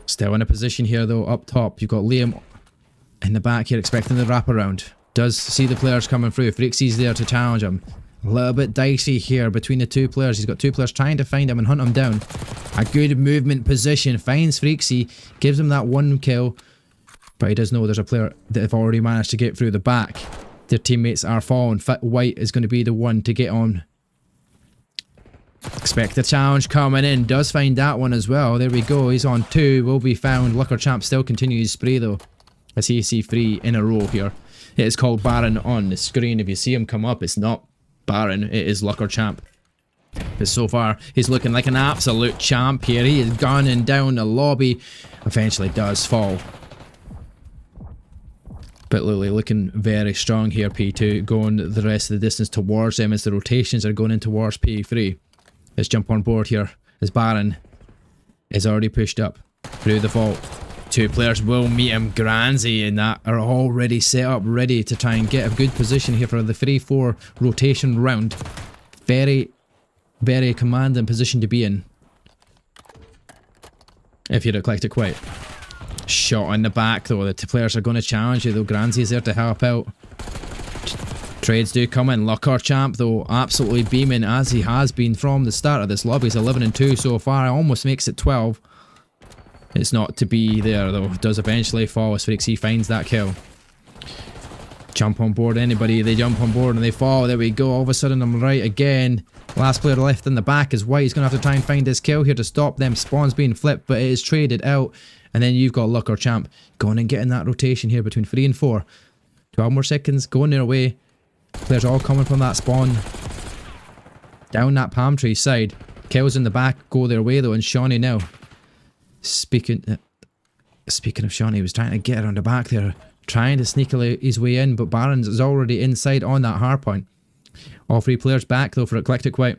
Still in a position here though, up top. You've got Liam in the back here expecting the wraparound. Does see the players coming through. Freaksy's there to challenge him. A little bit dicey here between the 2 players. He's got 2 players trying to find him and hunt him down. A good movement position. Finds Freaksy. Gives him that 1 kill. But he does know there's a player that have already managed to get through the back. Their teammates are falling. White is going to be the one to get on. Expect the challenge coming in. Does find that one as well. There we go. He's on 2. Will be found. LuLiRoFr still continues his spree though. As he see 3 in a row here. It is called Baron on the screen. If you see him come up, it's not Baron, it is LuLiRoFr. But so far, he's looking like an absolute champ here. He is gunning down the lobby. Eventually does fall. But Lully looking very strong here, P2. Going the rest of the distance towards them as the rotations are going in towards P3. Let's jump on board here as Baron is already pushed up through the vault. 2 players will meet him. Granzy and that are already set up, ready to try and get a good position here for the 3-4 rotation round. Very, very commanding position to be in. If you're Eclectic White. Shot in the back though. The 2 players are going to challenge you though. Granzy is there to help out. Trades do come in. LuLiRoFr though absolutely beaming as he has been from the start of this lobby. He's 11 and 2 so far. Almost makes it 12. It's not to be there though. Does eventually fall as Freaksy finds that kill. Jump on board anybody. They jump on board and they fall. There we go. All of a sudden I'm right again. Last player left in the back is White. He's going to have to try and find his kill here to stop them spawns being flipped, but it is traded out. And then you've got LuLiRoFr going and getting that rotation here between 3 and 4. 12 more seconds going their way. Players all coming from that spawn. Down that palm tree side. Kills in the back go their way though, and Shawnee now. Speaking of Shawnee, he was trying to get around the back there. Trying to sneak his way in, but Barons is already inside on that hard point. All 3 players back though for Eclectic White.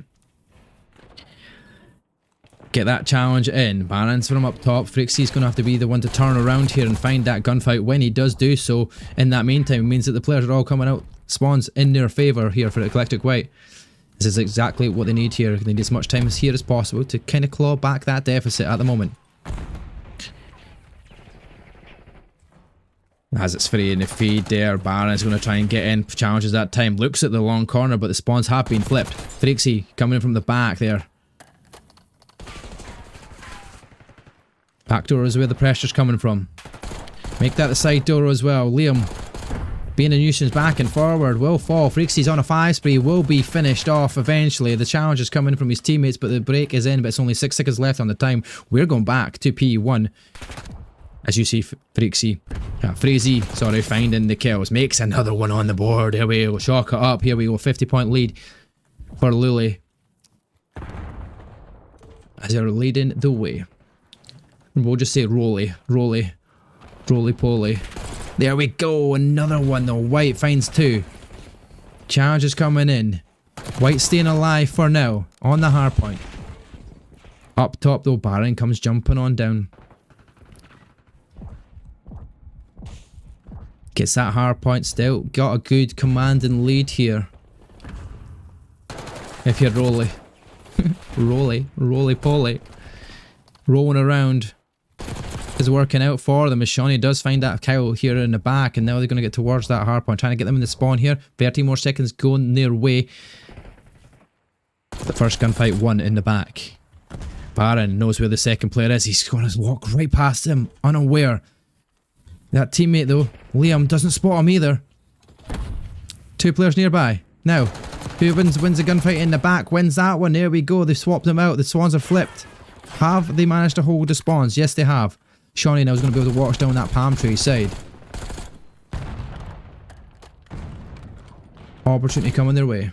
Get that challenge in. Barons from up top. Freaksy's going to have to be the one to turn around here and find that gunfight. When he does do so, in that meantime, it means that the players are all coming out. Spawns in their favour here for Eclectic White. This is exactly what they need here. They need as much time as here as possible to kind of claw back that deficit at the moment. As it's free in the feed there, Baron's going to try and get in, challenges that time, looks at the long corner, but the spawns have been flipped. Freaksy coming in from the back there. Back door is where the pressure's coming from. Make that the side door as well. Liam being a nuisance back and forward, will fall. Freaksy's on a 5 spree, will be finished off eventually. The challenge is coming from his teammates, but the break is in, but it's only 6 seconds left on the time. We're going back to P1. As you see, Freaksy, finding the kills. Makes another one on the board. Here we go. Shock it up. Here we go. 50-point lead for Luli. As they're leading the way. We'll just say roly poly. There we go. Another one though. White finds 2. Challenge is coming in. White staying alive for now. On the hard point. Up top though, Baron comes jumping on down. Gets that hard point still. Got a good commanding lead here. If you're roly. roly poly. Rolling around is working out for them as Shawnee does find that cow here in the back, and now they're going to get towards that hard point. Trying to get them in the spawn here. 30 more seconds going their way. The first gunfight won in the back. Baron knows where the second player is. He's going to walk right past him, unaware. That teammate though, Liam, doesn't spot him either. 2 players nearby. Now, who wins the gunfight in the back? Wins that one. There we go. They've swapped them out. The spawns are flipped. Have they managed to hold the spawns? Yes, they have. Shawnee now is going to be able to watch down that palm tree side. Opportunity coming their way.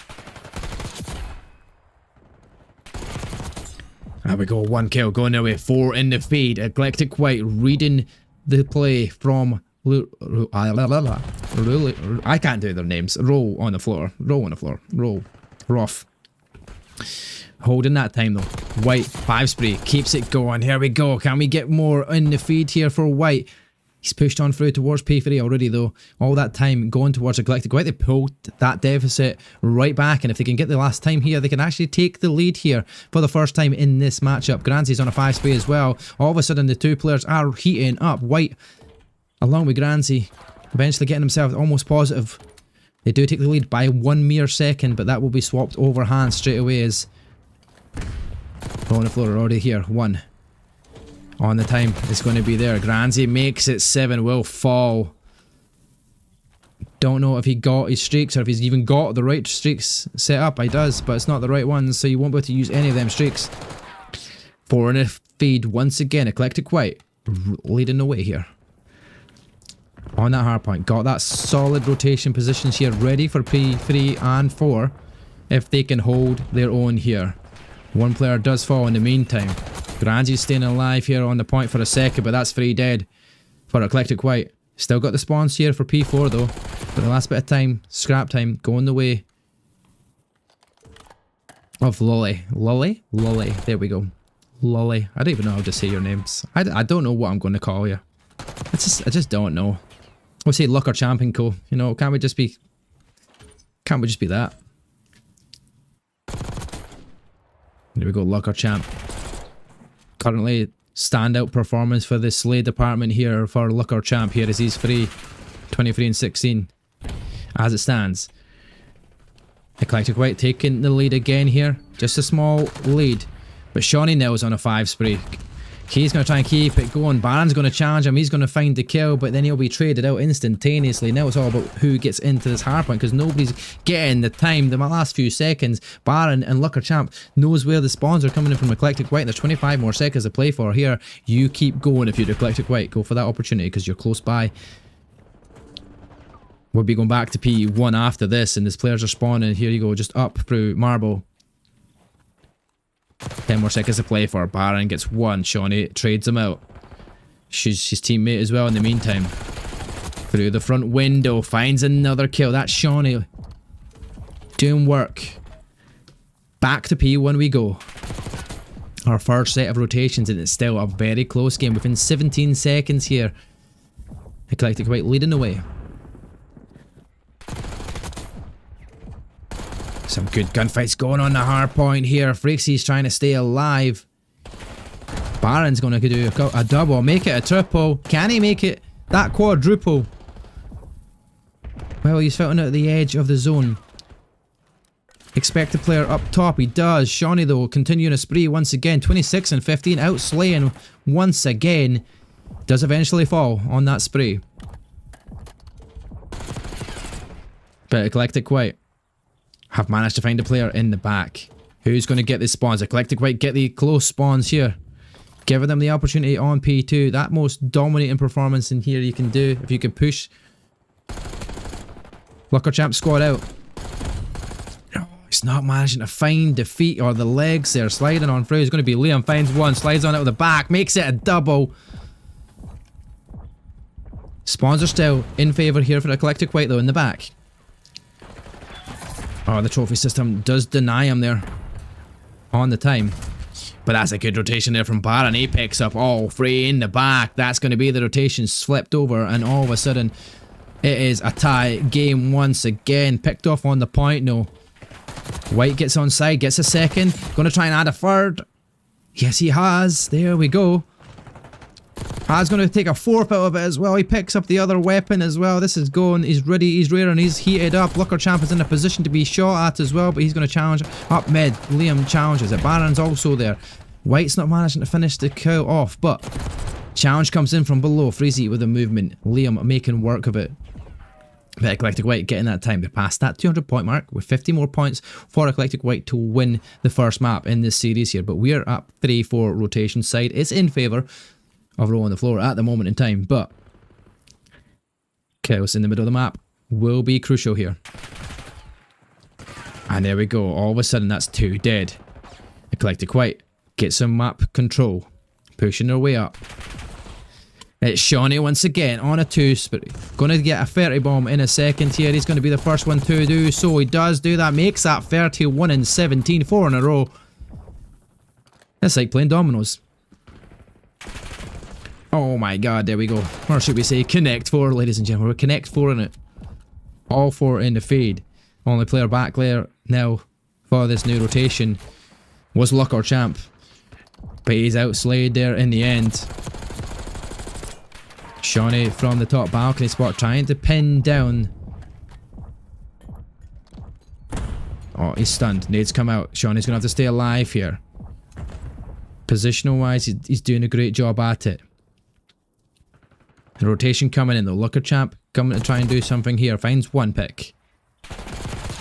There we go. 1 kill going their way. 4 in the feed. Eclectic White reading the play from I can't do their names. Roll on the floor. LuLiRoFr. Holding that time though. White 5 spree keeps it going. Here we go. Can we get more in the feed here for White? He's pushed on through towards P3 already though. All that time going towards Eclectic White. They pulled that deficit right back, and if they can get the last time here, they can actually take the lead here for the first time in this matchup. Granzy's on a 5 spree as well. All of a sudden the 2 players are heating up. White along with Granzy eventually getting themselves almost positive. They do take the lead by 1 mere second, but that will be swapped over hands straight away as on the floor already here. 1 on the time is going to be there. Granzy makes it 7, will fall. Don't know if he got his streaks or if he's even got the right streaks set up. He does, but it's not the right ones, so you won't be able to use any of them streaks. 4 in a feed once again. Eclectic White leading the way here. On that hard point. Got that solid rotation positions here ready for P3 and 4 if they can hold their own here. 1 player does fall in the meantime. Granzy's staying alive here on the point for a second, but that's 3 dead for Eclectic White. Still got the spawns here for P4 though. But the last bit of time, scrap time, going the way of Lolly. There we go. Lolly. I don't even know how to say your names. I don't know what I'm going to call you. I just don't know. We'll say LuLiRoFr and Co. You know, can't we just be that? There we go, LuLiRoFr. Currently, standout performance for the Slay department here for LuLiRoFr here as he's free. 23 and 16 as it stands. Eclectic White taking the lead again here. Just a small lead. But Shawnee Nils on a 5 spree. He's going to try and keep it going. Baron's going to challenge him. He's going to find the kill, but then he'll be traded out instantaneously. Now it's all about who gets into this hardpoint because nobody's getting the time. The last few seconds, Baron and LuLiRoFr knows where the spawns are coming in from Eclectic White. There's 25 more seconds to play for here. You keep going if you're Eclectic White. Go for that opportunity because you're close by. We'll be going back to P1 after this, and these players are spawning. Here you go, just up through Marble. 10 more seconds to play for. Baron gets one. Shawnee trades him out. Shoots his teammate as well in the meantime. Through the front window. Finds another kill. That's Shawnee. Doing work. Back to P1 we go. Our first set of rotations, and it's still a very close game. Within 17 seconds here. Eclectic White leading the way. Some good gunfights going on the hard point here. Freaksy's trying to stay alive. Baron's going to do a double. Make it a triple. Can he make it that quadruple? Well, he's filtering out the edge of the zone. Expect the player up top. He does. Shawnee, though, continuing a spree once again. 26 and 15. Outslaying once again. Does eventually fall on that spree. But Eclectic White have managed to find a player in the back. Who's going to get the spawns? Eclectic White get the close spawns here. Giving them the opportunity on P2. That most dominating performance in here you can do. If you can push LuLiRoFr squad out. Oh, he's not managing to find the feet or the legs there. Sliding on through. It's going to be Liam. Finds one. Slides on out of the back. Makes it a double. Spawns are still in favour here for Eclectic White though in the back. Oh, the trophy system does deny him there on the time. But that's a good rotation there from Baron. He picks up all three in the back. That's going to be the rotation flipped over, and all of a sudden it is a tie game once again. Picked off on the point, no. White gets on side, gets a second. Going to try and add a third. Yes, he has. There we go. Has going to take a fourth out of it as well. He picks up the other weapon as well. This is going. He's ready. He's rearing. He's heated up. LuLiRoFr is in a position to be shot at as well, but he's going to challenge up mid. Liam challenges it. Baron's also there. White's not managing to finish the kill off, but challenge comes in from below. Freezy with a movement. Liam making work of it. But Eclectic White getting that time to pass that 200 point mark with 50 more points for Eclectic White to win the first map in this series here. But we're up 3-4 rotation side. It's in favour of row on the floor at the moment in time, but chaos in the middle of the map will be crucial here. And there we go. All of a sudden, that's 2 dead. Eclectic White gets some map control, pushing their way up. It's Shawnee once again on a 2 spree. Going to get a 30 bomb in a second here. He's going to be the first one to do so. He does do that. Makes that 31 and 17. 4 in a row. It's like playing dominoes. Oh my god, there we go. Or should we say Connect 4, ladies and gentlemen. We're Connect 4 in it. All 4 in the fade. Only player back there now for this new rotation was LuLiRoFr. But he's outslayed there in the end. Shawnee from the top balcony spot trying to pin down. Oh, he's stunned. Nades come out. Shawnee's going to have to stay alive here. Positional wise, he's doing a great job at it. The rotation coming in though. LuLiRoFr coming to try and do something here. Finds one pick.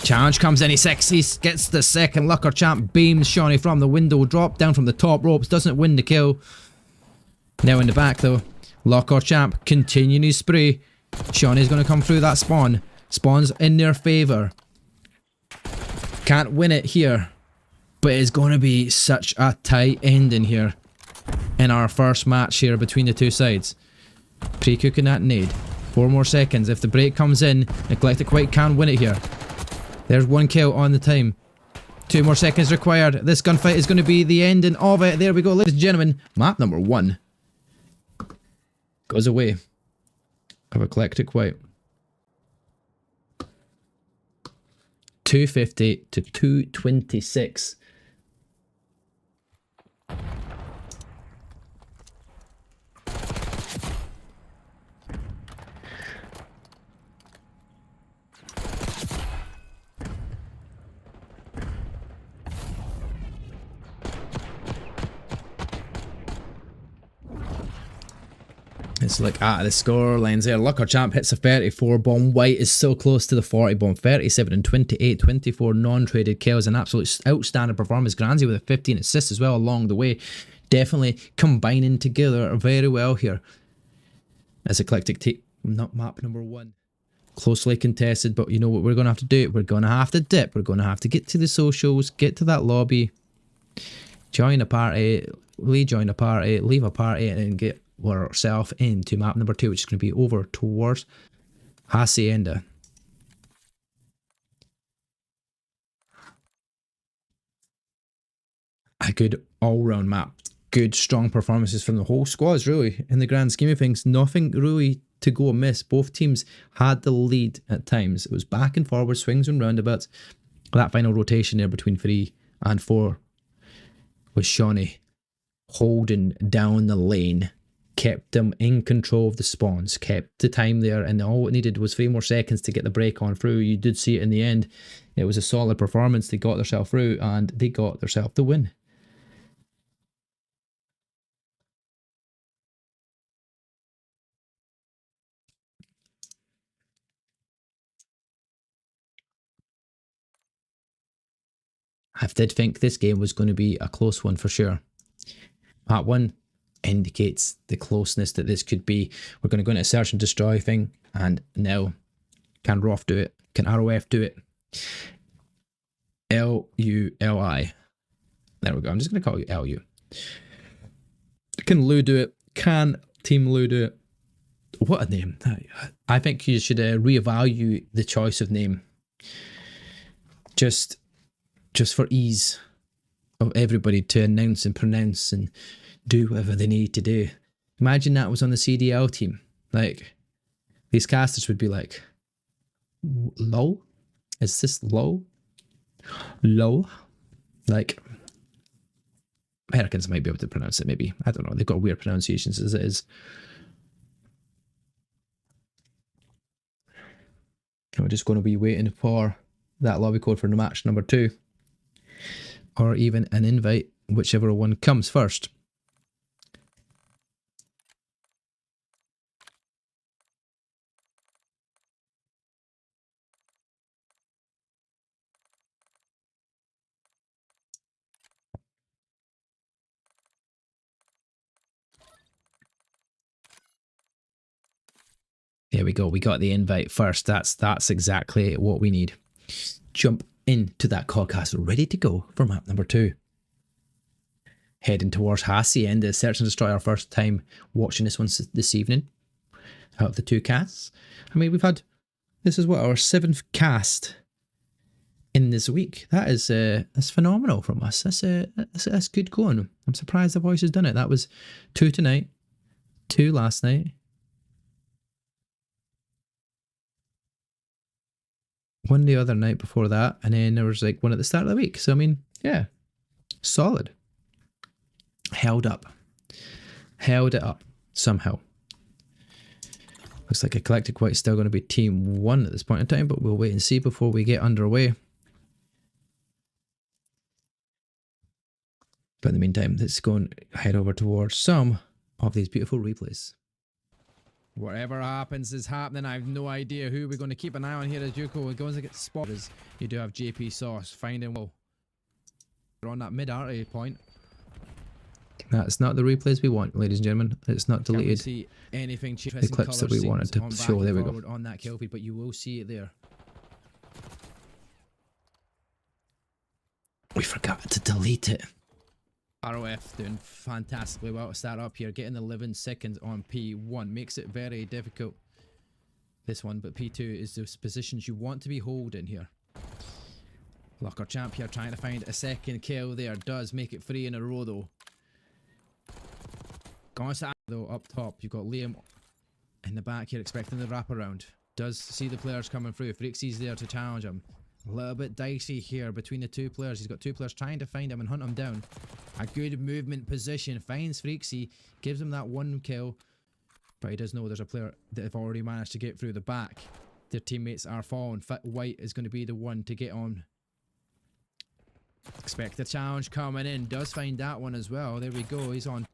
Challenge comes in. He gets the second. LuLiRoFr beams Shawnee from the window. Drop down from the top ropes. Doesn't win the kill. Now in the back though. LuLiRoFr continuing his spree. Shawnee's going to come through that spawn. Spawn's in their favour. Can't win it here. But it's going to be such a tight ending here. In our first match here between the two sides. Pre-cooking that nade. 4 more seconds. If the break comes in, Eclectic White can win it here. There's 1 kill on the time. 2 more seconds required. This gunfight is going to be the ending of it. There we go, ladies and gentlemen. Map number 1 goes away of Eclectic White. 250 to 226. It's like the score lines there. LuLiRoFr hits a 34 bomb. White is so close to the 40 bomb. 37 and 28, 24 non-traded kills. An absolute outstanding performance. Granzi with a 15 assists as well along the way. Definitely combining together very well here. As Eclectic take not map number 1. Closely contested, but you know what we're going to have to do? We're going to have to dip. We're going to have to get to the socials, get to that lobby, join a party, rejoin a party, leave a party, and get ourselves into map number 2, which is going to be over towards Hacienda. A good all-round map. Good, strong performances from the whole squads, really. In the grand scheme of things, nothing really to go amiss. Both teams had the lead at times. It was back and forward, swings and roundabouts. That final rotation there between 3 and 4 was Shawnee holding down the lane, kept them in control of the spawns, kept the time there, and all it needed was 3 more seconds to get the break on through. You did see it in the end. It was a solid performance. They got themselves through, and they got themselves the win. I did think this game was going to be a close one for sure. Part 1 indicates the closeness that this could be. We're going to go into a search and destroy thing, and now can ROF do it? Can ROF do it? LULI. There we go. I'm just going to call you LU. Can Lu do it? Can Team Lu do it? What a name. I think you should reevaluate the choice of name. Just for ease of everybody to announce and pronounce and do whatever they need to do. Imagine that was on the CDL team. Like, these casters would be like, LOL? Is this LOL? LOL? Like, Americans might be able to pronounce it, maybe. I don't know. They've got weird pronunciations as it is. We're just going to be waiting for that lobby code for match number 2. Or even an invite, whichever one comes first. There we go. We got the invite first. That's exactly what we need. Jump into that codcast, ready to go for map number 2. Heading towards Hacienda. Search and destroy our first time watching this one this evening. Out of the 2 casts. I mean, this is what, our 7th cast in this week. That's phenomenal from us. That's good going. I'm surprised the voice has done it. That was 2 tonight, 2 last night. 1 the other night before that, and then there was like 1 at the start of the week. So I mean, yeah, solid. Held it up somehow. Looks like Eclectic White's still going to be team 1 at this point in time, but we'll wait and see before we get underway. But in the meantime, let's go and head over towards some of these beautiful replays. Whatever happens is happening. I have no idea who we're going to keep an eye on here as Juco. We're going to get spotted. You do have JP Sauce. Finding well. We're on that mid-artery point. That's not the replays we want, ladies and gentlemen. It's not deleted. See anything the clips that we wanted to show. There we go. On that kill feed, but you will see it there. We forgot to delete it. ROF doing fantastically well to start up here, getting 11 seconds on P1 makes it very difficult, this one, but P2 is those positions you want to be holding here. LuLiRoFr here trying to find a second kill there, does make it 3 in a row though. Gonzalo though up top, you've got Liam in the back here expecting the wraparound, does see the players coming through, Frixie's there to challenge him. A little bit dicey here between the 2 players. He's got 2 players trying to find him and hunt him down. A good movement position. Finds Freaksy. Gives him that 1 kill. But he does know there's a player that have already managed to get through the back. Their teammates are falling. White is going to be the one to get on. Expect the challenge coming in. Does find that one as well. There we go. He's on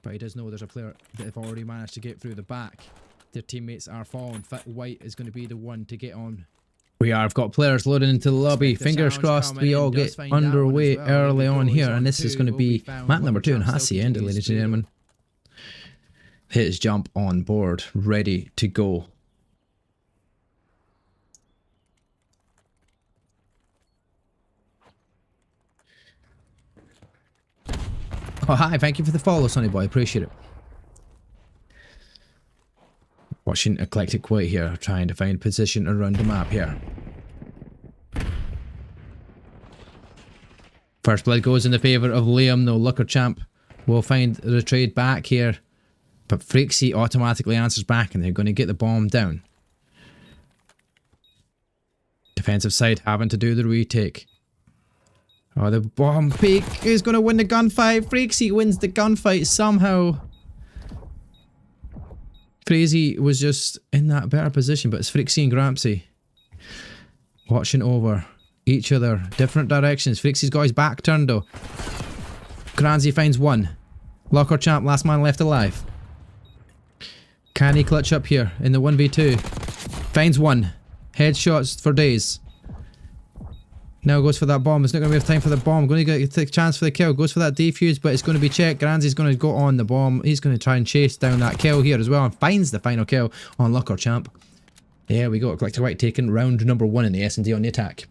But he does know there's a player that have already managed to get through the back. Their teammates are falling. White is going to be the one to get on. We are. I've got players loading into the lobby. Fingers crossed we all get underway early on here. And this is going to be map number 2 and Hacienda, ladies and gentlemen. Hit his jump on board. Ready to go. Oh, hi. Thank you for the follow, Sonny Boy. Appreciate it. Watching Eclectic White here, trying to find position around the map here. First blood goes in the favour of Liam, though. LuLiRoFr will find the trade back here. But Freaksy automatically answers back and they're going to get the bomb down. Defensive side having to do the retake. Oh, the bomb peak is going to win the gunfight. Freaksy wins the gunfight somehow. Freaksy was just in that better position, but it's Freaksy and Grampsy watching over each other, different directions. Freaksy's got his back turned though. Granzy finds one. LuLiRoFr, last man left alive. Can he clutch up here in the 1v2? Finds one. Headshots for days. Now goes for that bomb. It's not going to have time for the bomb. Going to get a chance for the kill. Goes for that defuse, but it's going to be checked. Granzy's going to go on the bomb. He's going to try and chase down that kill here as well and finds the final kill on LuLiRoFr. There we go. Collector White taken round number 1 in the S&D on the attack.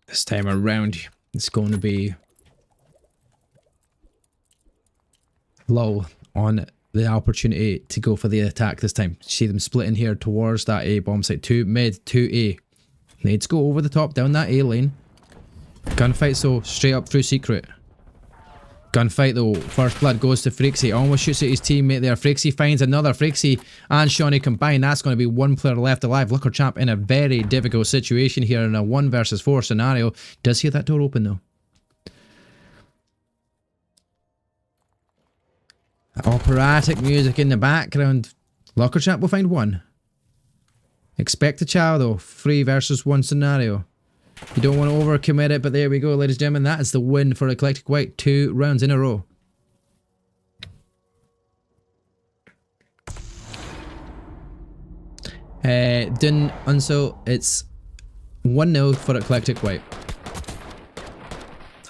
This time around, it's going to be low on the opportunity to go for the attack this time. See them splitting here towards that A bomb site. 2 mid, 2 A. Needs to go over the top, down that A lane. Gunfight so straight up through secret. Gunfight though, first blood goes to Freaksy. Almost shoots at his teammate there. Freaksy finds another. Freaksy and Shawnee combine. That's going to be one player left alive. LuLiRoFr in a very difficult situation here in a 1 versus 4 scenario. Does hear that door open though. Operatic music in the background. LuLiRoFr will find one. Expect a chow though. 3 versus 1 scenario. You don't want to overcommit it, but there we go, ladies and gentlemen. That is the win for Eclectic White. 2 rounds in a row. Didn't unso. It's 1-0 for Eclectic White.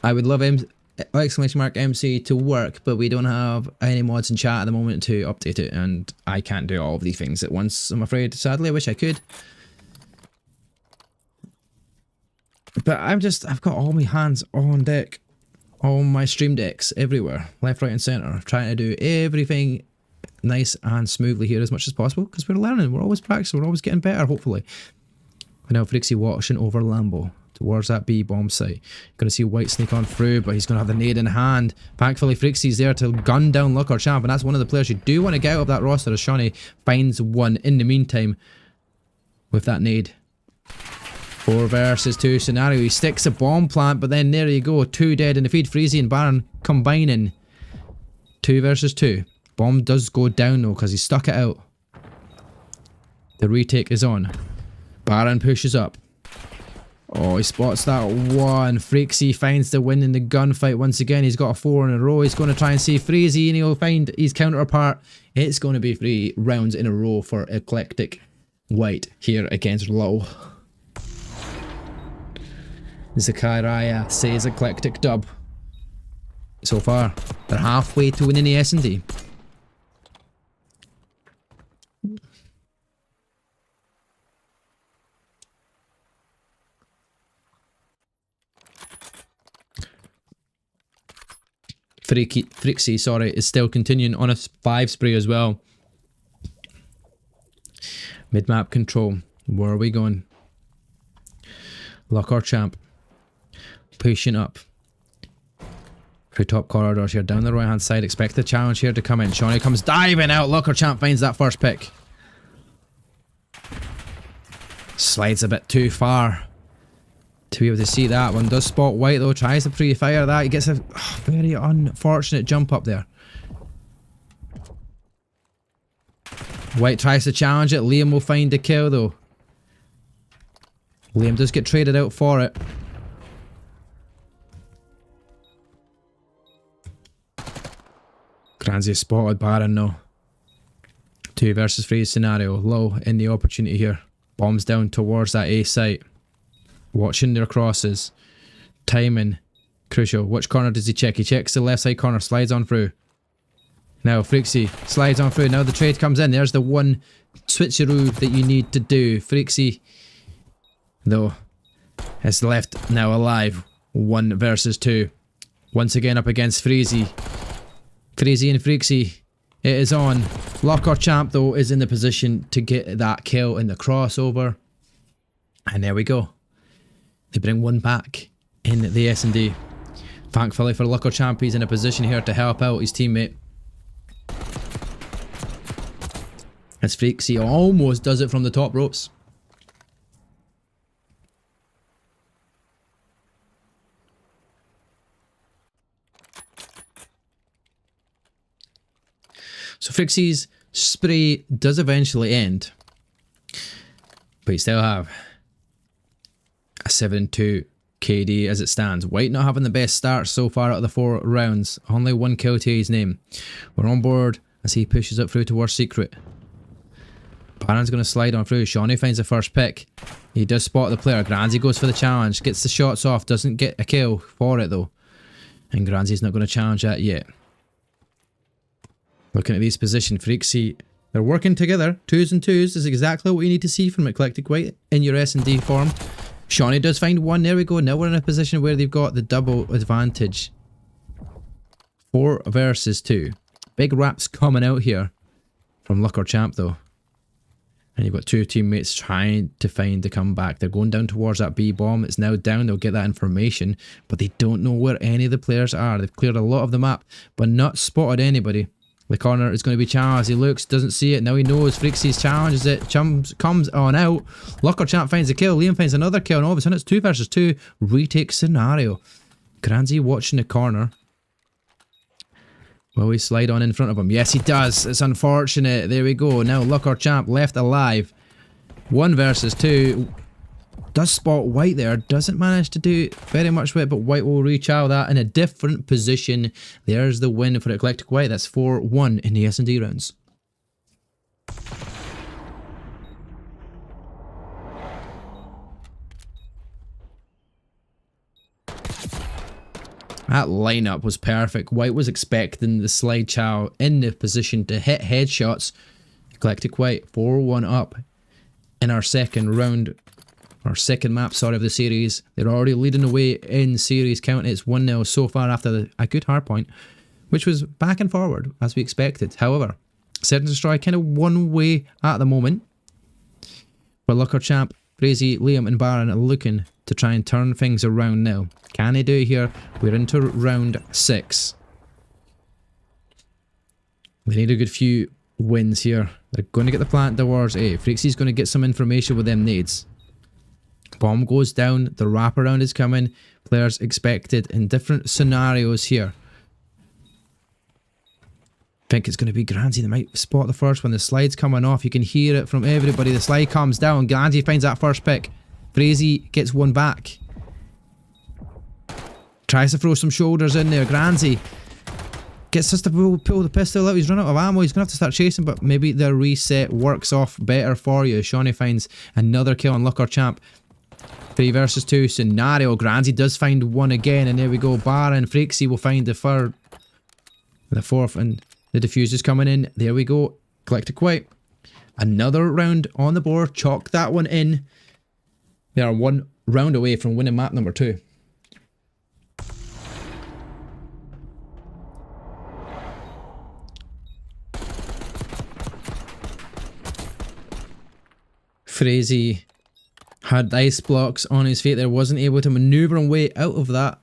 I would love !MC to work, but we don't have any mods in chat at the moment to update it, and I can't do all of these things at once, I'm afraid. Sadly, I wish I could. But I've got all my hands on deck. All my stream decks everywhere. Left, right and centre. Trying to do everything nice and smoothly here as much as possible. Because we're learning. We're always practicing. We're always getting better, hopefully. And now Freaksy watching over Lambo. Towards that B bomb site. Going to see White sneak on through. But he's going to have the nade in hand. Thankfully Freaksy's there to gun down LuLiRoFr. And that's one of the players you do want to get out of that roster. As Shawnee finds one in the meantime. With that nade. 4 versus 2 scenario. He sticks a bomb plant, but then there you go. 2 dead in the feed. Freezy and Baron combining. 2 versus 2. Bomb does go down though because he stuck it out. The retake is on. Baron pushes up. Oh, he spots that one. Freaksy finds the win in the gunfight once again. He's got a 4 in a row. He's going to try and see Freezy and he'll find his counterpart. It's going to be 3 rounds in a row for Eclectic White here against Low. Zakaria says Eclectic dub. So far, they're halfway to winning the S&D. Freaksy, sorry, is still continuing on a 5 spree as well. Mid-map control. Where are we going? LuLiRoFr. Pushing up. Through top corridors here. Down the right hand side. Expect the challenge here to come in. Shawnee comes diving out. LuLiRoFr finds that first pick. Slides a bit too far to be able to see that one. Does spot White though, tries to pre-fire that. He gets a very unfortunate jump up there. White tries to challenge it. Liam will find the kill though. Liam does get traded out for it. Granzy spotted Baron though. 2 versus 3 scenario. Low in the opportunity here. Bombs down towards that A site. Watching their crosses. Timing. Crucial. Which corner does he check? He checks the left side corner. Slides on through. Now Freaksy slides on through. Now the trade comes in. There's the one switcheroo that you need to do. Freaksy though is left now alive. 1 versus 2. Once again up against Freezy. Freezy and Freaksy. It is on. LuLiRoFr though is in the position to get that kill in the crossover. And there we go. They bring 1 back in the S&D. Thankfully for LuLiRoFr, he's in a position here to help out his teammate. As Freaksy almost does it from the top ropes. So Freaksy's spree does eventually end. But you still have a 7-2 KD as it stands. White not having the best start so far out of the 4 rounds. Only 1 kill to his name. We're on board as he pushes up through towards Secret. Baron's going to slide on through. Shawnee finds the first pick. He does spot the player. Granzy goes for the challenge. Gets the shots off. Doesn't get a kill for it though. And Granzy's not going to challenge that yet. Looking at these positions, Freaksy, they're working together. 2s and 2s is exactly what you need to see from Eclectic White in your S&D form. Shawnee does find 1. There we go. Now we're in a position where they've got the double advantage. 4 versus 2. Big raps coming out here from LuLiRoFr though. And you've got 2 teammates trying to find the comeback. They're going down towards that B bomb. It's now down. They'll get that information. But they don't know where any of the players are. They've cleared a lot of the map, but not spotted anybody. The corner is going to be challenged. He looks, doesn't see it. Now he knows. Freaksy's challenges it. Comes on out. LuLiRoFr finds a kill. Liam finds another kill. And all of a sudden it's 2 versus 2. Retake scenario. Granzy watching the corner. Will he slide on in front of him? Yes, he does. It's unfortunate. There we go. Now LuLiRoFr left alive. 1 versus 2. Does spot White there. Doesn't manage to do very much with it, but White will reach out that in a different position. There's the win for Eclectic White. That's 4-1 in the S&D rounds. That lineup was perfect. White was expecting the slide chow in the position to hit headshots. Eclectic White 4-1 up in our second round. Our second map, sorry, of the series. They're already leading the way in series count. It's 1-0 so far after a good hardpoint, which was back and forward as we expected. However, Set and Destroy kind of one way at the moment. But LuLiRoFr, Crazy, Liam and Baron are looking to try and turn things around now. Can they do it here? We're into round 6. They need a good few wins here. They're going to get the plant towards A. Freaksy's going to get some information with them nades. Bomb goes down, the wraparound is coming, players expected in different scenarios here. I think it's going to be Granzy. They might spot the first one. The slide's coming off, you can hear it from everybody. The slide comes down, Granzy finds that first pick. Freazy gets 1 back. Tries to throw some shoulders in there. Granzy gets us to pull the pistol out. He's run out of ammo. He's going to have to start chasing, but maybe the reset works off better for you. Shawnee finds another kill on LuLiRoFr. 3 versus 2 scenario. Granzy does find 1 again, and there we go. Baron, Freaksy will find the 3rd, the 4th, and the diffuser's coming in. There we go. Eclectic White. Another round on the board. Chalk that one in. They are 1 round away from winning map number 2. Freazy had ice blocks on his feet there, wasn't able to maneuver him way out of that.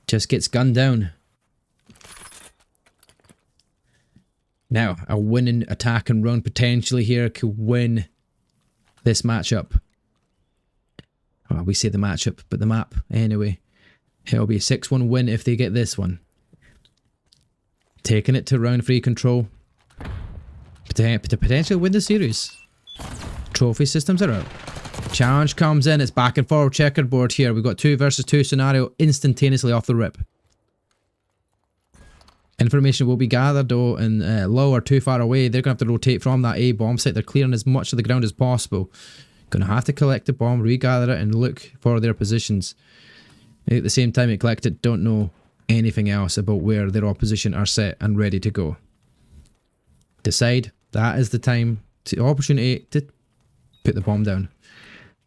Just gets gunned down. Now, a winning attack and run potentially here could win this matchup. Well, we say the matchup, but the map anyway. It'll be a 6-1 win if they get this one. Taking it to round 3 control. To potentially win the series. Trophy systems are out. Challenge comes in. It's back and forward checkerboard here. We've got 2 versus 2 scenario instantaneously off the rip. Information will be gathered though, and low or too far away. They're going to have to rotate from that A bomb site. They're clearing as much of the ground as possible. Going to have to collect the bomb, regather it, and look for their positions. At the same time, they collect it, don't know anything else about where their opposition are set and ready to go. Decide that is the time, opportunity to put the bomb down.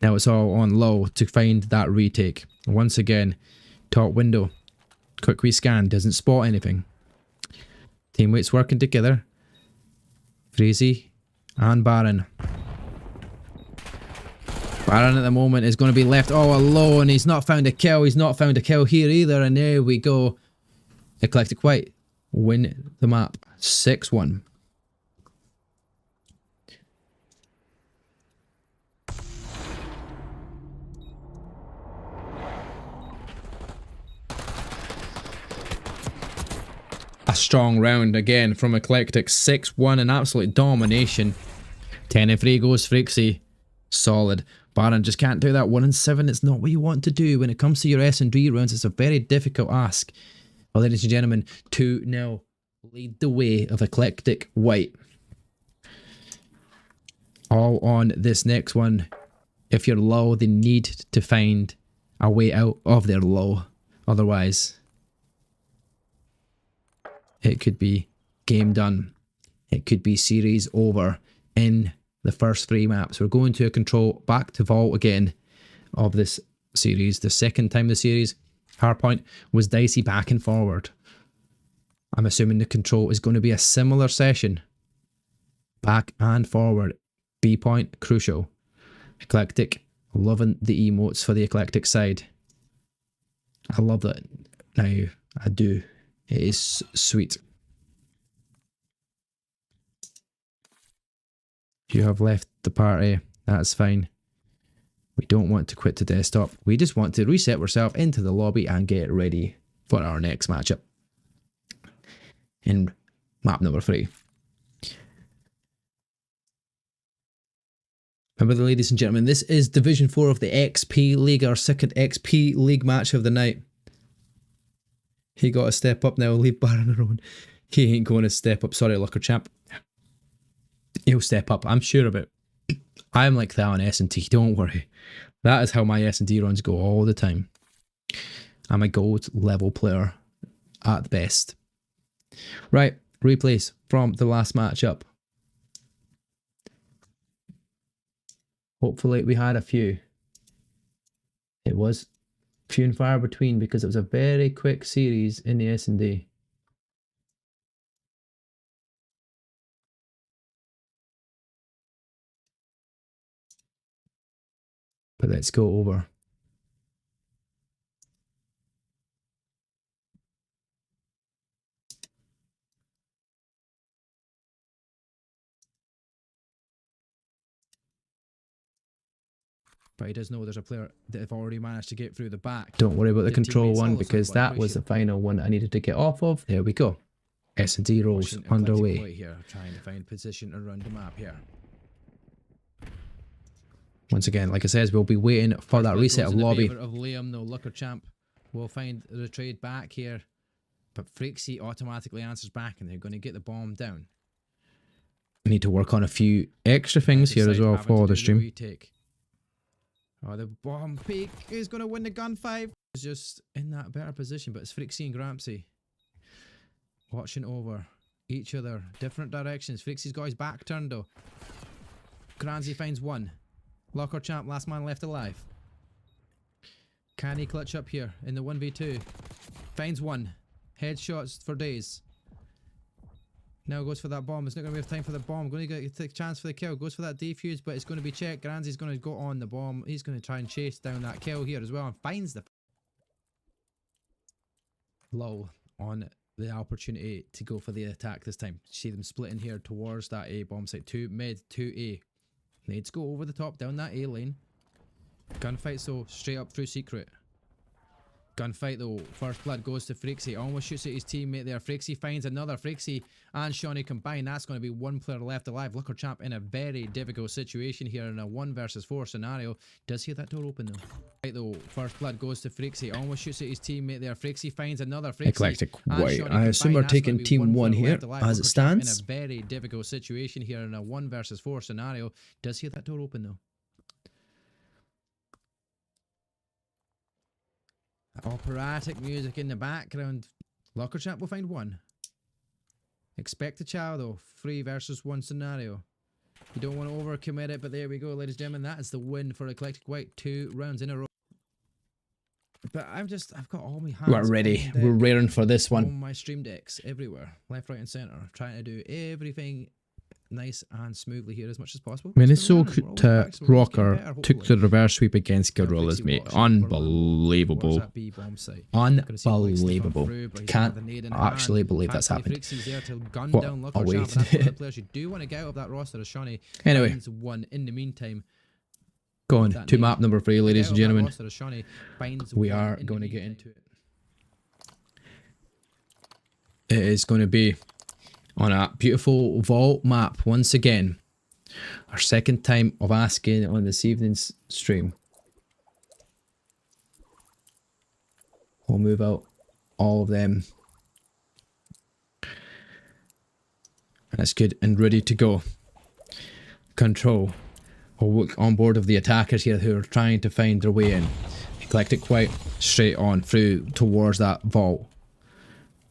Now it's all on low to find that retake. Once again, top window, quick rescan, doesn't spot anything. Teammates working together. Freezy and Baron. Baron at the moment is going to be left all alone. He's not found a kill. He's not found a kill here either. And there we go. Eclectic White win the map 6-1. A strong round again from Eclectic. 6-1, an absolute domination. 10-3 goes Freaksy. Solid. Baron just can't do that. 1-7. It's not what you want to do when it comes to your S&D rounds. It's a very difficult ask. Well, ladies and gentlemen, 2-0 lead the way of Eclectic White. All on this next one. If you're low, they need to find a way out of their low. Otherwise, it could be game done. It could be series over in the first 3 maps. We're going to a control back to vault again of this series. The second time the series, hardpoint was dicey back and forward. I'm assuming the control is going to be a similar session. Back and forward. B point, crucial. Eclectic, loving the emotes for the Eclectic side. I love that. Now, I do. It is sweet. If you have left the party, that's fine. We don't want to quit the desktop. We just want to reset ourselves into the lobby and get ready for our next matchup. In map number 3. Remember, ladies and gentlemen, this is Division 4 of the XP League, our second XP League match of the night. He got to step up now, leave Baron alone. He ain't going to step up. Sorry, Lucker Champ. He'll step up, I'm sure of it. I'm like that on S&T, don't worry. That is how my S&D runs go all the time. I'm a gold level player at the best. Right, replays from the last matchup. Hopefully we had a few. It was few and far between because it was a very quick series in the S&D. But let's go over. But he does know there's a player that have already managed to get through the back. Don't worry about the control one because that was the final one I needed to get off of. There we go. S&D rolls underway. Here, trying to find position around the map here. Once again, like I said, we'll be waiting for that reset of lobby. Of Liam, no Lucker Champ will find the trade back here, but Freaksy automatically answers back, and they're going to get the bomb down. We need to work on a few extra things here as well for the stream. Oh, the bomb peak is going to win the gunfight. It's just in that better position, but it's Freaksy and Grampsy watching over each other, different directions. Freaksy's got his back turned though. Granzy finds one. Lucker Champ, last man left alive. Can he clutch up here in the 1v2? Finds one. Headshots for days. Now goes for that bomb. It's not going to be enough time for the bomb. Going to get a chance for the kill. Goes for that defuse, but it's going to be checked. Granzy's going to go on the bomb. He's going to try and chase down that kill here as well and finds the low on the opportunity to go for the attack this time. See them splitting here towards that A bomb site. 2 mid, 2 A. Nades go over the top down that A lane. Gunfight so straight up through secret. Gunfight though, first blood goes to Frixie, almost shoots at his teammate there. Frixie finds another. Frixie and Shawnee combine. That's going to be one player left alive. LuLiRoFr in a very difficult situation here in a 1 versus 4 scenario. Does hear that door open though. Right though, first blood goes to Frixie, almost shoots at his teammate there. Frixie finds another. Frixie Eclectic White. I assume we're taking team 1 here as it stands. In a very difficult situation here in a 1 versus 4 scenario. Does hear that door open though. Operatic music in the background. LuLiRoFr will find 1. Expect a chow though. 3 versus 1 scenario. You don't want to overcommit it, but there we go, ladies and gentlemen. That is the win for Eclectic White. 2 rounds in a row. But I've got all my hands. We're ready. We're raring for this one. On my stream decks everywhere, left, right, and center, trying to do everything nice and smoothly here as much as possible. Minnesota Rocker took the reverse sweep against Gorillas, mate. Unbelievable. Unbelievable. Can't actually believe that's happened. What a way to players you do want to get out of that roster of Shawnee. Anyway, 1 in the meantime. Go on to map number 3, ladies and gentlemen. We are going to get into it. It is going to be on a beautiful vault map once again. Our second time of asking on this evening's stream. We'll move out all of them. That's good and ready to go. Control. We'll look on board of the attackers here who are trying to find their way in. Eclectic White straight on through towards that vault.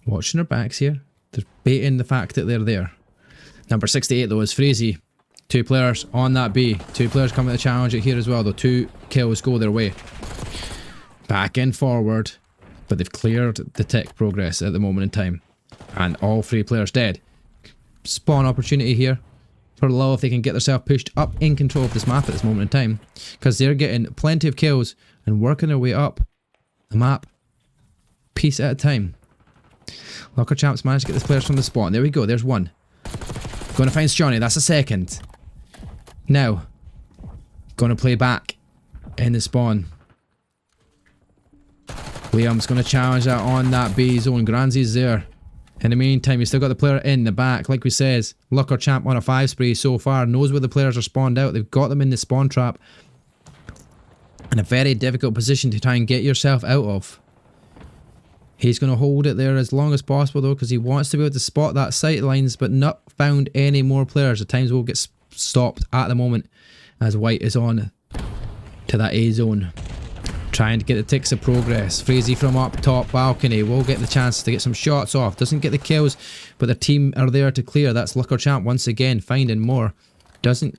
Watching their backs here. They're baiting the fact that they're there. Number 68 though is Freezy. 2 players on that B. 2 players coming to challenge it here as well though. 2 kills go their way. Back and forward. But they've cleared the tick progress at the moment in time. And all 3 players dead. Spawn opportunity here. For low if they can get themselves pushed up in control of this map at this moment in time. Because they're getting plenty of kills and working their way up the map. Piece at a time. LuLiRoFr managed to get this players from the spawn. There we go, there's 1. Going to find Shawnee, that's a second. Now, going to play back in the spawn. Liam's going to challenge that on that B zone. Granzy's there. In the meantime, you still got the player in the back. Like we says, LuLiRoFr on a 5 spree so far. Knows where the players are spawned out. They've got them in the spawn trap. In a very difficult position to try and get yourself out of. He's going to hold it there as long as possible though, because he wants to be able to spot that sight lines, but not found any more players. The times will get stopped at the moment as White is on to that A zone. Trying to get the ticks of progress. Freezy from up top balcony will get the chance to get some shots off. Doesn't get the kills, but the team are there to clear. That's LuLiRoFr once again finding more. Doesn't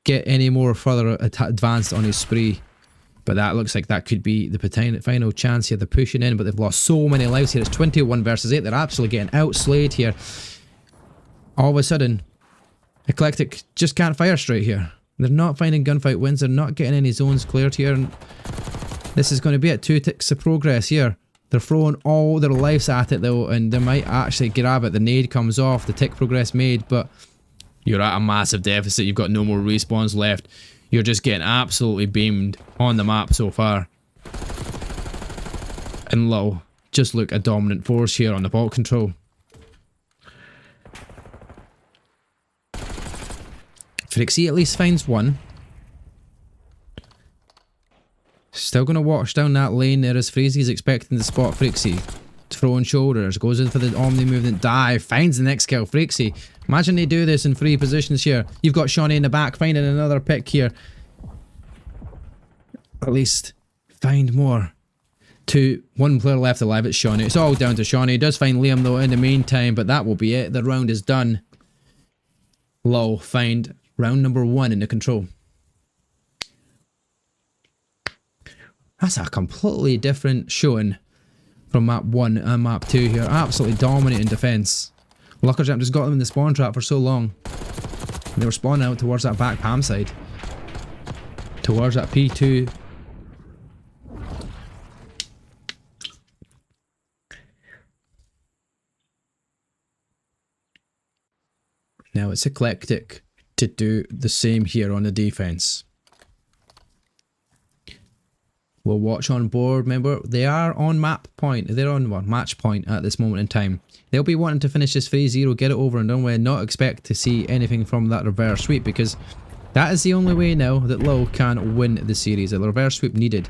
get any more further advanced on his spree. But that looks like that could be the final chance here. They're pushing in, but they've lost so many lives here. It's 21 versus 8. They're absolutely getting outslayed here. All of a sudden, Eclectic just can't fire straight here. They're not finding gunfight wins. They're not getting any zones cleared here. And this is going to be at 2 ticks of progress here. They're throwing all their lives at it though, and they might actually grab it. The nade comes off, the tick progress made, but you're at a massive deficit. You've got no more respawns left. You're just getting absolutely beamed on the map so far. And Lil just look a dominant force here on the vault control. Frixie at least finds 1. Still going to watch down that lane there as Freezy's expecting to spot Frixie. Throwing shoulders, goes in for the Omni movement dive, finds the next kill. Frixie, imagine they do this in 3 positions here. You've got Shawnee in the back finding another pick here. At least find more. 1 player left alive, it's Shawnee. It's all down to Shawnee. He does find Liam though in the meantime, but that will be it. The round is done. Low find round number 1 in the control. That's a completely different showing from map 1 and map 2 here. Absolutely dominating defense. LuLiRoFr just got them in the spawn trap for so long. They were spawning out towards that back Pam side. Towards that P2. Now it's Eclectic to do the same here on the defense. We'll watch on board. Remember, they are on map point. They're on match point at this moment in time. They'll be wanting to finish this 3-0, get it over and done with, not expect to see anything from that reverse sweep, because that is the only way now that Lul can win the series. A reverse sweep needed.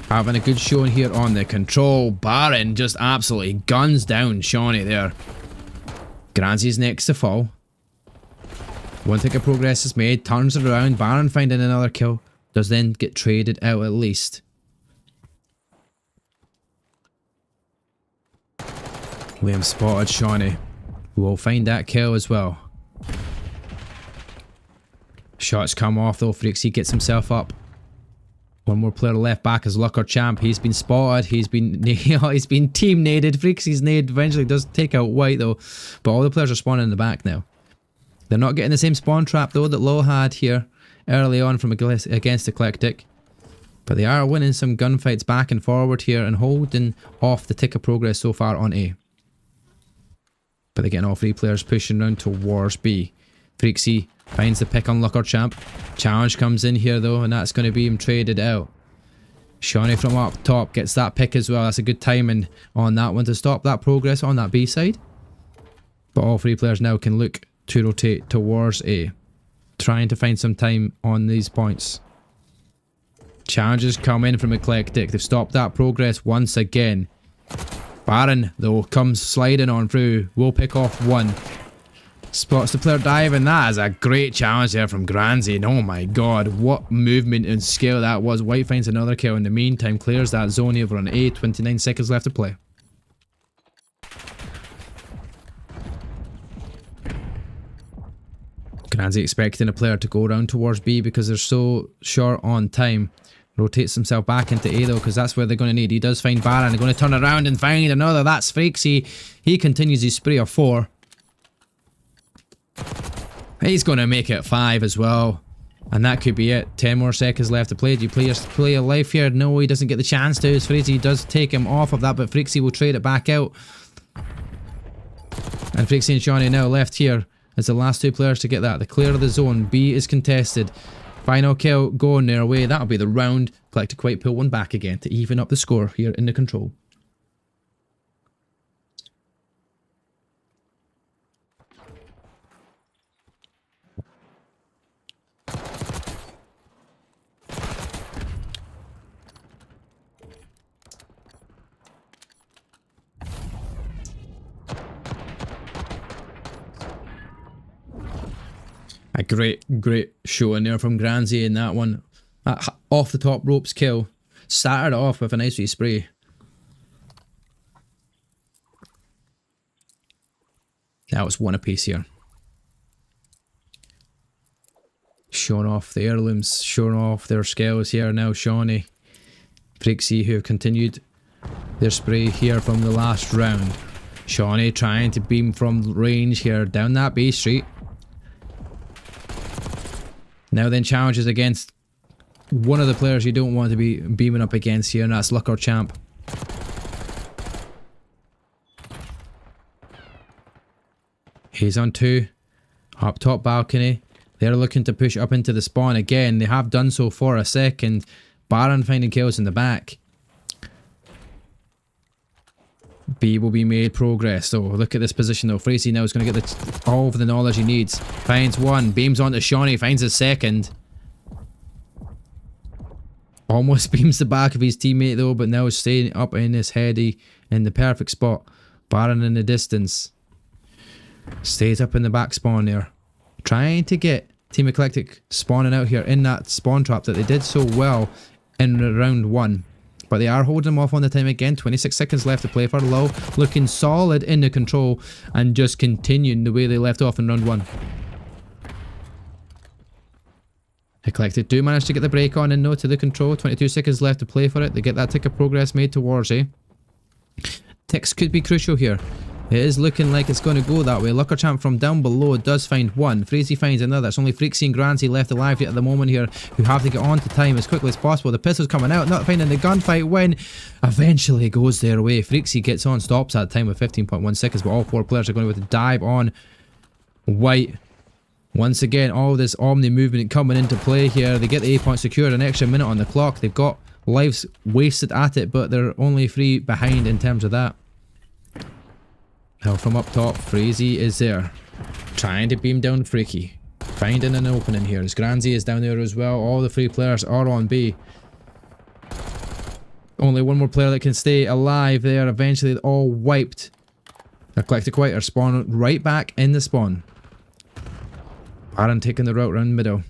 Having a good showing here on the control. Baron just absolutely guns down Shawnee there. Granzy's next to fall. One tick of progress is made, turns it around. Baron finding another kill. Does then get traded out at least. Liam spotted Shawnee. We'll find that kill as well. Shots come off though. Freaksy gets himself up. One more player left back is LuLiRoFr. He's been spotted. He's been team naded. Freaksy's nade eventually does take out White though. But all the players are spawning in the back now. They're not getting the same spawn trap though that Lul had here early on from against Eclectic. But they are winning some gunfights back and forward here and holding off the tick of progress so far on A. But they're getting all three players pushing around towards B. Freaksy finds the pick on LuLiRoFr. Challenge comes in here though, and that's going to be him traded out. Shawnee from up top gets that pick as well. That's a good timing on that one to stop that progress on that B side. But all three players now can look to rotate towards A. Trying to find some time on these points. Challenges come in from Eclectic. They've stopped that progress once again. Baron though comes sliding on through. Will pick off one. Spots the player diving. That is a great challenge there from Granzy. And oh my god, what movement and skill that was. White finds another kill in the meantime. Clears that zone over on A. 29 seconds left to play. Granzy expecting a player to go around towards B because they're so short on time. Rotates himself back into A though, because that's where they're going to need. He does find Baron. They're going to turn around and find another. That's Freaksy. He continues his spree of 4. He's going to make it 5 as well. And that could be it. 10 more seconds left to play. Do you play a life here? No, he doesn't get the chance to. As Freaksy does take him off of that, but Freaksy will trade it back out. And Freaksy and Shawnee now left here as the last two players to get that. They clear the zone. B is contested. Final kill going their way. That'll be the round. Eclectic White pull one back again to even up the score here in the control. A great show in there from Granzy in that one. That off the top ropes kill. Started off with a nice wee spray. That was one apiece here. Showing off the heirlooms, showing off their skills here now. Shawnee, Freaksy, who have continued their spray here from the last round. Shawnee trying to beam from range here down that B street. Now then challenges against one of the players you don't want to be beaming up against here, and that's LuLiRoFr. He's on 2. Up top balcony. They're looking to push up into the spawn again. They have done so for a second. Baron finding kills in the back. B will be made progress though. Look at this position though. Freaksy now is going to get all of the knowledge he needs. Finds one. Beams onto Shawnee. Finds a second. Almost beams the back of his teammate though, but now staying up in his heady in the perfect spot. Baron in the distance. Stays up in the back spawn there. Trying to get Team Eclectic spawning out here in that spawn trap that they did so well in round 1. But they are holding them off on the time again. 26 seconds left to play for Low. Looking solid in the control and just continuing the way they left off in round 1. Eclectic do manage to get the break on and no to the control. 22 seconds left to play for it. They get that tick of progress made towards A. Ticks could be crucial here. It is looking like it's going to go that way. LuLiRoFr from down below does find one. Freaksy finds another. It's only Freaksy and Granzy left alive at the moment here, who have to get on to time as quickly as possible. The pistol's coming out, not finding the gunfight when eventually goes their way. Freaksy gets on, stops at time with 15.1 seconds, but all 4 players are going to dive on White. Once again, all this Omni movement coming into play here. They get the A point secured, an extra minute on the clock. They've got lives wasted at it, but they're only 3 behind in terms of that. Now from up top, Frazee is there, trying to beam down Freaky. Finding an opening here. Granzi is down there as well. All the 3 players are on B. Only one more player that can stay alive there. Eventually all wiped. Eclectic White are spawning right back in the spawn. Baron taking the route around middle.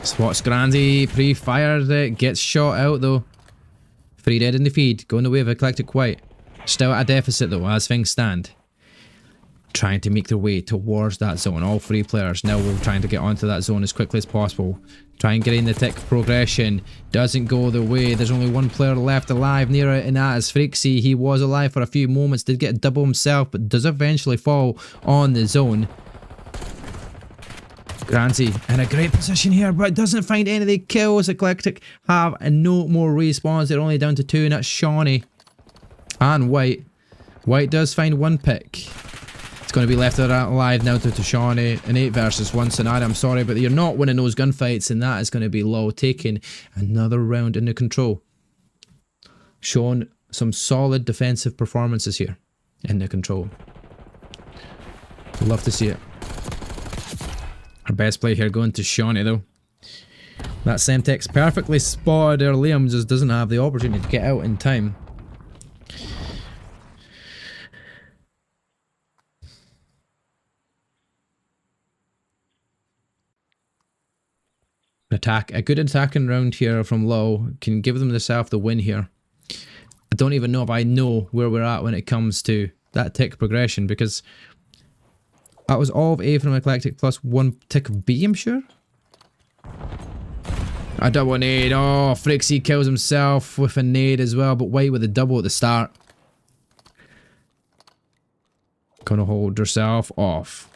Spots Granzi, pre-fires it, gets shot out though. 3 dead in the feed, going the way of Eclectic White. Still at a deficit though, as things stand. Trying to make their way towards that zone. All 3 players now will trying to get onto that zone as quickly as possible. Try and get in the tick progression. Doesn't go the way. There's only 1 player left alive near it, and that is Freaksy. He was alive for a few moments, did get a double himself, but does eventually fall on the zone. Granzi in a great position here, but doesn't find any of the kills. Eclectic have no more respawns. They're only down to 2, and that's Shawnee and White. White does find 1 pick. It's going to be left alive now to Shawnee. An 8 versus 1 scenario. I'm sorry, but you're not winning those gunfights, and that is going to be low. Taking another round into control. Showing some solid defensive performances here in the control. Love to see it. Our best play here going to Shawnee though. That Semtex perfectly spotted there. Liam just doesn't have the opportunity to get out in time. A good attacking round here from low can give themselves the win here. I don't even know if I know where we're at when it comes to that tick progression, because that was all of A from Eclectic plus 1 tick of B, I'm sure. A double nade. Oh, Frixie kills himself with a nade as well, but White with a double at the start. Gonna hold herself off.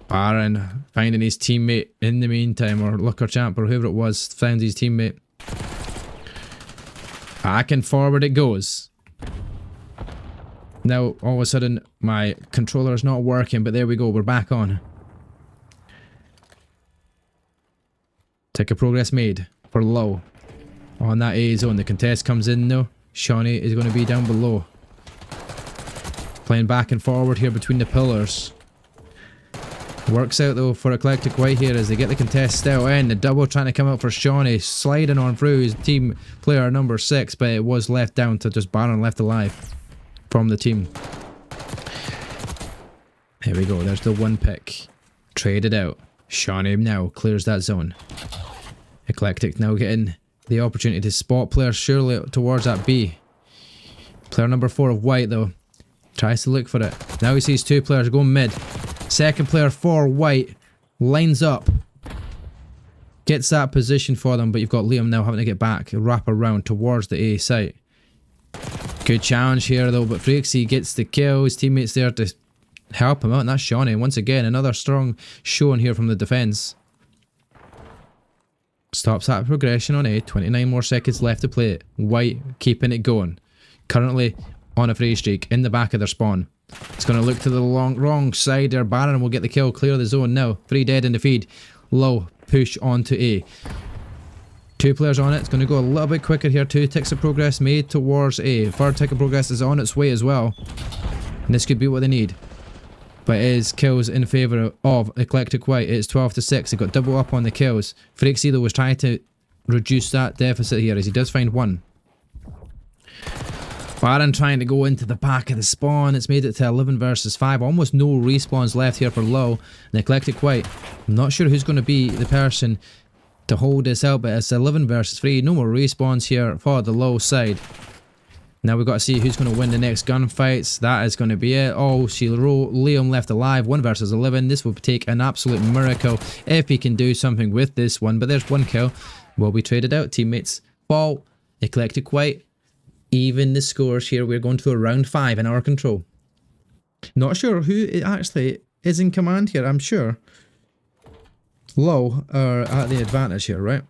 Baron finding his teammate in the meantime, or Looker Champ or whoever it was, found his teammate. Back and forward it goes. Now all of a sudden my controller is not working, but there we go, we're back on. Tick of progress made for low. On that A zone, the contest comes in though. Shawnee is going to be down below. Playing back and forward here between the pillars. Works out though for Eclectic White here as they get the contest still in. The double trying to come out for Shawnee, sliding on through his team player number 6, but it was left down to just Baron left alive from the team. Here we go, there's the 1 pick. Traded out. Shawnee now clears that zone. Eclectic now getting the opportunity to spot players surely towards that B. Player number 4 of White though tries to look for it. Now he sees 2 players going mid. Second player for White lines up. Gets that position for them, but you've got Liam now having to get back, wrap around towards the A site. Good challenge here though, but Freaksy gets the kill. His teammates there to help him out, and that's Shawnee. Once again, another strong showing here from the defense. Stops that progression on A. 29 more seconds left to play it. White keeping it going. Currently on a free streak in the back of their spawn. It's going to look to the wrong side there. Baron will get the kill, clear the zone now. 3 dead in the feed. Low push onto A. 2 players on it. It's going to go a little bit quicker here. 2 ticks of progress made towards A. 3rd tick of progress is on its way as well. And this could be what they need. But it is kills in favour of Eclectic White. It's 12 to 6. They got double up on the kills. Freaksy though was trying to reduce that deficit here as he does find 1. Baron trying to go into the back of the spawn. It's made it to 11 versus 5. Almost no respawns left here for low. And Eclectic White, I'm not sure who's going to be the person to hold this out, but it's 11 versus 3. No more respawns here for the low side. Now we've got to see who's going to win the next gunfights. That is going to be it. Oh, Liam left alive. 1 versus 11. This will take an absolute miracle if he can do something with this one. But there's 1 kill. Will be traded out. Teammates fall. Eclectic White. Even the scores here. We're going to a round 5 in our control. Not sure who actually is in command here. I'm sure low are at the advantage here, right?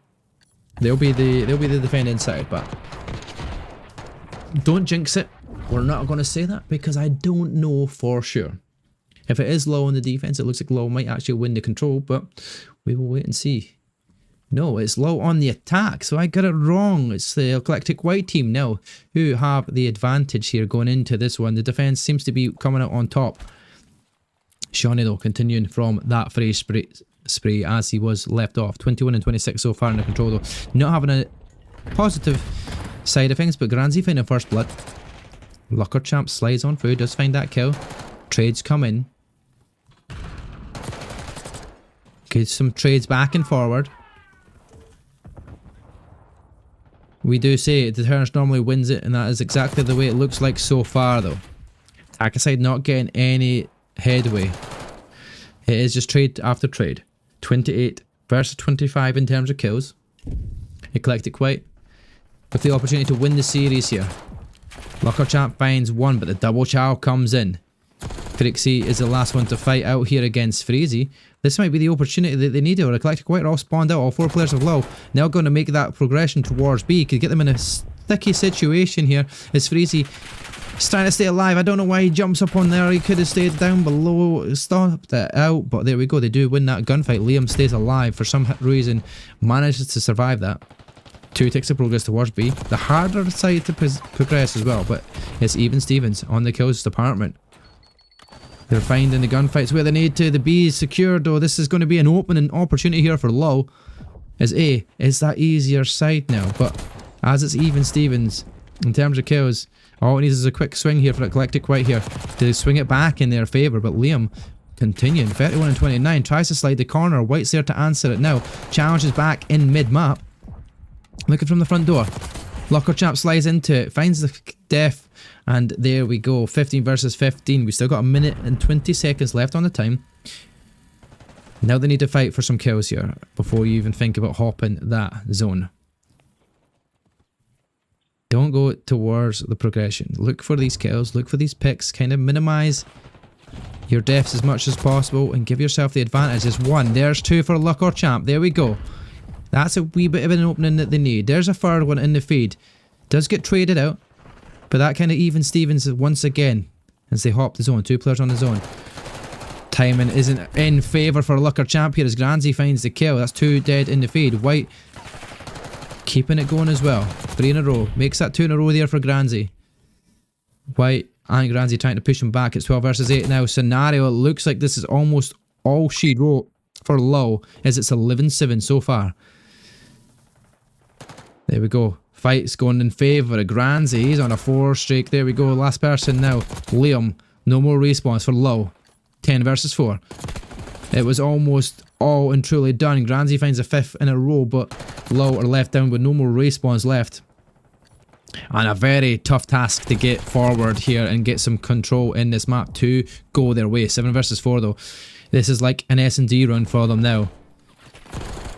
They'll be the defending side, but don't jinx it. We're not going to say that because I don't know for sure. If it is low on the defense, it looks like low might actually win the control, but we will wait and see. No, it's low on the attack, so I got it wrong. It's the Eclectic White team now who have the advantage here going into this one. The defense seems to be coming out on top. Shawnee though, continuing from that phrase spree as he was left off. 21 and 26 so far in the control though. Not having a positive side of things, but Granzi finding first blood. LuLiRoFr slides on through, does find that kill. Trades come in. Get some trades back and forward. We do say Deterrence normally wins it, and that is exactly the way it looks like so far though. Attacker not getting any headway. It is just trade after trade. 28 versus 25 in terms of kills. Eclectic White with the opportunity to win the series here. LuLiRoFr finds one, but the double chow comes in. Frixie is the last one to fight out here against Freezy. This might be the opportunity that they need, or Eclectic White are all spawned out, all 4 players of low. Now going to make that progression towards B. Could get them in a sticky situation here as Freezy is trying to stay alive. I don't know why he jumps up on there. He could have stayed down below, stopped it out, but there we go. They do win that gunfight. Liam stays alive for some reason, manages to survive that. 2 takes the progress towards B. The harder side to progress as well, but it's even Stevens on the kills department. They're finding the gunfights where they need to. The B is secured though. This is going to be an opening opportunity here for low. As A is that easier side now, but as it's even Stevens in terms of kills, all it needs is a quick swing here for Eclectic White here to swing it back in their favour. But Liam continuing 31 and 29 tries to slide the corner. White's there to answer it now. Challenges back in mid map. Looking from the front door. LuLiRoFr slides into it, finds the def, and there we go. 15 versus 15. We still got a minute and 20 seconds left on the time. Now they need to fight for some kills here before you even think about hopping that zone. Don't go towards the progression. Look for these kills, look for these picks, kind of minimize your deaths as much as possible and give yourself the advantage. There's 1, there's 2 for LuLiRoFr. There we go. That's a wee bit of an opening that they need. There's a third one in the feed. Does get traded out, but that kind of even Stevens once again as they hop the zone. 2 players on the zone. Timing isn't in favour for LuLiRoFr here as Granzi finds the kill. That's 2 dead in the feed. White keeping it going as well. 3 in a row. Makes that 2 in a row there for Granzi. White and Granzi trying to push him back. It's 12 versus 8 now. Scenario, it looks like this is almost all she wrote for low as it's 11-7 so far. There we go. Fight's going in favour of Granzi. He's on a 4 streak. There we go. Last person now. Liam. No more respawns for low. 10 versus 4. It was almost all and truly done. Granzi finds a 5th in a row, but low are left down with no more respawns left. And a very tough task to get forward here and get some control in this map to go their way. 7 versus 4 though. This is like an S&D run for them now.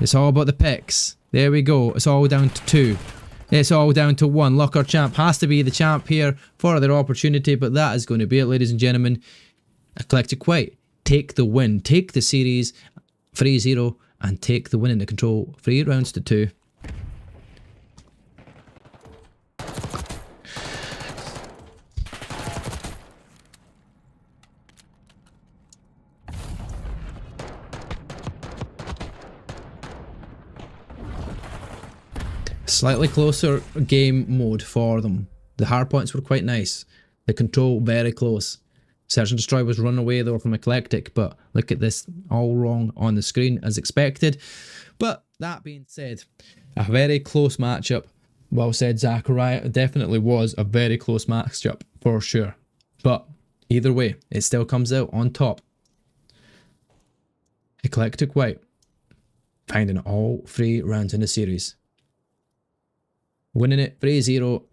It's all about the picks. There we go. It's all down to 2. It's all down to 1. LuLiRoFr has to be the champ here for their opportunity, but that is going to be it, ladies and gentlemen. Eclectic White take the win, take the series 3-0, and take the win in the control 3 rounds to 2. Slightly closer game mode for them. The hard points were quite nice. The control very close. Search and Destroy was run away though from Eclectic, but look at this, all wrong on the screen as expected. But that being said, a very close matchup. Well said, Zachariah. It definitely was a very close matchup for sure. But either way, it still comes out on top. Eclectic White finding all 3 rounds in the series. Winning it 3-0.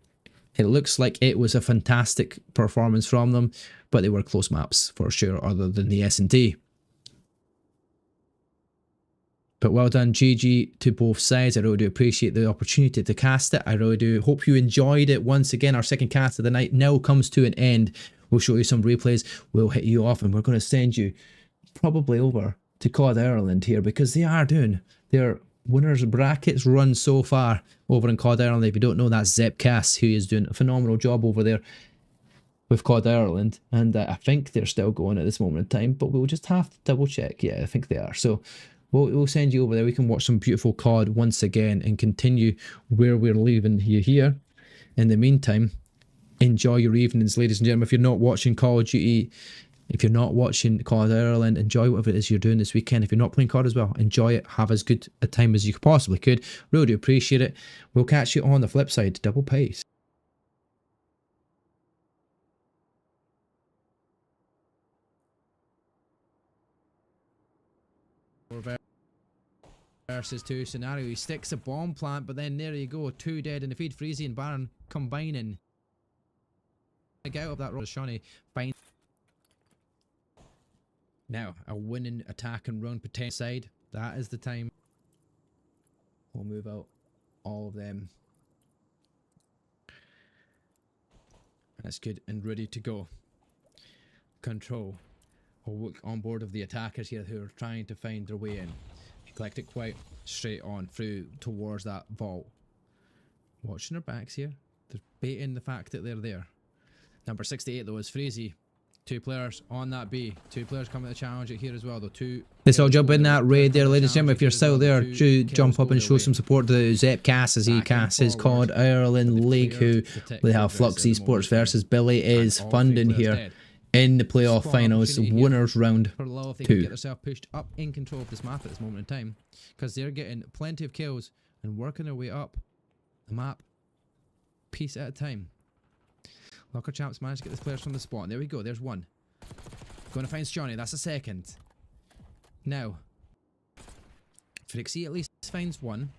It looks like it was a fantastic performance from them, but they were close maps for sure, other than the S&D. But well done, GG to both sides. I really do appreciate the opportunity to cast it. I really do hope you enjoyed it. Once again, our second cast of the night now comes to an end. We'll show you some replays. We'll hit you off, and we're going to send you probably over to COD Ireland here, because they are doing their winners brackets run so far over in COD Ireland. If you don't know, that's Zepcast, who is doing a phenomenal job over there with COD Ireland, and I think they're still going at this moment in time, but we'll just have to double check. Yeah, I think they are. So we'll send you over there. We can watch some beautiful COD once again and continue where we're leaving you here. In the meantime, enjoy your evenings, ladies and gentlemen. If you're not watching Call of Duty, if you're not watching COD Ireland, enjoy whatever it is you're doing this weekend. If you're not playing COD as well, enjoy it. Have as good a time as you possibly could. Really do appreciate it. We'll catch you on the flip side. Double pace. Versus 2 scenario. He sticks a bomb plant, but then there you go. 2 dead in the feed. Freezy and Baron combining. Get out of that. Shawnee finds. Now, a winning attack and run potential side. That is the time. We'll move out all of them. That's good and ready to go. Control. We'll look on board of the attackers here who are trying to find their way in. Collect it quite straight on through towards that vault. Watching their backs here. They're baiting the fact that they're there. Number 68 though is Freezy. 2 players on that B. 2 players coming to challenge it here as well though. 2. Let's all jump in that raid there, ladies and gentlemen. If you're still there, do jump up and show some support to Zep Cass as he casts his COD Ireland League, who they have Flux Esports versus Billy is funding here in the playoff finals, winners round 2. Get themselves pushed up in control of this map at this moment in time, because they're getting plenty of kills and working their way up the map piece at a time. Locker Champs managed to get this players from the spot. And there we go. There's one. Going to find Johnny. That's a second. Now, Frixie at least finds one.